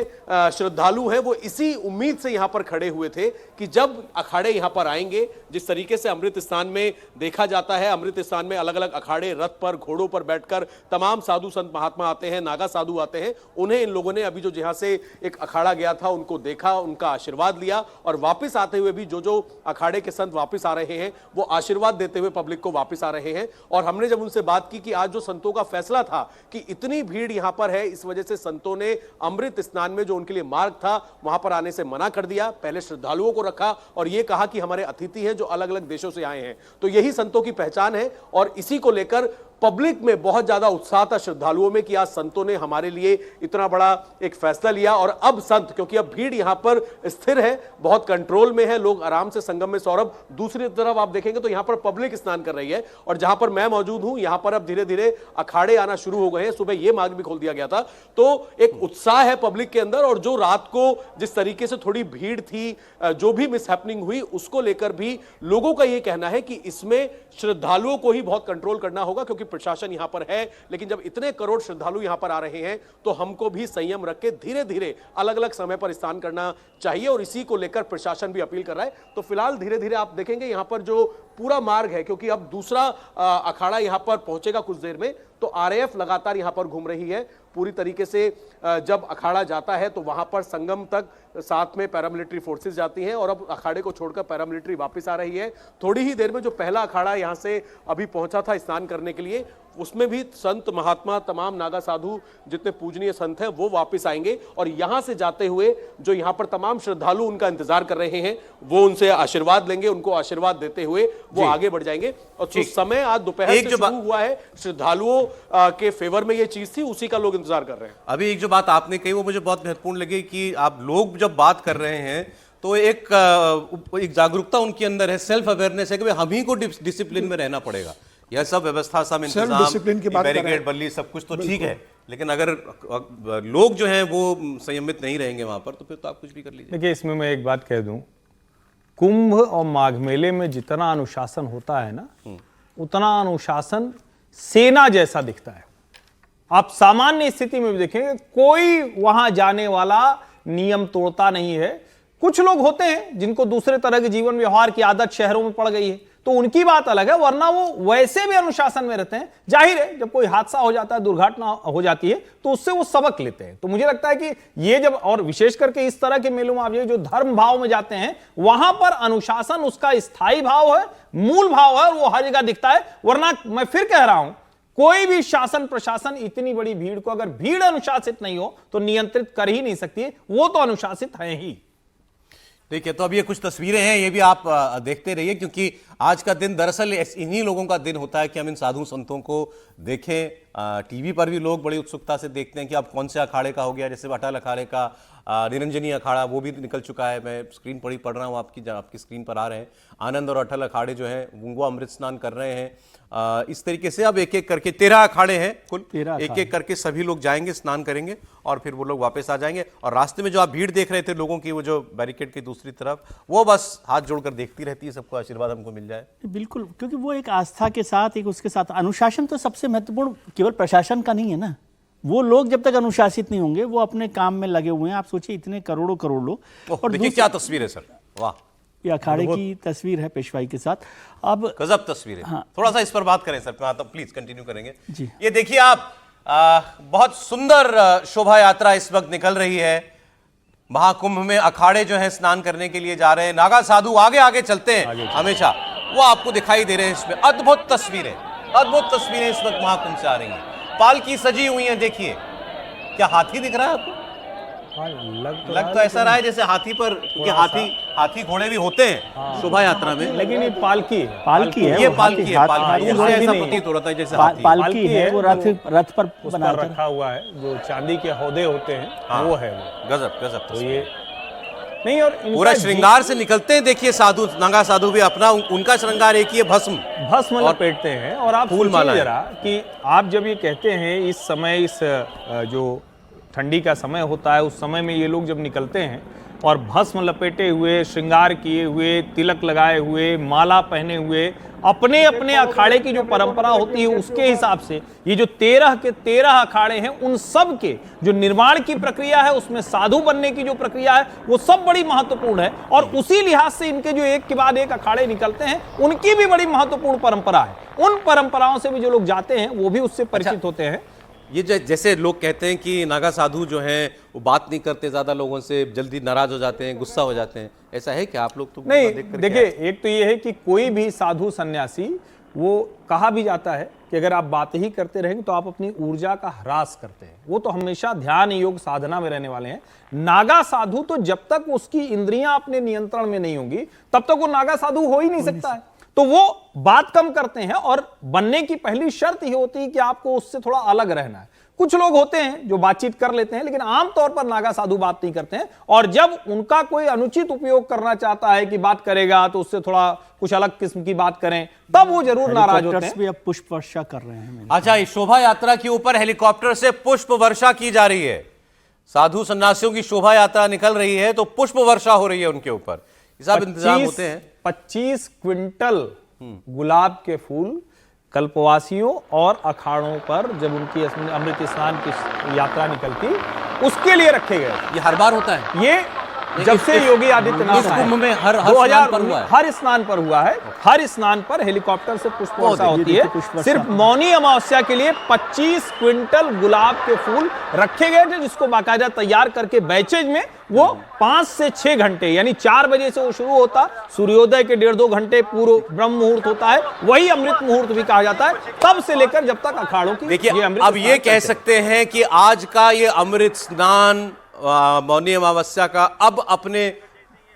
श्रद्धालु हैं वो इसी उम्मीद से यहां पर खड़े हुए थे कि जब अखाड़े यहां पर आएंगे, जिस तरीके से अमृत स्नान में देखा जाता है, अमृत स्नान में अलग अलग अखाड़े रथ पर घोड़ों पर बैठकर तमाम साधु संत महात्मा आते हैं, नागा साधु आते हैं। उन्हें इन लोगों ने अभी जो जहां से एक अखाड़ा गया था उनको देखा, उनका आशीर्वाद लिया और वापस आते हुए भी जो अखाड़े के संत वापस आ रहे हैं वो आशीर्वाद देते हुए पब्लिक को वापस आ रहे हैं। और हमने जब उनसे बात की कि आज जो संतों का फैसला था कि इतनी भीड़ यहां पर है, इस वजह से संतों ने अमृत स्नान में जो उनके लिए मार्ग था वहां पर आने से मना कर दिया। पहले श्रद्धालुओं को रखा और यह कहा कि हमारे अतिथि हैं जो अलग अलग देशों से आए हैं। तो यही संतों की पहचान है और इसी को लेकर पब्लिक में बहुत ज्यादा उत्साह था श्रद्धालुओं में कि आज संतों ने हमारे लिए इतना बड़ा एक फैसला लिया। और अब संत, क्योंकि अब भीड़ यहां पर स्थिर है, बहुत कंट्रोल में है, लोग आराम से संगम में। सौरभ, दूसरी तरफ आप देखेंगे तो यहां पर पब्लिक स्नान कर रही है और जहां पर मैं मौजूद हूं यहां पर अब धीरे धीरे अखाड़े आना शुरू हो गए हैं। सुबह यह मार्ग भी खोल दिया गया था, तो एक उत्साह है पब्लिक के अंदर। और जो रात को जिस तरीके से थोड़ी भीड़ थी, जो भी मिसहैपनिंग हुई, उसको लेकर भी लोगों का यह कहना है कि इसमें श्रद्धालुओं को ही बहुत कंट्रोल करना होगा, क्योंकि प्रशासन यहां पर है। लेकिन जब इतने करोड़ श्रद्धालु यहां पर आ रहे हैं तो हमको भी संयम रख के धीरे धीरे अलग अलग समय पर स्नान करना चाहिए और इसी को लेकर प्रशासन भी अपील कर रहा है। तो फिलहाल धीरे धीरे आप देखेंगे यहां पर जो पूरा मार्ग है, क्योंकि अब दूसरा अखाड़ा यहां पर पहुंचेगा कुछ देर में, तो आरएएफ लगातार यहां पर घूम रही है पूरी तरीके से। जब अखाड़ा जाता है तो वहां पर संगम तक साथ में पैरामिलिट्री फोर्सेस जाती हैं और अब अखाड़े को छोड़कर पैरामिलिट्री वापस आ रही है। थोड़ी ही देर में जो पहला अखाड़ा यहां से अभी पहुंचा था स्नान करने के लिए, उसमें भी संत महात्मा, तमाम नागा साधु जितने पूजनीय संत हैं वो वापस आएंगे और यहां से जाते हुए जो यहां पर तमाम श्रद्धालु उनका इंतजार कर रहे हैं वो उनसे आशीर्वाद लेंगे, उनको आशीर्वाद देते हुए वो आगे बढ़ जाएंगे। और जो समय आज दोपहर से शुरू हुआ है, श्रद्धालुओं के फेवर में ये चीज थी, उसी का लोग इंतजार कर रहे हैं। अभी एक जो बात आपने कही वो मुझे बहुत महत्वपूर्ण लगी कि आप लोग जब बात कर रहे हैं तो एक जागरूकता उनके अंदर है, सेल्फ अवेयरनेस है कि हम ही को डिसिप्लिन में रहना पड़ेगा। यह सब व्यवस्था, सब इंतजाम, बैरिकेड बल्ली सब कुछ तो ठीक है, लेकिन अगर लोग जो हैं वो संयमित नहीं रहेंगे वहां पर तो फिर तो आप कुछ भी कर लीजिए। देखिए, इसमें मैं एक बात कह दूं, कुंभ और माघ मेले में जितना अनुशासन होता है ना, उतना अनुशासन सेना जैसा दिखता है। आप सामान्य स्थिति में भी देखेंगे कोई वहां जाने वाला नियम तोड़ता नहीं है। कुछ लोग होते हैं जिनको दूसरे तरह के जीवन व्यवहार की आदत शहरों में पड़ गई है, तो उनकी बात अलग है, वरना वो वैसे भी अनुशासन में रहते हैं। जाहिर है जब कोई हादसा हो जाता है, दुर्घटना हो जाती है, तो उससे वो सबक लेते हैं। तो मुझे लगता है कि ये जब, और विशेष करके इस तरह के मेलों में आप जो धर्म भाव में जाते हैं, वहां पर अनुशासन उसका स्थायी भाव है, मूल भाव है और वो हर जगह दिखता है। वरना मैं फिर कह रहा हूं, कोई भी शासन प्रशासन इतनी बड़ी भीड़ को, अगर भीड़ अनुशासित नहीं हो तो नियंत्रित कर ही नहीं सकती है। वो तो अनुशासित है ही। देखिए, तो अब ये कुछ तस्वीरें हैं, ये भी आप देखते रहिए, क्योंकि आज का दिन दरअसल इन्हीं लोगों का दिन होता है कि हम इन साधु संतों को देखें। टीवी पर भी लोग बड़ी उत्सुकता से देखते हैं कि अब कौन से अखाड़े का हो गया, जैसे अटल अखाड़े का निरंजनी अखाड़ा वो भी निकल चुका है। मैं स्क्रीन पर ही पढ़ रहा हूँ, आपकी स्क्रीन पर आ रहे हैं। आनंद और अटल अखाड़े जो हैं वो अमृत स्नान कर रहे हैं। इस तरीके से अब एक एक करके 13 अखाड़े हैं कुल, एक एक करके सभी लोग जाएंगे, स्नान करेंगे और फिर वो लोग वापस आ जाएंगे। और रास्ते में जो आप भीड़ देख रहे थे लोगों की, वो जो बैरिकेड की दूसरी तरफ, वो बस हाथ जोड़कर देखती रहती है, सबको आशीर्वाद हमको मिल जाए। बिल्कुल, क्योंकि वो एक आस्था के साथ, एक उसके साथ अनुशासन तो सबसे महत्वपूर्ण केवल प्रशासन का नहीं है ना। वो लोग जब तक अनुशासित नहीं होंगे, वो अपने काम में लगे हुए हैं। आप सोचिए, इतने करोड़ों लोग। और देखिए क्या तस्वीर है सर, वाह। ये अखाड़े की तस्वीर है पेशवाई के साथ। अब गजब तस्वीर है। हाँ। थोड़ा सा इस पर बात करें सर, मैं आता हूं, प्लीज कंटिन्यू करेंगे जी। ये देखिए आप, बहुत सुंदर शोभा यात्रा इस वक्त निकल रही है। महाकुंभ में अखाड़े जो है स्नान करने के लिए जा रहे हैं, नागा साधु आगे आगे चलते हैं हमेशा, वो आपको दिखाई दे रहे हैं। इसमें अद्भुत तस्वीरें इस वक्त महाकुंभ से आ रही हैं। पालकी सजी हुई है, देखिए क्या हाथी दिख रहा है आपको? लग तो ऐसा रहा है जैसे हाथी पर, क्योंकि हाथी घोड़े भी होते हैं शोभा यात्रा में, लेकिन ये पालकी है। ये पालकी है, ऐसा प्रतीत हो रहा था जैसे पालकी है, वो रथ पर बना रखा हुआ है, जो चांदी के हौदे होते हैं वो है। गजब तो ये नहीं, और पूरा श्रृंगार से निकलते हैं। देखिए साधु, नागा साधु भी अपना, उनका श्रृंगार एक ही है, भस्म लपेटते हैं। और आप फूल माला जरा कि आप जब ये कहते हैं इस समय, इस जो ठंडी का समय होता है, उस समय में ये लोग जब निकलते हैं और भस्म लपेटे हुए, श्रृंगार किए हुए, तिलक लगाए हुए, माला पहने हुए, अपने अपने अखाड़े की जो परंपरा होती है उसके हिसाब से ये जो 13 के 13 अखाड़े हैं, उन सब के जो निर्माण की प्रक्रिया है, उसमें साधु बनने की जो प्रक्रिया है, वो सब बड़ी महत्वपूर्ण है। और उसी लिहाज से इनके जो एक के बाद एक अखाड़े निकलते हैं, उनकी भी बड़ी महत्वपूर्ण परंपरा है। उन परंपराओं से भी जो लोग जाते हैं वो भी उससे परिचित होते हैं। ये जैसे लोग कहते हैं कि नागा साधु जो हैं वो बात नहीं करते ज्यादा लोगों से, जल्दी नाराज हो जाते हैं, गुस्सा हो जाते हैं, ऐसा है क्या? आप लोग तो नहीं, देखिए एक तो ये है कि कोई भी साधु सन्यासी, वो कहा भी जाता है कि अगर आप बात ही करते रहेंगे तो आप अपनी ऊर्जा का ह्रास करते हैं। वो तो हमेशा ध्यान योग साधना में रहने वाले हैं। नागा साधु तो जब तक उसकी इंद्रियां अपने नियंत्रण में नहीं होंगी तब तक वो नागा साधु हो ही नहीं सकता है। तो वो बात कम करते हैं, और बनने की पहली शर्त ये होती है कि आपको उससे थोड़ा अलग रहना है। कुछ लोग होते हैं जो बातचीत कर लेते हैं, लेकिन आमतौर पर नागा साधु बात नहीं करते हैं। और जब उनका कोई अनुचित उपयोग करना चाहता है कि बात करेगा तो उससे थोड़ा कुछ अलग किस्म की बात करें, तब वो जरूर नाराज होते हैं। भी अब पुष्प वर्षा कर रहे हैं। अच्छा, इस शोभा यात्रा के ऊपर हेलीकॉप्टर से पुष्प वर्षा की जा रही है। साधु सन्यासियों की शोभा यात्रा निकल रही है तो पुष्प वर्षा हो रही है उनके ऊपर। सब इंतजाम होते हैं। 25 क्विंटल गुलाब के फूल कल्पवासियों और अखाड़ों पर जब उनकी अमृत स्नान की यात्रा निकलती, उसके लिए रखे गए। ये हर बार होता है। ये जब से योगी आदित्यनाथ कुंभ में हर स्नान पर हुआ है। हर स्नान पर हुआ है। हर स्नान पर हेलीकॉप्टर से पुष्प वर्षा होती है। सिर्फ मौनी अमावस्या के लिए 25 क्विंटल गुलाब के फूल रखे गए थे, जिसको बाकायदा तैयार करके बैचेज में वो 5 से 6 घंटे, यानी 4 बजे से वो शुरू होता, सूर्योदय के 1.5-2 घंटे पूर्व ब्रह्म मुहूर्त होता है, वही अमृत मुहूर्त भी कहा जाता है। तब से लेकर जब तक अखाड़ों की, देखिए अब ये कह सकते हैं कि आज का ये अमृत स्नान मौनी अमावस्या का अब अपने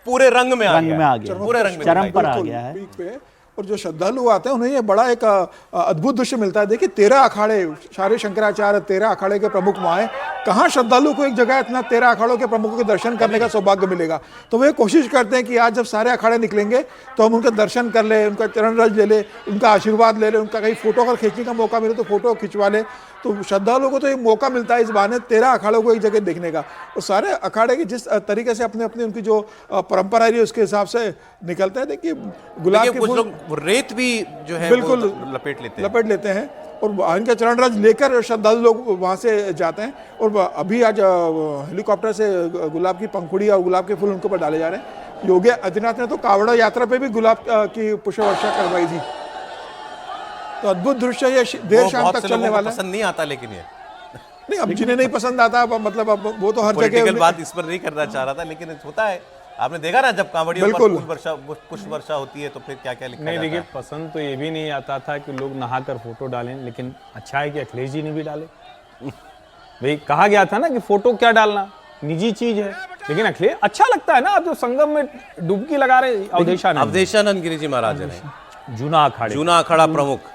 पूरे रंग में आ गया, पूरे रंग में चरम पर आ गया है। पीक पे। और जो श्रद्धालु आते हैं उन्हें ये बड़ा एक अद्भुत दृश्य मिलता है। देखिए 13 अखाड़े, सारे शंकराचार्य 13 अखाड़े के प्रमुख वहाँ हैं। कहाँ श्रद्धालु को एक जगह इतना 13 अखाड़ों के प्रमुखों के दर्शन करने का सौभाग्य मिलेगा? तो वे कोशिश करते हैं कि आज जब सारे अखाड़े निकलेंगे तो हम उनका दर्शन कर ले, उनका चरण रज ले ले, उनका आशीर्वाद ले ले, उनका कहीं फोटो अगर खींचने का मौका मिले तो फोटो खिंचवा ले। तो श्रद्धालुओं को तो एक मौका मिलता है इस बहाने 13 अखाड़ों को एक जगह देखने का। और सारे अखाड़े की जिस तरीके से अपने अपने उनकी जो परंपरा है उसके हिसाब से निकलते हैं। देखिए गुलाब के फूल, रेत भी जो है बिल्कुल लपेट लेते हैं और इनका चरण रज लेकर श्रद्धालु लोग वहाँ से जाते हैं। और अभी आज हेलीकॉप्टर से गुलाब की पंखुड़ी और गुलाब के फूल उनके ऊपर डाले जा रहे हैं। योगी आदित्यनाथ ने तो कावड़ा यात्रा पे भी गुलाब की पुष्प वर्षा करवाई थी। तो अद्भुत दृश्य ये देर शाम तक चलने वाला है। पसंद नहीं आता, लेकिन ये नहीं, अब जिन्हें नहीं पसंद आता, मतलब अब वो तो हर जगह बात इस पर नहीं करना चाह रहा था, लेकिन होता है। आपने देखा ना जब कांवड़ियों पर पुष्प वर्षा होती है तो फिर क्या क्या लिखा नहीं, देखिए पसंद तो ये भी नहीं आता था कि लोग नहाकर फोटो डालें, लेकिन अच्छा है कि अखिलेश जी ने भी डाले। भाई कहा गया था ना कि फोटो क्या डालना, निजी चीज है, लेकिन अखिलेश अच्छा लगता है ना। आप जो संगम में डुबकी लगा रहे अवधेशानंद गिरी जी महाराज ने, जूना अखाड़ा प्रमुख,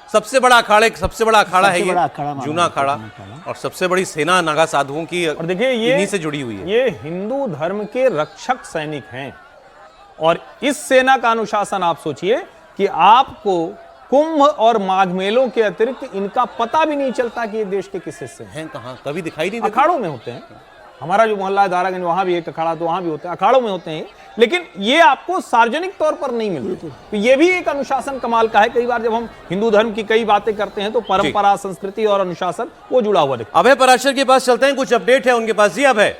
सबसे बड़ा अखाड़ा है ये जूना अखाड़ा, और सबसे बड़ी सेना नागा साधुओं की, और देखिए ये इन्हीं से जुड़ी हुई है। ये हिंदू धर्म के रक्षक सैनिक हैं, और इस सेना का अनुशासन आप सोचिए कि आपको कुंभ और माघ मेलों के अतिरिक्त इनका पता भी नहीं चलता कि ये देश के किस हिस्से हैं, कहाँ कभी दिखाई नहीं देते। अखाड़ों में होते हैं। हमारा जो मोहल्ला है दारागंज, वहां भी एक अखाड़ा, तो वहां भी होते हैं, अखाड़ों में होते हैं, लेकिन ये आपको सार्वजनिक तौर पर नहीं मिलते। तो ये भी एक अनुशासन कमाल का है। कई बार जब हम हिंदू धर्म की कई बातें करते हैं तो परंपरा, संस्कृति और अनुशासन वो जुड़ा हुआ दिखता है। अभय पराशर के पास चलते हैं, कुछ अपडेट है उनके पास। जी अभय।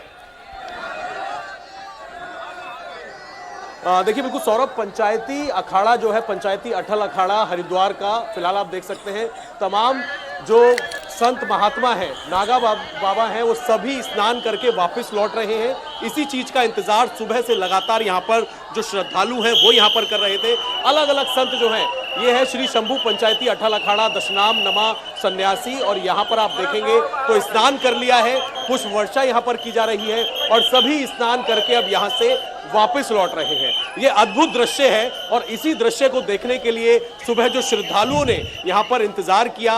देखिए बिल्कुल सौरभ, पंचायती अखाड़ा जो है, पंचायती अटल अखाड़ा हरिद्वार का, फिलहाल आप देख सकते हैं तमाम जो संत महात्मा हैं, नागा बाबा हैं, वो सभी स्नान करके वापस लौट रहे हैं। इसी चीज का इंतजार सुबह से लगातार यहाँ पर जो श्रद्धालु हैं वो यहाँ पर कर रहे थे। अलग अलग संत जो हैं, ये है श्री शंभू पंचायती अटल अखाड़ा दशनाम नमा सन्यासी, और यहाँ पर आप देखेंगे तो स्नान कर लिया है, पुष्प वर्षा यहाँ पर की जा रही है और सभी स्नान करके अब यहाँ से वापस लौट रहे हैं। ये अद्भुत दृश्य है और इसी दृश्य को देखने के लिए सुबह जो श्रद्धालुओं ने यहाँ पर इंतजार किया,